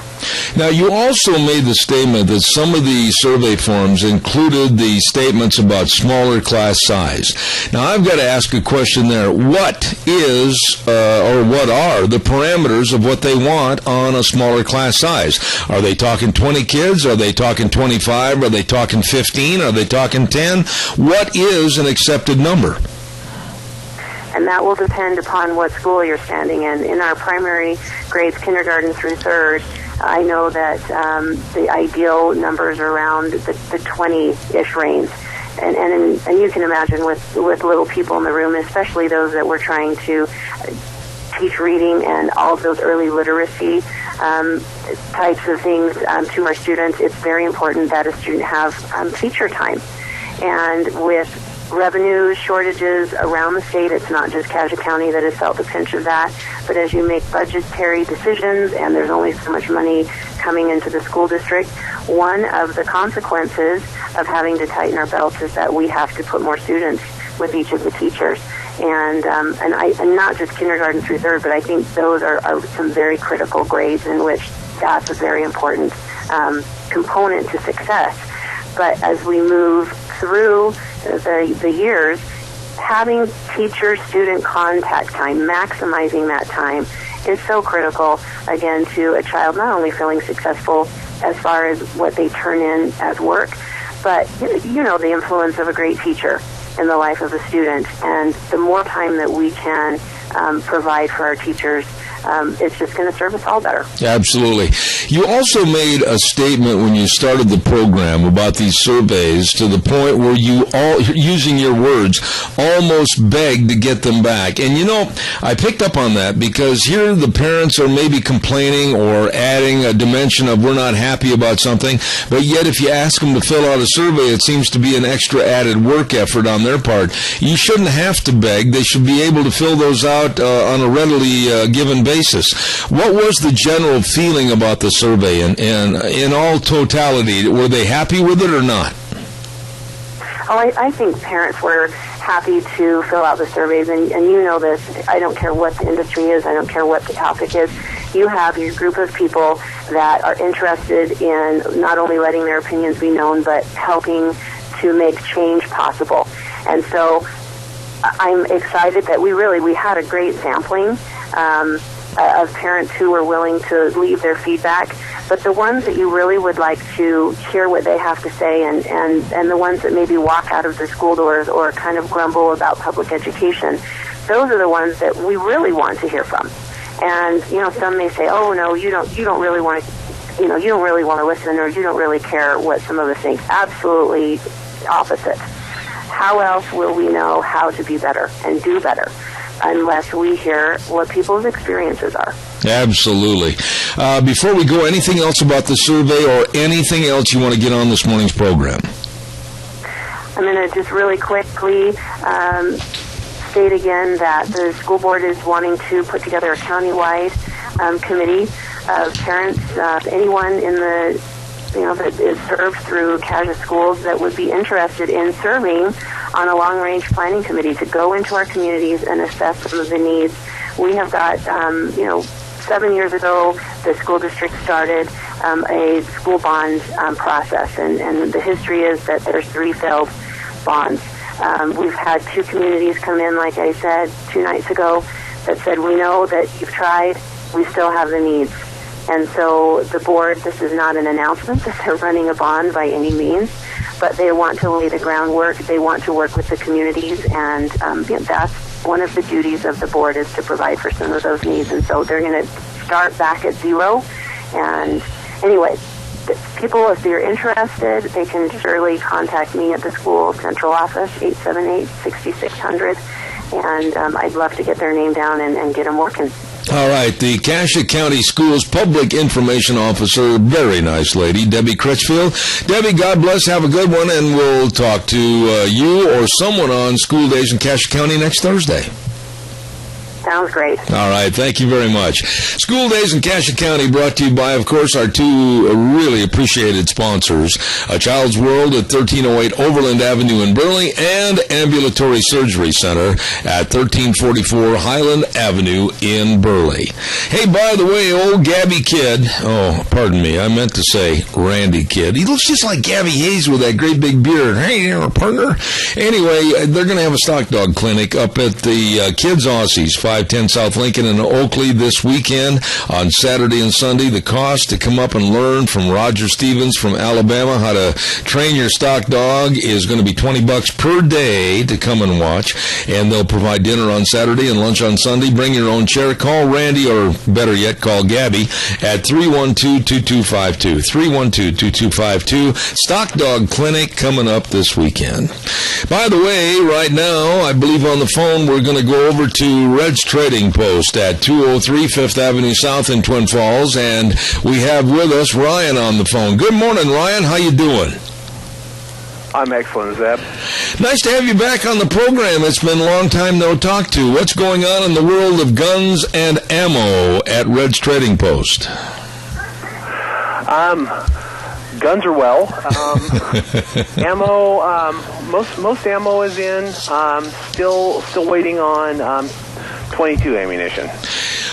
Now, you also made the statement that some of the survey forms included the statements about smaller class size. Now, I've got to ask a question there. What is, or what are the parameters of what they want on a smaller class size? Are they talking 20 kids? Are they talking 25? Are they talking 15? Are they talking 10? What is an accepted number? And that will depend upon what school you're standing in. In our primary grades, kindergarten through 3rd, I know that the ideal numbers are around the 20-ish range. And you can imagine with little people in the room, especially those that we're trying to teach reading and all of those early literacy types of things to our students, it's very important that a student have feature time. And with revenue shortages around the state, it's not just Cassia County that has felt the pinch of that, but as you make budgetary decisions and there's only so much money coming into the school district, one of the consequences of having to tighten our belts is that we have to put more students with each of the teachers. And not just kindergarten through 3rd, but I think those are some very critical grades in which that's a very important component to success. But as we move through the years, having teacher-student contact time, maximizing that time, is so critical, again, to a child not only feeling successful as far as what they turn in as work, but, the influence of a great teacher in the life of a student. And the more time that we can provide for our teachers, it's just going to serve us all better. Absolutely. You also made a statement when you started the program about these surveys, to the point where you all, using your words, almost begged to get them back. And I picked up on that, because here the parents are maybe complaining or adding a dimension of we're not happy about something, but yet if you ask them to fill out a survey, it seems to be an extra added work effort on their part. You shouldn't have to beg. They should be able to fill those out on a readily given basis. basis. What was the general feeling about the survey, and in all totality? Were they happy with it or not? Oh, I think parents were happy to fill out the surveys, and you know this. I don't care what the industry is. I don't care what the topic is. You have your group of people that are interested in not only letting their opinions be known, but helping to make change possible. And so I'm excited that we had a great sampling of parents who were willing to leave their feedback. But the ones that you really would like to hear what they have to say, and the ones that maybe walk out of the school doors or kind of grumble about public education, those are the ones that we really want to hear from. And some may say, "Oh no, you don't really want to, you don't really want to listen, or you don't really care what some of us think." Absolutely opposite. How else will we know how to be better and do better unless we hear what people's experiences are? Absolutely. Before we go, anything else about the survey or anything else you want to get on this morning's program? I'm going to just really quickly state again that the school board is wanting to put together a countywide committee of parents, anyone in the that is served through Casia schools that would be interested in serving on a long-range planning committee to go into our communities and assess some of the needs. We have got, 7 years ago, the school district started a school bond process, and the history is that there's 3 failed bonds. We've had 2 communities come in, like I said, 2 nights ago, that said, "We know that you've tried, we still have the needs." And so the board, this is not an announcement that they're running a bond by any means, but they want to lay the groundwork. They want to work with the communities, and that's one of the duties of the board, is to provide for some of those needs. And so they're going to start back at 0. And anyway, people, if they're interested, they can surely contact me at the school central office, 878-6600, and I'd love to get their name down and get them working. All right, the Casia County Schools Public Information Officer, very nice lady, Debbie Critchfield. Debbie, God bless, have a good one, and we'll talk to you or someone on School Days in Casia County next Thursday. Sounds great. All right, thank you very much. School Days in Casia County brought to you by, of course, our 2 really appreciated sponsors, A Child's World at 1308 Overland Avenue in Burley, and Ambulatory Surgery Center at 1344 Highland Avenue in Burley. Hey, by the way, old Gabby Kidd, oh, pardon me, I meant to say Randy Kidd. He looks just like Gabby Hayes with that great big beard. Hey, you're a partner. Anyway, they're going to have a stock dog clinic up at the Kids Aussies, 510 South Lincoln in Oakley this weekend on Saturday and Sunday. The cost to come up and learn from Roger Stevens from Alabama how to train your stock dog is going to be $20 per day to come and watch, and they'll provide dinner on Saturday and lunch on Sunday. Bring your own chair. Call Randy, or better yet, call Gabby at 312-2252. 312-2252. Stock Dog Clinic coming up this weekend. By the way, right now, I believe on the phone we're going to go over to Red's Trading Post at 203 5th Avenue South in Twin Falls, and we have with us Ryan on the phone. Good morning, Ryan. How you doing? I'm excellent, Zeb. Nice to have you back on the program. It's been a long time no talk to. What's going on in the world of guns and ammo at Red's Trading Post? Guns are well. Ammo, most ammo is in. Still waiting on 22 ammunition.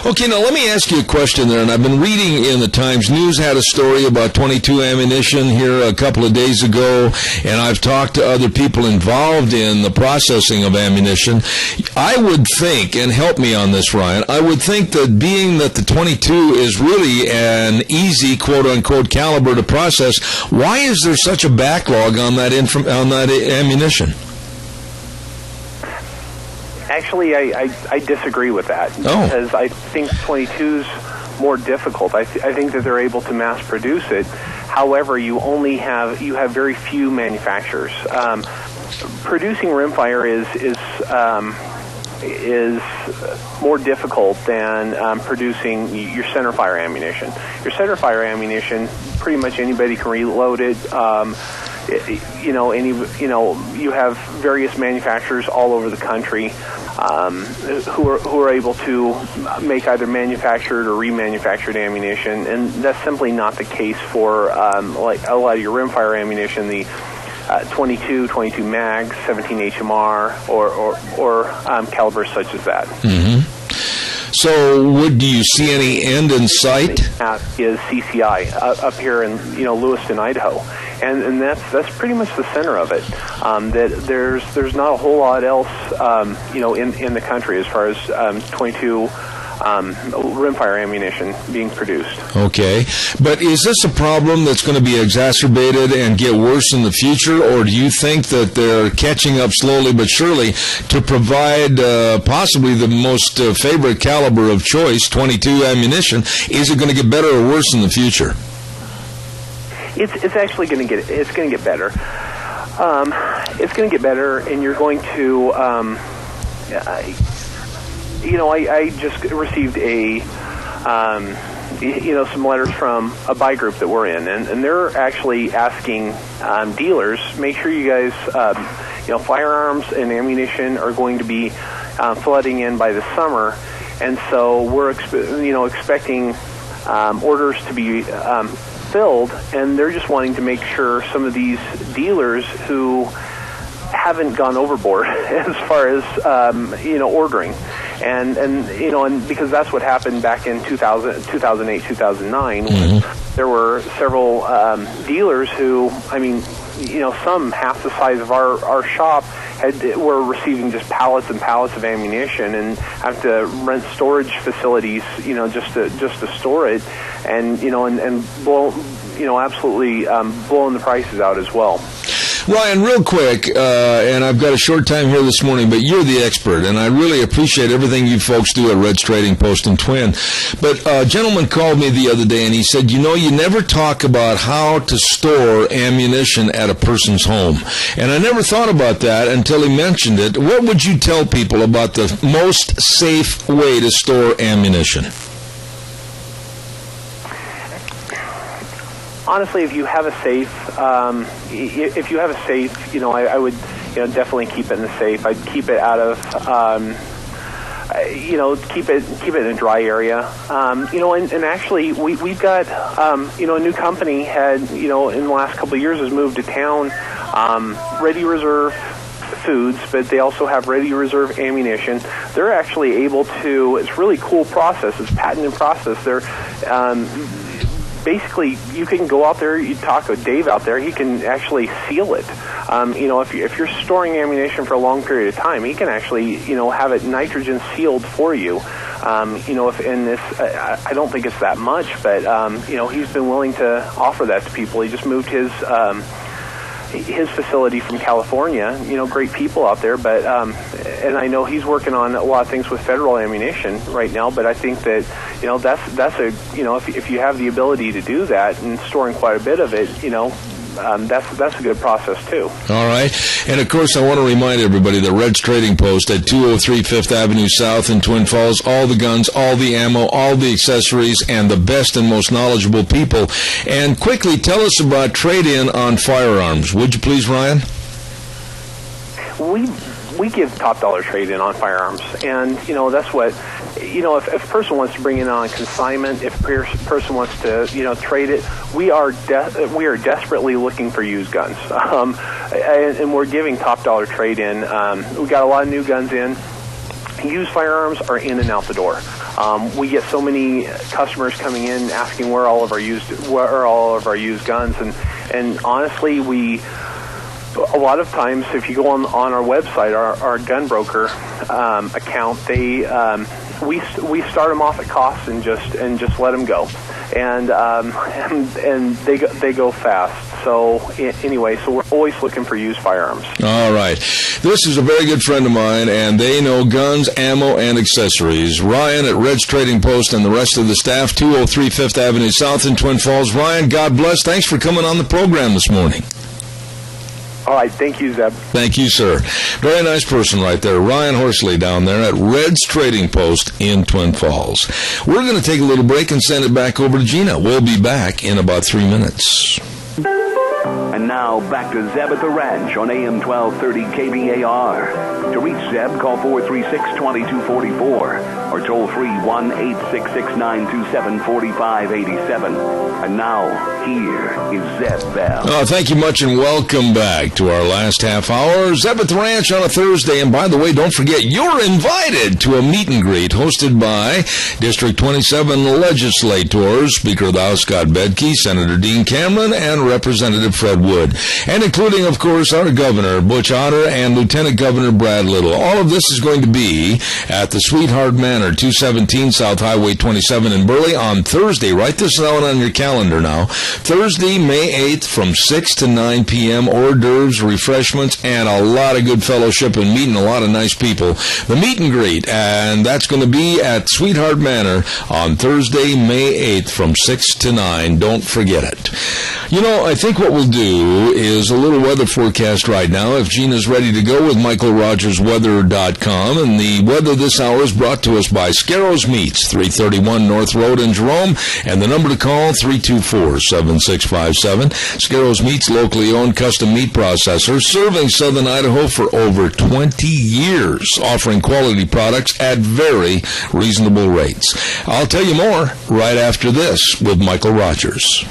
Okay, now let me ask you a question there, and I've been reading in the Times News had a story about 22 ammunition here a couple of days ago, and I've talked to other people involved in the processing of ammunition. I would think, and help me on this, Ryan, I would think that being that the 22 is really an easy, quote-unquote, caliber to process, why is there such a backlog on that ammunition? Actually, I disagree with that, because I think 22's more difficult. I think that they're able to mass produce it. However, you have very few manufacturers. Producing rimfire is more difficult than producing your centerfire ammunition. Your centerfire ammunition, pretty much anybody can reload it. you have various manufacturers all over the country who are able to make either manufactured or remanufactured ammunition, and that's simply not the case for like a lot of your rimfire ammunition, the 22 mags, 17 HMR, or calibers such as that. Mm-hmm. So, do you see any end in sight? That is CCI up here in Lewiston, Idaho, and that's pretty much the center of it. That there's not a whole lot else in the country as far as 22 rimfire ammunition being produced. Okay, but is this a problem that's going to be exacerbated and get worse in the future, or do you think that they're catching up slowly but surely to provide possibly the most favorite caliber of choice, 22 ammunition? Is it going to get better or worse in the future? It's actually going to get better. It's going to get better, and you're going to. I just received some letters from a buy group that we're in, and they're actually asking dealers, make sure you guys, firearms and ammunition are going to be flooding in by the summer, and so we're expecting orders to be filled, and they're just wanting to make sure some of these dealers who haven't gone overboard as far as ordering, and because that's what happened back in 2008, 2009, when there were several dealers who, some half the size of our shop were receiving just pallets and pallets of ammunition and have to rent storage facilities, just to store it, and blow, absolutely blowing the prices out as well. Ryan, real quick, and I've got a short time here this morning, but you're the expert, and I really appreciate everything you folks do at Red's Trading Post and Twin. But a gentleman called me the other day, and he said, you never talk about how to store ammunition at a person's home. And I never thought about that until he mentioned it. What would you tell people about the most safe way to store ammunition? Honestly, if you have a safe, I would, definitely keep it in the safe. I'd keep it out of, keep it in a dry area. And actually, we've got, a new company had, in the last couple of years has moved to town, Ready Reserve Foods, but they also have Ready Reserve ammunition. They're actually able to, it's a really cool process, it's a patented process. They're, basically, you can go out there, you talk with Dave out there, he can actually seal it. If you're storing ammunition for a long period of time, he can actually, have it nitrogen sealed for you. If in this, I don't think it's that much, but, he's been willing to offer that to people. He just moved his facility from California, great people out there, but and I know he's working on a lot of things with federal ammunition right now, but I think that that's a if you have the ability to do that and storing quite a bit of it, that's a good process too. All right, and of course I want to remind everybody that Red's Trading Post at 203 5th Avenue South in Twin Falls, all the guns, all the ammo, all the accessories, and the best and most knowledgeable people. And quickly tell us about trade-in on firearms, would you please, Ryan? We give top dollar trade-in on firearms, and that's what if a person wants to bring it on consignment, if a person wants to trade it, we are desperately looking for used guns, and we're giving top dollar trade-in. We got a lot of new guns in. Used firearms are in and out the door. We get so many customers coming in asking where are all of our used guns, and honestly, a lot of times, if you go on our website, our gun broker account, we start them off at cost and just let them go, and they go fast. So anyway, so we're always looking for used firearms. All right, this is a very good friend of mine, and they know guns, ammo, and accessories. Ryan at Red's Trading Post and the rest of the staff, 203 5th Avenue South in Twin Falls. Ryan, God bless. Thanks for coming on the program this morning. All right, thank you, Zeb. Thank you, sir. Very nice person right there, Ryan Horsley down there at Red's Trading Post in Twin Falls. We're going to take a little break and send it back over to Gina. We'll be back in about 3 minutes. And now, back to Zeb at the Ranch on AM 1230 KBAR. To reach Zeb, call 436-2244 or toll free 1-866-927-4587. And now, here is Zeb Bell. Thank you much and welcome back to our last half hour. Zeb at the Ranch on a Thursday. And by the way, don't forget, you're invited to a meet and greet hosted by District 27 legislators, Speaker of the House Scott Bedke, Senator Dean Cameron, and Representative Fred Wood, and including, of course, our Governor, Butch Otter, and Lieutenant Governor Brad Little. All of this is going to be at the Sweetheart Manor, 217 South Highway 27 in Burley on Thursday. Write this down on your calendar now. Thursday, May 8th from 6 to 9 p.m. Hors d'oeuvres, refreshments, and a lot of good fellowship and meeting a lot of nice people. The meet and greet, and that's going to be at Sweetheart Manor on Thursday, May 8th from 6 to 9. Don't forget it. You know, I think what we'll do is a little weather forecast right now. If Gina's ready to go with MichaelRogersWeather.com. And the weather this hour is brought to us by Scarro's Meats, 331 North Road in Jerome. And the number to call, 324-7657. Scarro's Meats, locally owned custom meat processor, serving southern Idaho for over 20 years, offering quality products at very reasonable rates. I'll tell you more right after this with Michael Rogers.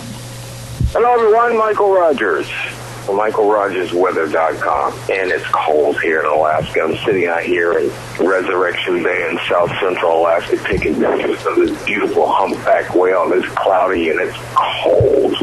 Hello, everyone. Michael Rogers from MichaelRogersWeather.com. And it's cold here in Alaska. I'm sitting out here in Resurrection Bay in south central Alaska taking pictures of this beautiful humpback whale. And it's cloudy and it's cold.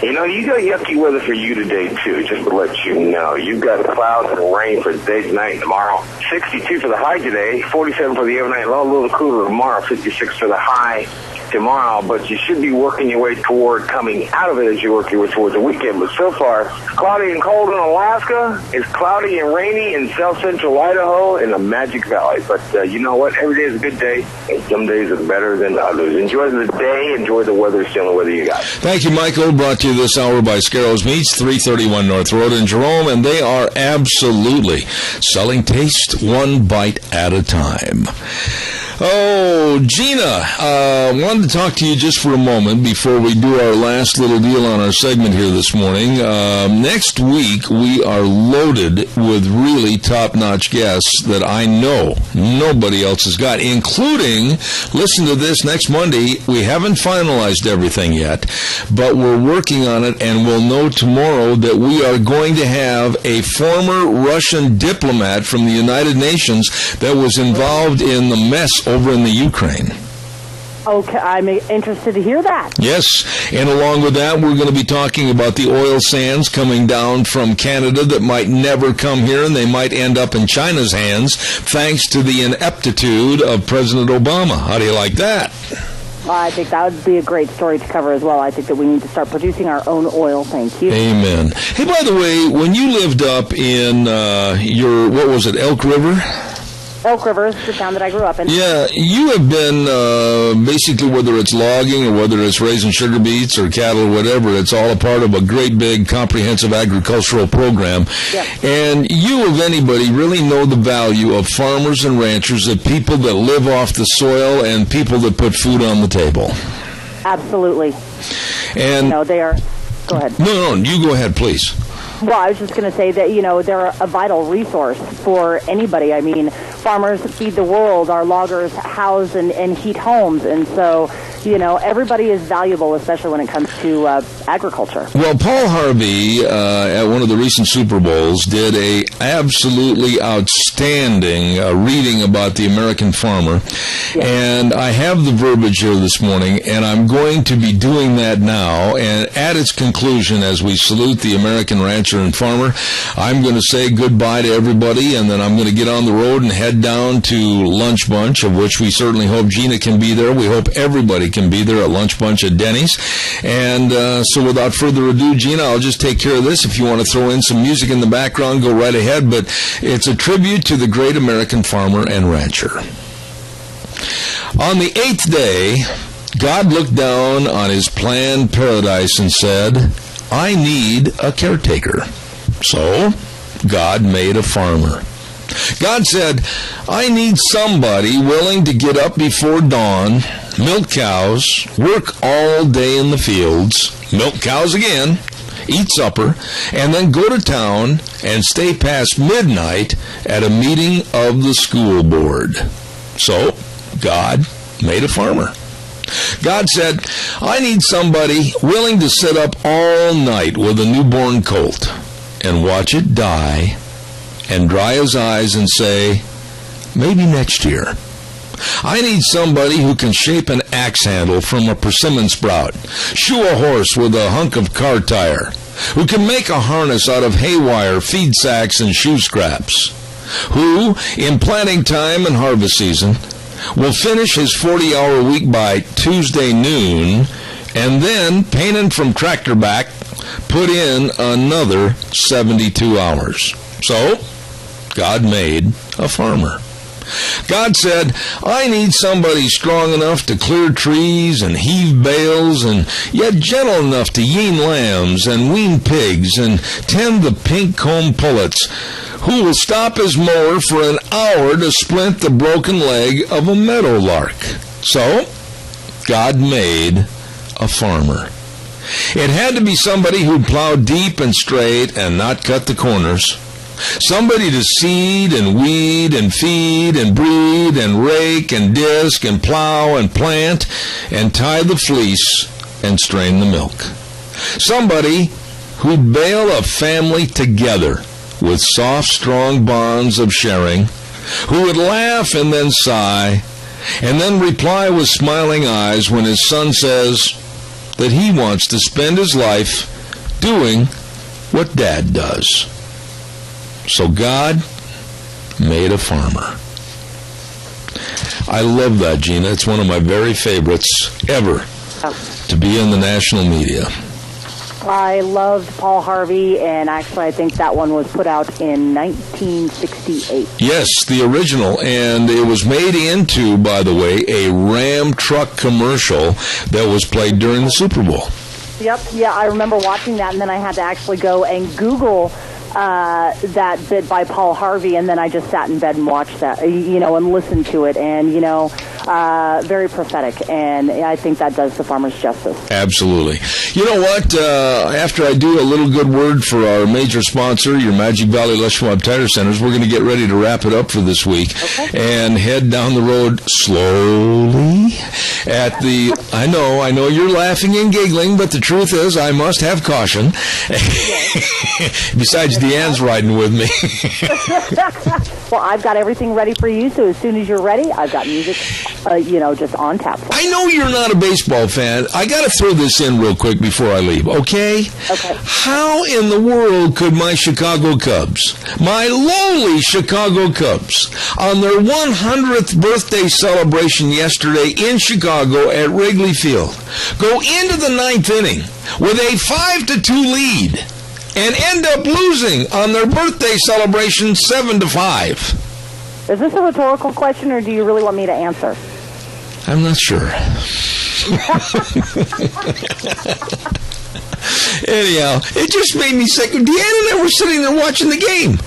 You know, you got yucky weather for you today, too, just to let you know. You've got clouds and rain for today, tonight, and tomorrow. 62 for the high today, 47 for the overnight low, a little cooler tomorrow, 56 for the high tomorrow, but you should be working your way toward coming out of it as you work your way towards the weekend. But so far, cloudy and cold in Alaska. It's cloudy and rainy in south central Idaho in the Magic Valley. But you know what? Every day is a good day, and some days are better than others. Enjoy the day. Enjoy the weather. It's the only weather you got. Thank you, Michael. Brought to you this hour by Scarro's Meats, 331 North Road in Jerome, and they are absolutely selling taste one bite at a time. Oh, Gina, wanted to talk to you just for a moment before we do our last little deal on our segment here this morning. Next week, we are loaded with really top-notch guests that I know nobody else has got, including, listen to this, next Monday, we haven't finalized everything yet, but we're working on it, and we'll know tomorrow that we are going to have a former Russian diplomat from the United Nations that was involved in the mess over in the Ukraine. Okay, I'm interested to hear that. Yes, and along with that, we're going to be talking about the oil sands coming down from Canada that might never come here, and they might end up in China's hands, thanks to the ineptitude of President Obama. How do you like that? I think that would be a great story to cover as well. I think that we need to start producing our own oil. Thank you. Amen. Hey, by the way, when you lived up in Elk River? Elk River is the town that I grew up in. Yeah, you have been basically, whether it's logging or whether it's raising sugar beets or cattle or whatever, it's all a part of a great big comprehensive agricultural program. Yep. And you, of anybody, really know the value of farmers and ranchers, the people that live off the soil and people that put food on the table. Absolutely. And they are... Go ahead. No, you go ahead, please. Well, I was just going to say that, they're a vital resource for anybody. I mean, farmers feed the world. Our loggers house and heat homes. And so, everybody is valuable, especially when it comes to agriculture. Well, Paul Harvey, at one of the recent Super Bowls, did a absolutely outstanding reading about the American farmer. Yes. And I have the verbiage here this morning, and I'm going to be doing that now. And at its conclusion, as we salute the American rancher and farmer, I'm going to say goodbye to everybody, and then I'm going to get on the road and head down to Lunch Bunch, of which we certainly hope Gina can be there. We hope everybody can be there at Lunch Bunch at Denny's. And so without further ado, Gina, I'll just take care of this. If you want to throw in some music in the background, go right ahead. But it's a tribute to the great American farmer and rancher. On the 8th day, God looked down on his planned paradise and said, I need a caretaker. So, God made a farmer. God said, I need somebody willing to get up before dawn, milk cows, work all day in the fields, milk cows again, eat supper, and then go to town and stay past midnight at a meeting of the school board. So, God made a farmer. God said, I need somebody willing to sit up all night with a newborn colt and watch it die and dry his eyes and say, maybe next year. I need somebody who can shape an axe handle from a persimmon sprout, shoe a horse with a hunk of car tire, who can make a harness out of haywire, feed sacks, and shoe scraps, who, in planting time and harvest season, will finish his 40-hour week by Tuesday noon, and then, painting from tractor back, put in another 72 hours. So, God made a farmer. God said, I need somebody strong enough to clear trees and heave bales, and yet gentle enough to yean lambs and wean pigs and tend the pink-combed pullets, who will stop his mower for an hour to splint the broken leg of a meadowlark. So, God made a farmer. It had to be somebody who'd plow deep and straight and not cut the corners. Somebody to seed and weed and feed and breed and rake and disc and plow and plant and tie the fleece and strain the milk. Somebody who'd bale a family together with soft, strong bonds of sharing, who would laugh and then sigh and then reply with smiling eyes when his son says that he wants to spend his life doing what Dad does. So God made a farmer. I love that, Gina. It's one of my very favorites ever to be in the national media. I loved Paul Harvey, and actually I think that one was put out in 1968. Yes, the original, and it was made into, by the way, a Ram truck commercial that was played during the Super Bowl. Yep, yeah, I remember watching that, and then I had to actually go and Google that bit by Paul Harvey, and then I just sat in bed and watched that, and listened to it, and, very prophetic, and I think that does the farmers justice. Absolutely. You know what? After I do a little good word for our major sponsor, your Magic Valley Les Schwab Tire Centers, we're going to get ready to wrap it up for this week and head down the road slowly at the... I know you're laughing and giggling, but the truth is I must have caution. Besides, Deanne's riding with me. Well, I've got everything ready for you, so as soon as you're ready, I've got music, just on tap. I know you're not a baseball fan. I got to throw this in real quick before I leave, okay? Okay. How in the world could my Chicago Cubs, my lowly Chicago Cubs, on their 100th birthday celebration yesterday in Chicago at Wrigley Field, go into the ninth inning with a 5-2 lead and end up losing on their birthday celebration 7-5? Is this a rhetorical question, or do you really want me to answer? I'm not sure. Anyhow, it just made me sick. Deanna and I were sitting there watching the game,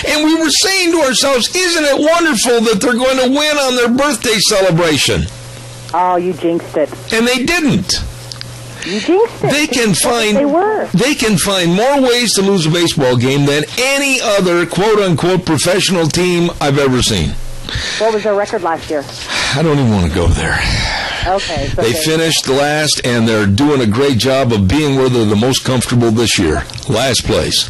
and we were saying to ourselves, isn't it wonderful that they're going to win on their birthday celebration? Oh, you jinxed it. And they didn't. You jinxed it. They can find more ways to lose a baseball game than any other quote-unquote professional team I've ever seen. What was their record last year? I don't even want to go there. Okay. They finished last, and they're doing a great job of being where they're the most comfortable this year. Last place.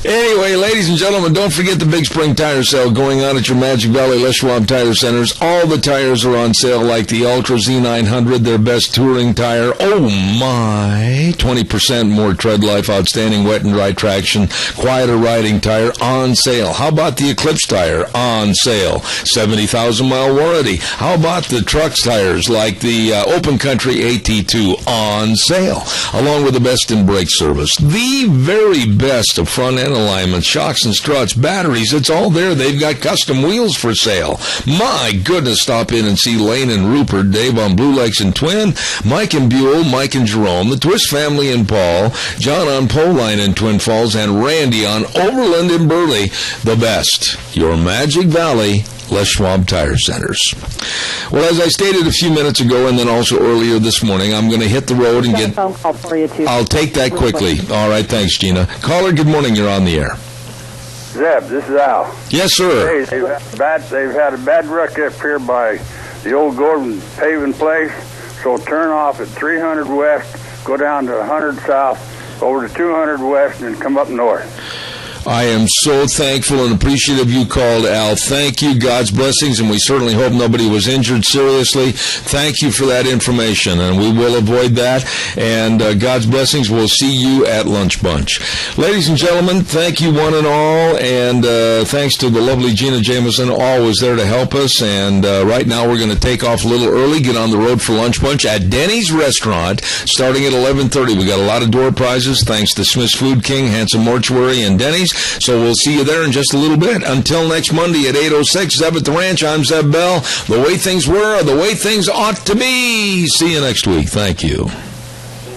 Anyway, ladies and gentlemen, don't forget the Big Spring Tire Sale going on at your Magic Valley Les Schwab Tire Centers. All the tires are on sale, like the Ultra Z900, their best touring tire. Oh, my. 20% more tread life, outstanding wet and dry traction, quieter riding tire on sale. How about the Eclipse tire on sale? 70,000-mile warranty. How about the trucks tires, like the Open Country AT2 on sale, along with the best in brake service. The very best of front-end alignment, shocks and struts, batteries, it's all there. They've got custom wheels for sale. My goodness, stop in and see Lane and Rupert, Dave on Blue Lakes and Twin, Mike and Buell, Mike and Jerome, the Twist family and Paul, John on Poline in Twin Falls, and Randy on Overland in Burley. The best, your Magic Valley Les Schwab Tire Centers. Well, as I stated a few minutes ago and then also earlier this morning, I'm going to hit the road and get... a phone call for you, too. I'll take that quickly. All right, thanks, Gina. Caller, good morning. You're on the air. Zeb, this is Al. Yes, sir. Hey, they've had a bad wreck up here by the old Gordon paving place, so turn off at 300 west, go down to 100 south, over to 200 west, and come up north. I am so thankful and appreciative you called, Al. Thank you. God's blessings, and we certainly hope nobody was injured seriously. Thank you for that information, and we will avoid that. And God's blessings. We'll see you at Lunch Bunch. Ladies and gentlemen, thank you one and all, and thanks to the lovely Gina Jameson, always there to help us. And right now we're going to take off a little early, get on the road for Lunch Bunch at Denny's Restaurant, starting at 11:30. We got a lot of door prizes, thanks to Smith's Food King, Handsome Mortuary, and Denny's. So we'll see you there in just a little bit. Until next Monday at 8:06, Zeb at the Ranch. I'm Zeb Bell. The way things were are the way things ought to be. See you next week. Thank you.